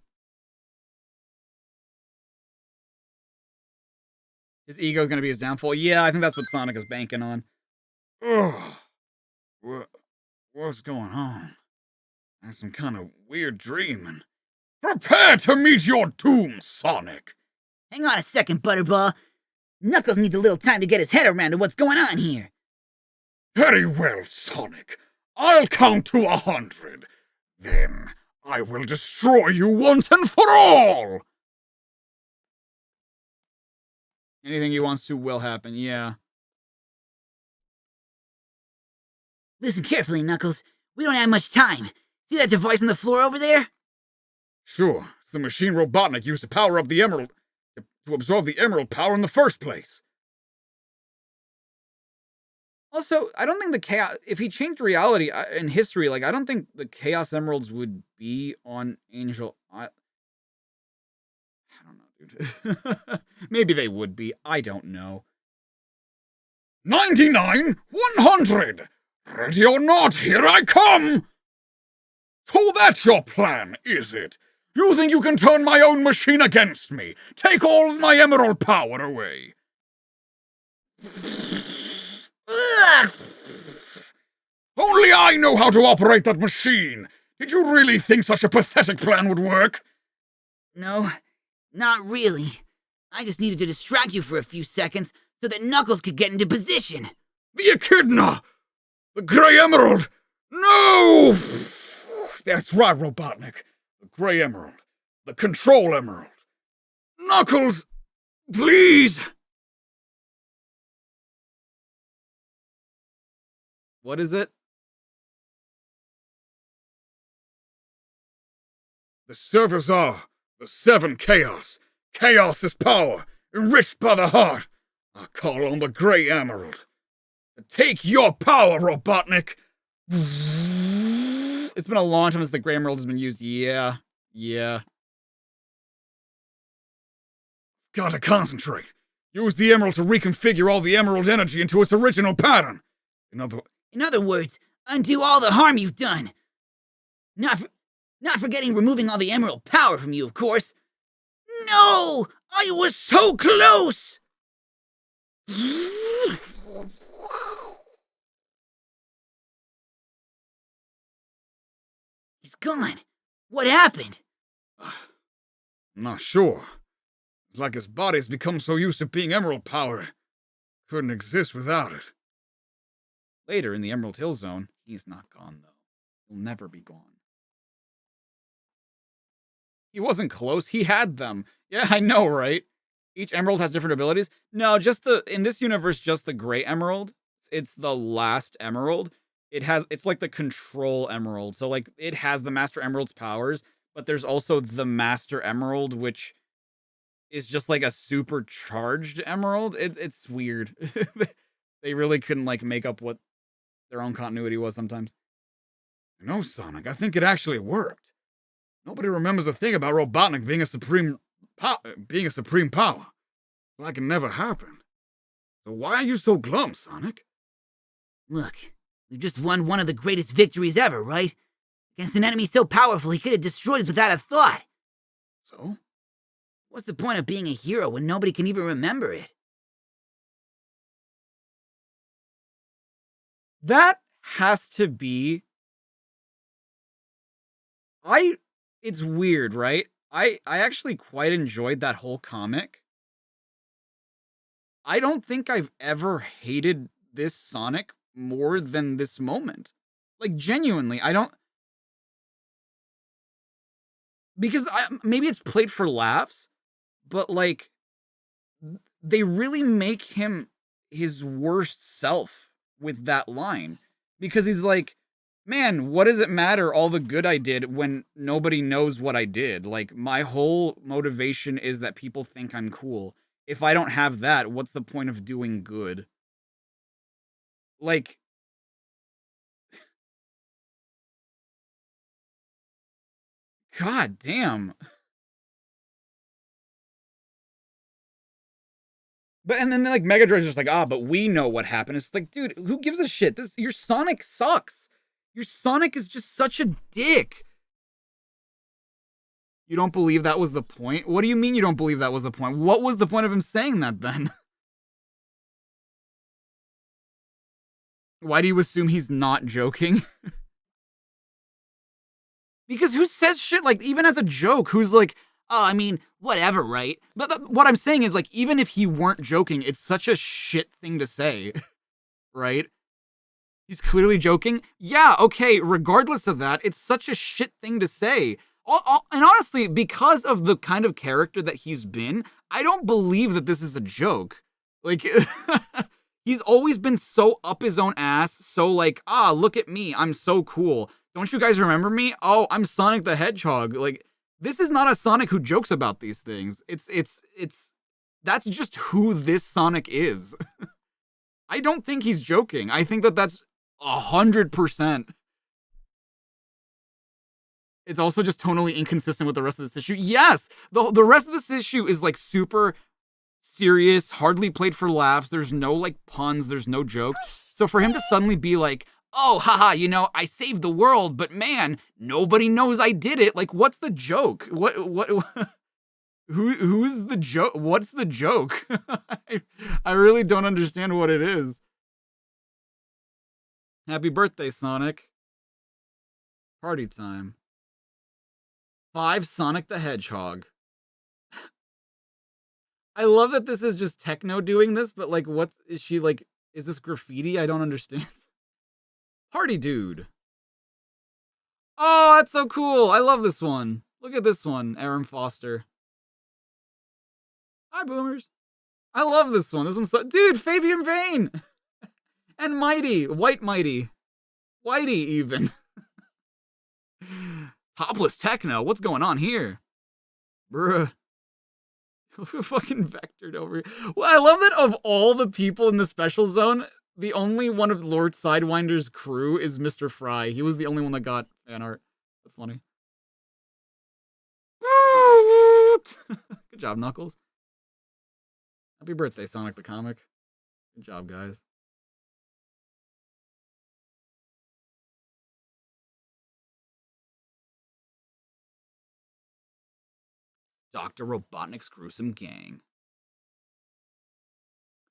His ego's gonna be his downfall. Yeah, I think that's what Sonic is banking on. Ugh. What's going on? I had some kind of weird dream and... Prepare to meet your doom, Sonic! Hang on a second, Butterball. Knuckles needs a little time to get his head around to what's going on here. Very well, Sonic. I'll count to 100. Then I will destroy you once and for all! Anything he wants to will happen, yeah. Listen carefully, Knuckles. We don't have much time. See that device on the floor over there? Sure, it's the machine Robotnik used to power up the Emerald... to absorb the Emerald power in the first place. Also, I don't think the Chaos... If he changed reality in history, like, I don't think the Chaos Emeralds would be on Angel... I don't know, dude. Maybe they would be. I don't know. 99, 100! Ready or not, here I come! So that's your plan, is it? You think you can turn my own machine against me? Take all of my emerald power away? Ugh! Only I know how to operate that machine! Did you really think such a pathetic plan would work? No, not really. I just needed to distract you for a few seconds so that Knuckles could get into position. The Echidna! The Grey Emerald! No! That's right, Robotnik. The Grey Emerald. The Control Emerald. Knuckles! Please! What is it? The servers are the 7 chaos. Chaos is power, enriched by the heart. I call on the Grey Emerald. Take your power, Robotnik! It's been a long time since the Grey Emerald has been used. Yeah. Gotta concentrate. Use the emerald to reconfigure all the emerald energy into its original pattern. In other words, undo all the harm you've done. Not forgetting removing all the emerald power from you, of course. No! I was so close! He's gone. What happened? I'm not sure. It's like his body's become so used to being emerald powered. Couldn't exist without it. Later in the Emerald Hill Zone, he's not gone, though. He'll never be gone. He wasn't close. He had them. Yeah, I know, right? Each emerald has different abilities. No, in this universe, just the Grey Emerald. It's the last emerald. It's like the control emerald. So like it has the Master Emerald's powers, but there's also the Master Emerald, which is just like a supercharged emerald. It's weird. They really couldn't like make up what their own continuity was sometimes. No, Sonic, I think it actually worked. Nobody remembers a thing about Robotnik being a supreme power. Like it never happened. So why are you so glum, Sonic? Look, we've just won one of the greatest victories ever, right? Against an enemy so powerful he could have destroyed us without a thought. So? What's the point of being a hero when nobody can even remember it? That has to be... It's weird, right? I actually quite enjoyed that whole comic. I don't think I've ever hated this Sonic more than this moment. Like, genuinely, I don't... Because maybe it's played for laughs, but, like, they really make him his worst self with that line. Because he's like, man, what does it matter all the good I did when nobody knows what I did? Like, my whole motivation is that people think I'm cool. If I don't have that, what's the point of doing good? Like... God damn. But and then like Mega Drive's just like, but we know what happened. It's like, dude, who gives a shit? Your Sonic sucks. Your Sonic is just such a dick. You don't believe that was the point? What do you mean you don't believe that was the point? What was the point of him saying that then? Why do you assume he's not joking? Because who says shit like, even as a joke, who's like, oh, I mean, whatever, right? But what I'm saying is, like, even if he weren't joking, it's such a shit thing to say, right? He's clearly joking. Yeah, okay, regardless of that, it's such a shit thing to say. And honestly, because of the kind of character that he's been, I don't believe that this is a joke. Like, he's always been so up his own ass, so like, look at me, I'm so cool. Don't you guys remember me? Oh, I'm Sonic the Hedgehog. Like, this is not a Sonic who jokes about these things. That's just who this Sonic is. I don't think he's joking. I think that that's 100%. It's also just tonally inconsistent with the rest of this issue. Yes, the rest of this issue is like super serious, hardly played for laughs. There's no like puns, there's no jokes. So for him to suddenly be like, oh, haha, I saved the world, but man, nobody knows I did it. Like, what's the joke? Who's the joke? What's the joke? I really don't understand what it is. Happy birthday, Sonic. Party time. 5 Sonic the Hedgehog. I love that this is just Techno doing this, but like, is she like, is this graffiti? I don't understand. Party dude. Oh, that's so cool. I love this one. Look at this one, Aaron Foster. Hi, boomers. I love this one. This one's so... Dude, Fabian Vane! And Mighty. White Mighty. Whitey, even. Topless techno. What's going on here? Bruh. Fucking vectored over here. Well, I love that of all the people in the special zone, the only one of Lord Sidewinder's crew is Mr. Fry. He was the only one that got fan art. That's funny. Good job, Knuckles. Happy birthday, Sonic the Comic. Good job, guys. Dr. Robotnik's gruesome gang.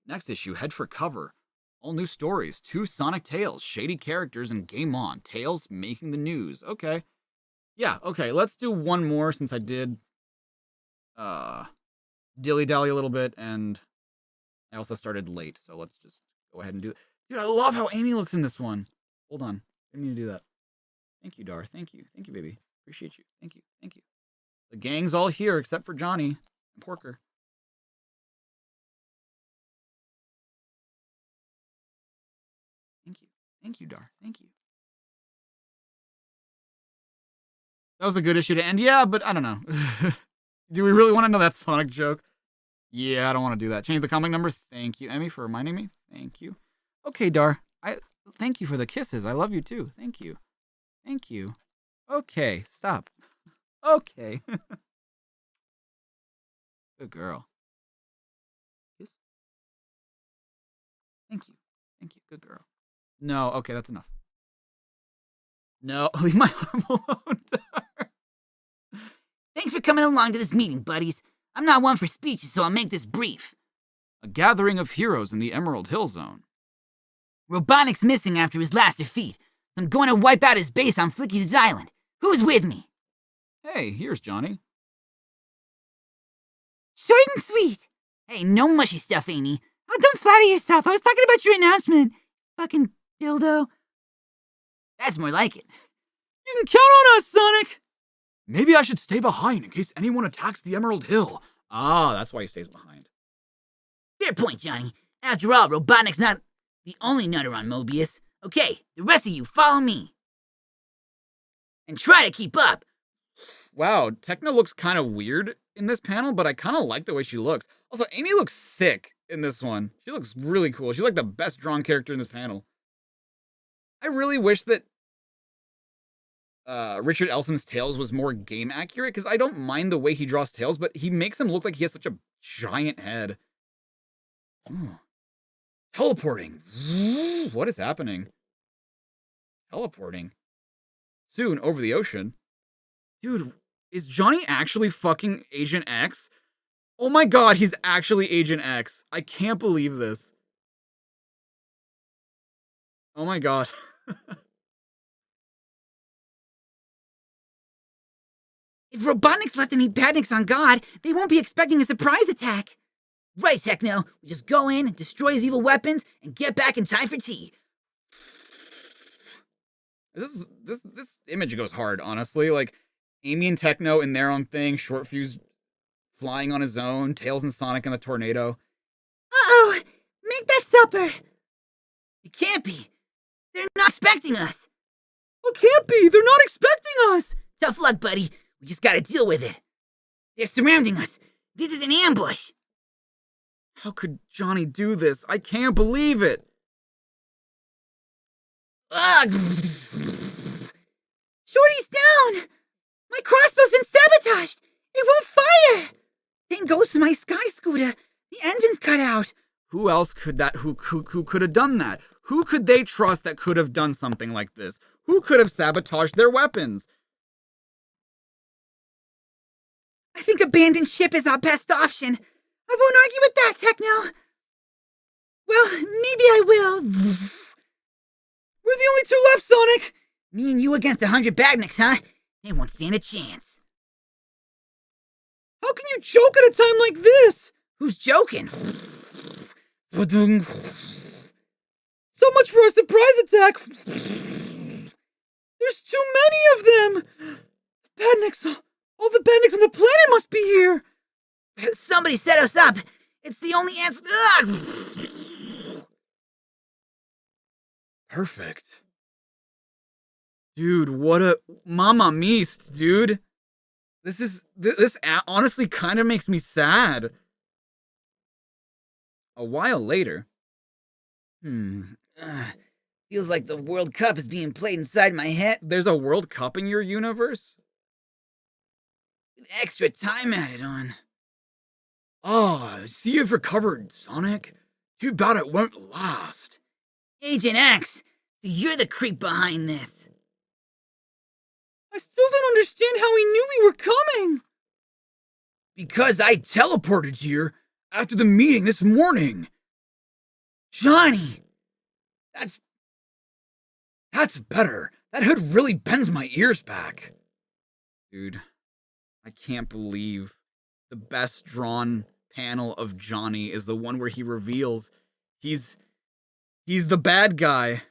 Next issue, head for cover. All new stories, 2 Sonic tales, shady characters, and game on. Tales making the news. Okay. Yeah, okay, let's do one more since I did dilly-dally a little bit, and I also started late, so let's just go ahead and do it. Dude, I love how Amy looks in this one. Hold on. I didn't mean to do that. Thank you, Dar. Thank you. Thank you, baby. Appreciate you. Thank you. Thank you. The gang's all here except for Johnny and Porker. Thank you. Thank you, Dar. Thank you. That was a good issue to end. Yeah, but I don't know. Do we really want to know that Sonic joke? Yeah, I don't want to do that. Change the comic number. Thank you, Emmy, for reminding me. Thank you. Okay, Dar. Thank you for the kisses. I love you too. Thank you. Thank you. Okay, stop. Okay. Good girl. Kiss. Thank you. Thank you. Good girl. No, okay, that's enough. No, leave my arm alone, Dar. Thanks for coming along to this meeting, buddies. I'm not one for speeches, so I'll make this brief. A gathering of heroes in the Emerald Hill Zone. Robotnik's missing after his last defeat, so I'm going to wipe out his base on Flicky's Island. Who's with me? Hey, here's Johnny. Short and sweet. Hey, no mushy stuff, Amy. Oh, don't flatter yourself. I was talking about your announcement. Fucking dildo. That's more like it. You can count on us, Sonic! Maybe I should stay behind in case anyone attacks the Emerald Hill. Ah, that's why he stays behind. Fair point, Johnny. After all, Robotnik's not the only nutter on Mobius. Okay, the rest of you, follow me. And try to keep up. Wow, Techno looks kind of weird in this panel, but I kind of like the way she looks. Also, Amy looks sick in this one. She looks really cool. She's like the best drawn character in this panel. I really wish that Richard Elson's Tails was more game accurate, because I don't mind the way he draws Tails, but he makes him look like he has such a giant head. Ooh. Teleporting. What is happening? Teleporting. Soon, over the ocean. Dude, is Johnny actually fucking Agent X? Oh my god, he's actually Agent X. I can't believe this. Oh my god. If Robotnik's left any badniks on God, they won't be expecting a surprise attack. Right, Techno. We just go in, destroy his evil weapons, and get back in time for tea. This image goes hard, honestly. Like, Amy and Techno in their own thing, Short Fuse flying on his own, Tails and Sonic in the tornado. Uh-oh! Make that supper! It can't be. They're not expecting us. It can't be. They're not expecting us. Tough luck, buddy. We just gotta deal with it. They're surrounding us. This is an ambush. How could Johnny do this? I can't believe it. Ugh. Shorty's down. My crossbow's been sabotaged. It won't fire. Same goes for my sky scooter. The engine's cut out. Who else could that? Who could have done that? Who could they trust that could have done something like this? Who could have sabotaged their weapons? I think abandoned ship is our best option. I won't argue with that, Techno. Well, maybe I will. We're the only two left, Sonic. Me and you against 100 badniks, huh? They won't stand a chance. How can you joke at a time like this? Who's joking? So much for a surprise attack. There's too many of them. Badniks. All the badniks on the planet must be here. Somebody set us up. It's the only answer. Ugh. Perfect. Dude, what a Mama Meest, dude. This honestly kind of makes me sad. A while later. Feels like the World Cup is being played inside my head. There's a World Cup in your universe? With extra time added on. Ah, see you've recovered, Sonic. Too bad it won't last. Agent X, so you're the creep behind this. I still don't understand how he knew we were coming. Because I teleported here after the meeting this morning. Johnny, That's better. That hood really bends my ears back. Dude, I can't believe the best drawn panel of Johnny is the one where he reveals he's the bad guy.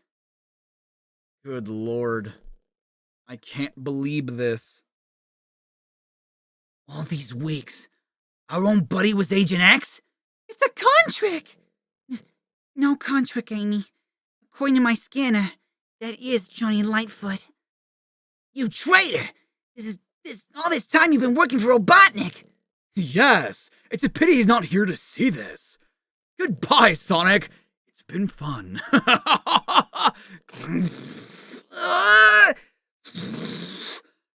Good lord. I can't believe this. all these weeks, our own buddy was Agent X? It's a con trick! No con trick, Amy. According to my scanner, that is Johnny Lightfoot. You traitor! All this time you've been working for Robotnik! Yes, it's a pity he's not here to see this. Goodbye, Sonic. It's been fun.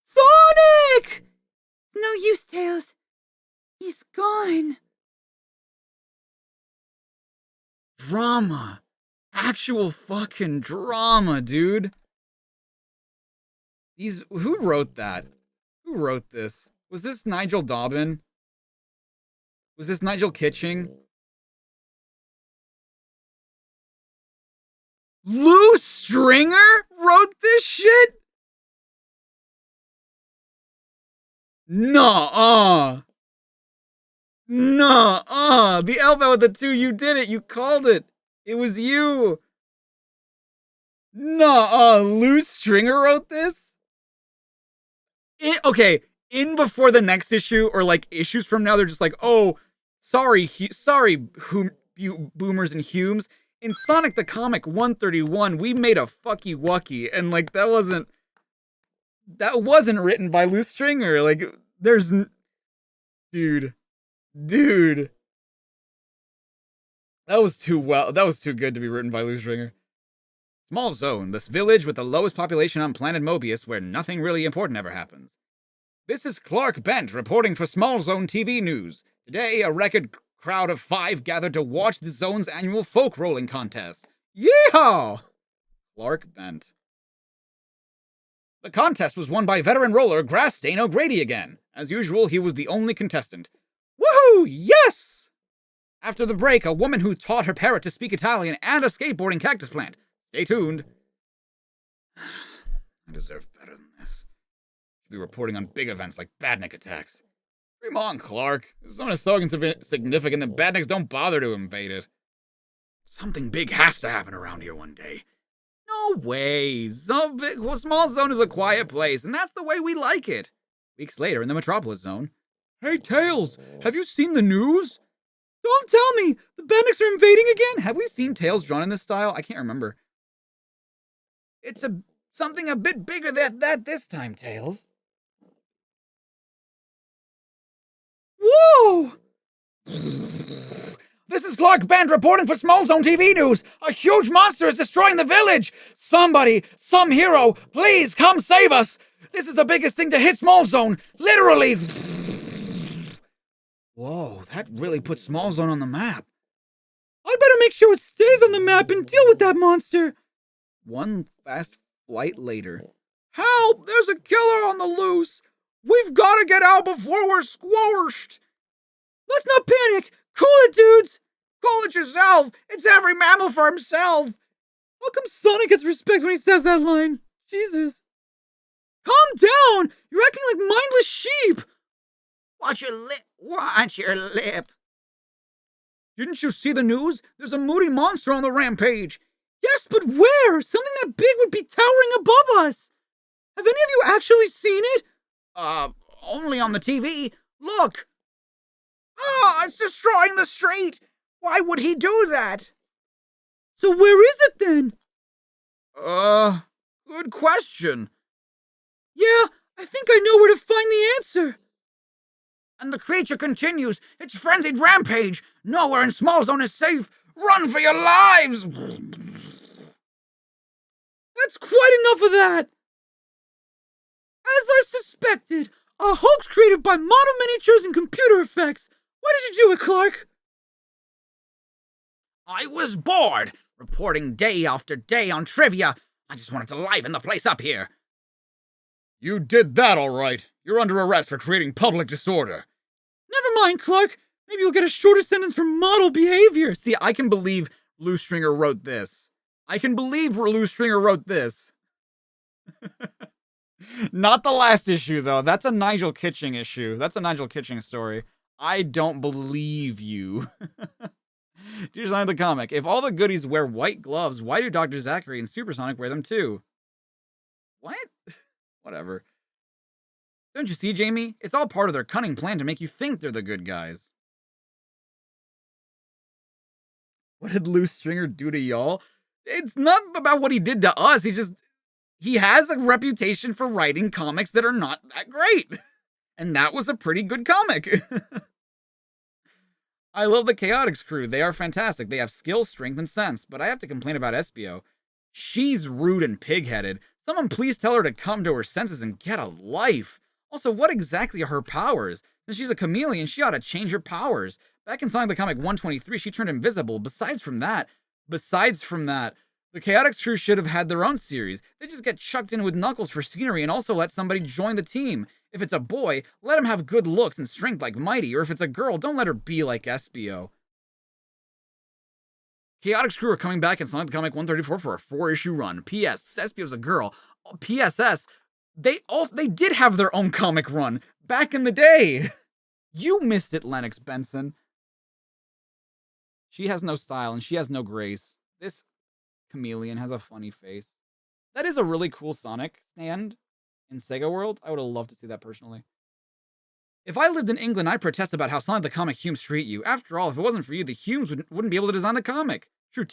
Sonic! No use, Tails. He's gone. Drama. Actual fucking drama, dude. Who wrote that? Who wrote this? Was this Nigel Dobbin? Was this Nigel Kitching? Lou Stringer wrote this shit? Nuh-uh. Nuh-uh. The elbow with the two, you did it. You called it. It was you. Nuh-uh. Lou Stringer wrote this? In before the next issue, or like issues from now, they're just like, oh, sorry, boomers and Humes. In Sonic the Comic 131, we made a fucky wucky, and like that wasn't written by Lou Stringer. Like, dude, that was too good to be written by Lou Stringer. Small Zone, this village with the lowest population on planet Mobius, where nothing really important ever happens. This is Clark Bent reporting for Small Zone TV News. Today, a record crowd of 5 gathered to watch the zone's annual folk rolling contest. Yeehaw! Clark Bent. The contest was won by veteran roller Grasstain O'Grady again. As usual, he was the only contestant. Woohoo! Yes! After the break, a woman who taught her parrot to speak Italian and a skateboarding cactus plant. Stay tuned. I deserve better than this. Should be reporting on big events like Badnik attacks. Dream on, Clark. This zone is so insignificant that Badniks don't bother to invade it. Something big has to happen around here one day. No way. Small Zone is a quiet place, and that's the way we like it. Weeks later, in the Metropolis Zone. Hey, Tails, have you seen the news? Don't tell me! The Badniks are invading again? Have we seen Tails drawn in this style? I can't remember. It's something a bit bigger than that this time, Tails. Whoa! This is Clark Bent reporting for Small Zone TV News. A huge monster is destroying the village. Somebody, some hero, please come save us. This is the biggest thing to hit Small Zone. Literally. Whoa, that really put Small Zone on the map. I better make sure it stays on the map and deal with that monster. One fast flight later. Help! There's a killer on the loose. We've got to get out before we're squashed. Let's not panic. Cool it, dudes. Call it yourself. It's every mammal for himself. How come Sonic gets respect when he says that line? Jesus. Calm down. You're acting like mindless sheep. Watch your lip. Watch your lip. Didn't you see the news? There's a moody monster on the rampage. Yes, but where? Something that big would be towering above us. Have any of you actually seen it? Only on the TV. Look. It's destroying the street. Why would he do that? So where is it then? Good question. Yeah, I think I know where to find the answer. And the creature continues its frenzied rampage. Nowhere in Small Zone is safe. Run for your lives! That's quite enough of that. As I suspected, a hoax created by model miniatures and computer effects. Why did you do it, Clark? I was bored, reporting day after day on trivia. I just wanted to liven the place up here. You did that all right. You're under arrest for creating public disorder. Never mind, Clark. Maybe you'll get a shorter sentence for model behavior. See, I can believe Lou Stringer wrote this. I can believe Lou Stringer wrote this. Not the last issue, though. That's a Nigel Kitching issue. That's a Nigel Kitching story. I don't believe you. Dear Sign of the Comic, if all the goodies wear white gloves, why do Dr. Zachary and Supersonic wear them too? What? Whatever. Don't you see, Jamie? It's all part of their cunning plan to make you think they're the good guys. What did Lou Stringer do to y'all? It's not about what he did to us. He has a reputation for writing comics that are not that great. And that was a pretty good comic. I love the Chaotix crew. They are fantastic. They have skill, strength, and sense. But I have to complain about Espio. She's rude and pig-headed. Someone please tell her to come to her senses and get a life. Also, what exactly are her powers? Since she's a chameleon, she ought to change her powers. Back in Sonic the Comic 123, she turned invisible. Besides from that, the Chaotix crew should have had their own series. They just get chucked in with Knuckles for scenery and also let somebody join the team. If it's a boy, let him have good looks and strength like Mighty, or if it's a girl, don't let her be like Espio. Chaotix crew are coming back in Sonic the Comic 134 for a 4-issue run. P.S. Espio's a girl. P.S.S. They did have their own comic run back in the day. You missed it, Lennox Benson. She has no style and she has no grace. This chameleon has a funny face. That is a really cool Sonic stand in Sega World. I would have loved to see that personally. If I lived in England, I'd protest about how Sonic the Comic Humes treat you. After all, if it wasn't for you, the Humes wouldn't be able to design the comic. Too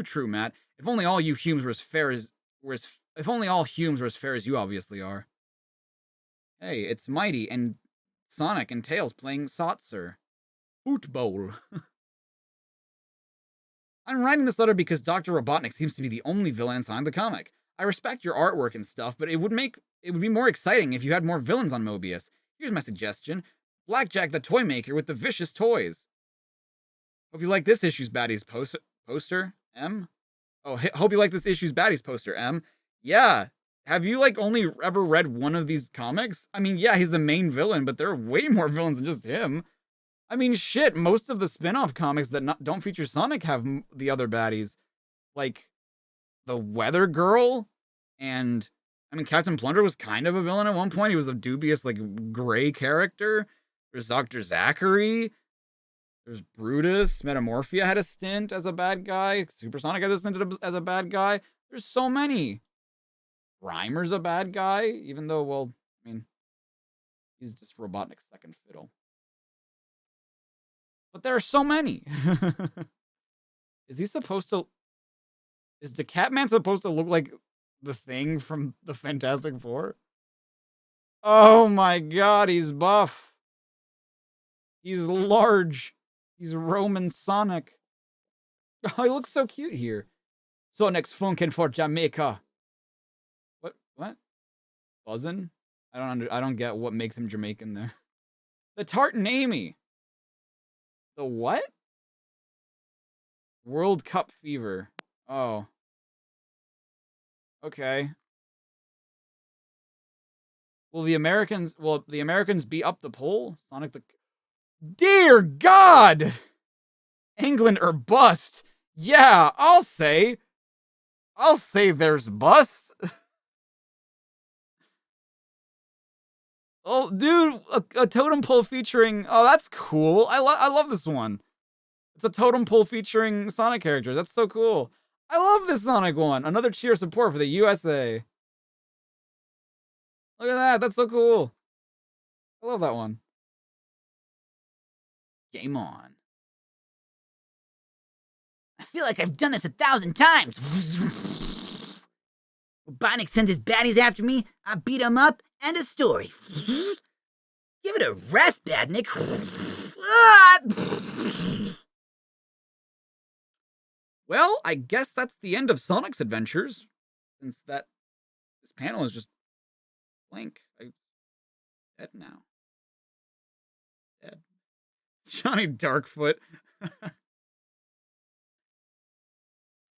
true, Matt. If only all you Humes were as fair as you obviously are. Hey, it's Mighty and Sonic and Tails playing Saucer. Football. I'm writing this letter because Dr. Robotnik seems to be the only villain in Sonic the Comic. I respect your artwork and stuff, but it would be more exciting if you had more villains on Mobius. Here's my suggestion. Blackjack the Toy Maker with the vicious toys. Hope you like this issue's baddies poster, M? Oh, hope you like this issue's baddies poster, M. Yeah. Have you, only ever read one of these comics? I mean, yeah, he's the main villain, but there are way more villains than just him. I mean, shit, most of the spin-off comics that don't feature Sonic have the other baddies. Like, the Weather Girl, and, I mean, Captain Plunder was kind of a villain at one point. He was a dubious, gray character. There's Dr. Zachary. There's Brutus. Metamorphia had a stint as a bad guy. Supersonic had a stint as a bad guy. There's so many. Rhymer's a bad guy, even though, well, I mean, he's just Robotnik's second fiddle. But there are so many. Is the Catman supposed to look like the Thing from the Fantastic Four? Oh my god, he's buff. He's large. He's Roman Sonic. Oh, he looks so cute here. Sonic's funkin' for Jamaica. What? Buzzin'? I don't get what makes him Jamaican there. The Tartan Amy. The what? World Cup fever. Oh. Okay. Will the Americans be up the pole? Sonic the... Dear God! England or bust. Yeah, I'll say there's bust. Oh, dude, a totem pole featuring... Oh, that's cool. I love this one. It's a totem pole featuring Sonic characters. That's so cool. I love this Sonic one. Another cheer of support for the USA. Look at that. That's so cool. I love that one. Game on. I feel like I've done this 1,000 times. Robotnik sends his baddies after me, I beat him up, and a story. Give it a rest, Badnik. Well, I guess that's the end of Sonic's adventures, since this panel is just blank. I'm dead now. Dead. Johnny Darkfoot.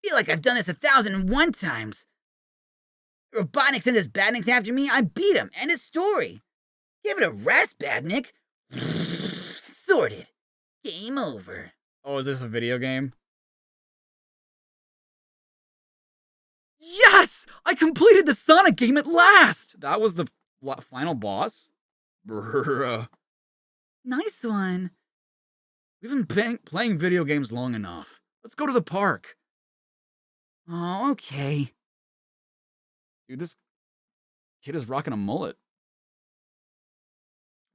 Feel like I've done this 1,001 times. Robotnik sends his badniks after me, I beat him, and his story. Give it a rest, Badnik. Sorted. Game over. Oh, is this a video game? Yes! I completed the Sonic game at last! That was the final boss? Bruh. Nice one. We've been playing video games long enough. Let's go to the park. Oh, okay. Dude, this kid is rocking a mullet.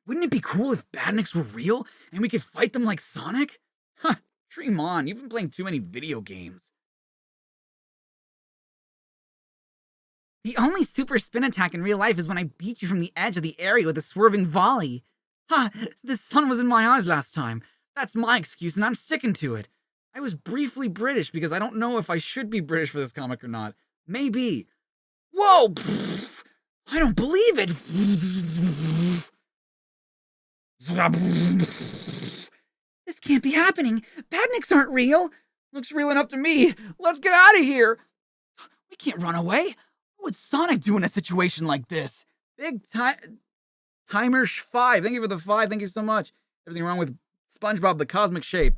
Wouldn't it be cool if badniks were real and we could fight them like Sonic? Huh, dream on. You've been playing too many video games. The only super spin attack in real life is when I beat you from the edge of the area with a swerving volley. Ha! The sun was in my eyes last time. That's my excuse and I'm sticking to it. I was briefly British because I don't know if I should be British for this comic or not. Maybe. Whoa! I don't believe it! This can't be happening. Badniks aren't real. Looks real enough to me. Let's get out of here. We can't run away. What would Sonic do in a situation like this? Big timer 5. Thank you for the 5. Thank you so much. Everything wrong with SpongeBob the Cosmic Shake?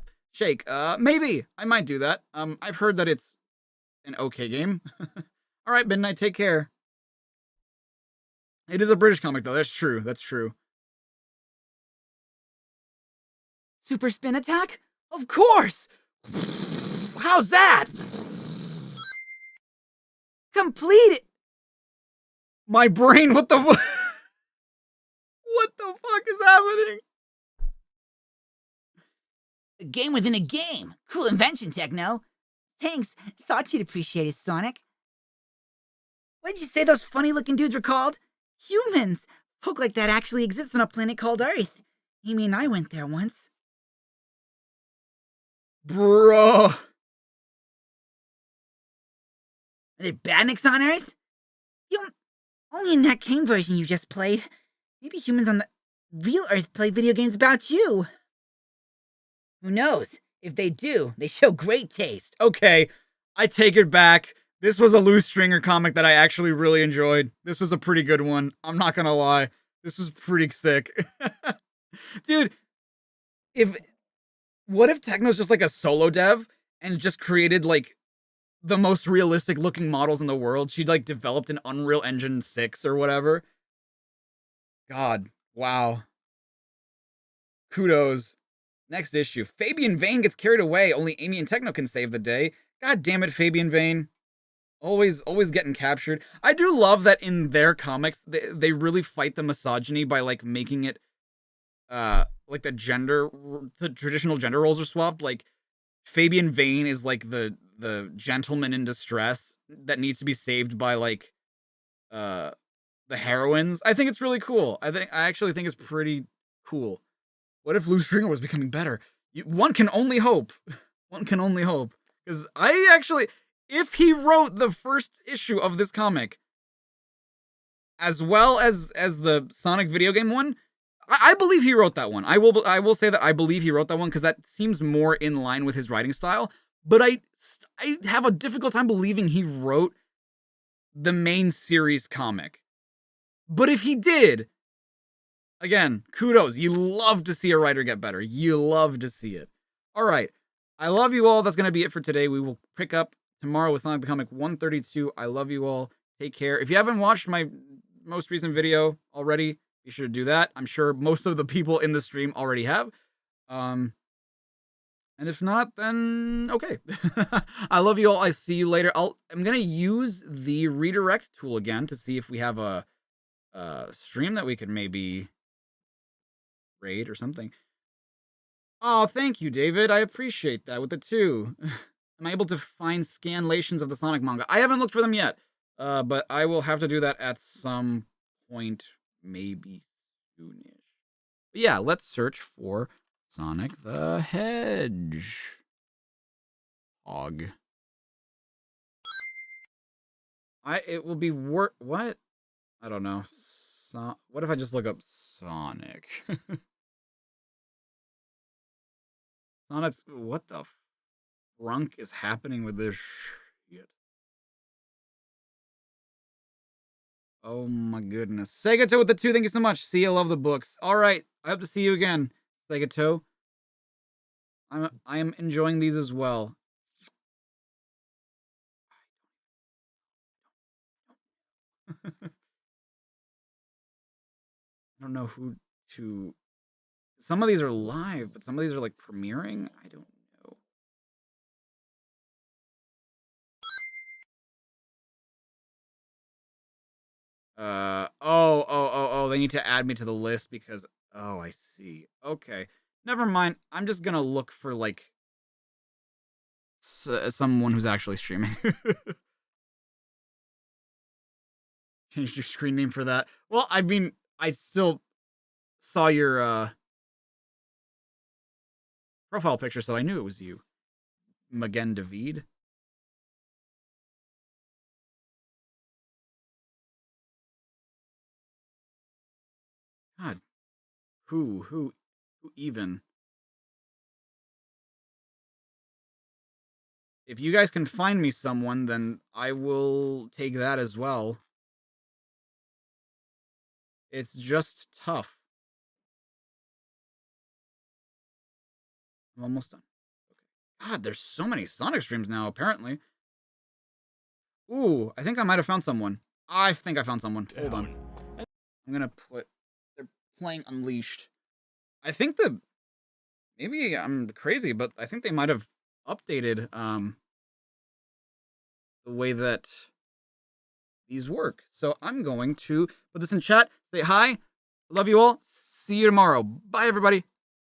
Maybe. I might do that. I've heard that it's an okay game. All right, Midnight, take care. It is a British comic, though. That's true. That's true. Super spin attack? Of course! How's that? Complete it! My brain, what the fuck? What the fuck is happening? A game within a game. Cool invention, Techno. Thanks. Thought you'd appreciate it, Sonic. What did you say those funny-looking dudes were called? Humans. Folk like that actually exists on a planet called Earth. Amy and I went there once. Bruh. Are there badniks on Earth? Only in that game version you just played. Maybe humans on the real Earth play video games about you. Who knows? If they do, they show great taste. Okay, I take it back. This was a loose stringer comic that I actually really enjoyed. This was a pretty good one. I'm not gonna lie. This was pretty sick. Dude, what if Techno's just like a solo dev and just created like the most realistic looking models in the world? She'd like developed an Unreal Engine 6 or whatever. God, wow. Kudos. Next issue. Fabian Vane gets carried away. Only Amy and Techno can save the day. God damn it, Fabian Vane. Always getting captured. I do love that in their comics, they really fight the misogyny by like making it, like the traditional gender roles are swapped. Like Fabian Vane is like the gentleman in distress that needs to be saved by like, the heroines. I think it's really cool. I actually think it's pretty cool. What if Loose Stringer was becoming better? One can only hope. One can only hope. Because if he wrote the first issue of this comic, as well as the Sonic video game one, I believe he wrote that one. I will say that I believe he wrote that one because that seems more in line with his writing style. But I have a difficult time believing he wrote the main series comic. But if he did, again, kudos. You love to see a writer get better. You love to see it. All right. I love you all. That's going to be it for today. We will pick up tomorrow with Sonic the Comic 132. I love you all. Take care. If you haven't watched my most recent video already, you should do that. I'm sure most of the people in the stream already have. And if not, then okay. I love you all. I see you later. I'm going to use the redirect tool again to see if we have a stream that we could maybe raid or something. Oh, thank you, David. I appreciate that with the 2. Am I able to find scanlations of the Sonic manga? I haven't looked for them yet. But I will have to do that at some point, maybe soonish. But yeah, let's search for Sonic the Hedgehog. It will be what? I don't know. What if I just look up Sonic? Sonic's what the frunk is happening with this shit? Oh my goodness. Segato with the 2, thank you so much. See, I love the books. Alright, I hope to see you again, Segato. I am enjoying these as well. I don't know who to... Some of these are live, but some of these are like premiering? I don't know. Oh, they need to add me to the list because... Oh, I see. Okay. Never mind. I'm just gonna look for, like, someone who's actually streaming. Changed your screen name for that. Well, I mean, I still saw your, profile picture, so I knew it was you. Magen David? God. Who even? If you guys can find me someone, then I will take that as well. It's just tough. I'm almost done. Okay. God, there's so many Sonic streams now, apparently. Ooh, I think I might have found someone. I think I found someone. Hold on. I'm gonna put... They're playing Unleashed. I think maybe I'm crazy, but I think they might have updated, the way that these work. So I'm going to put this in chat, say hi, love you all, see you tomorrow. Bye, everybody.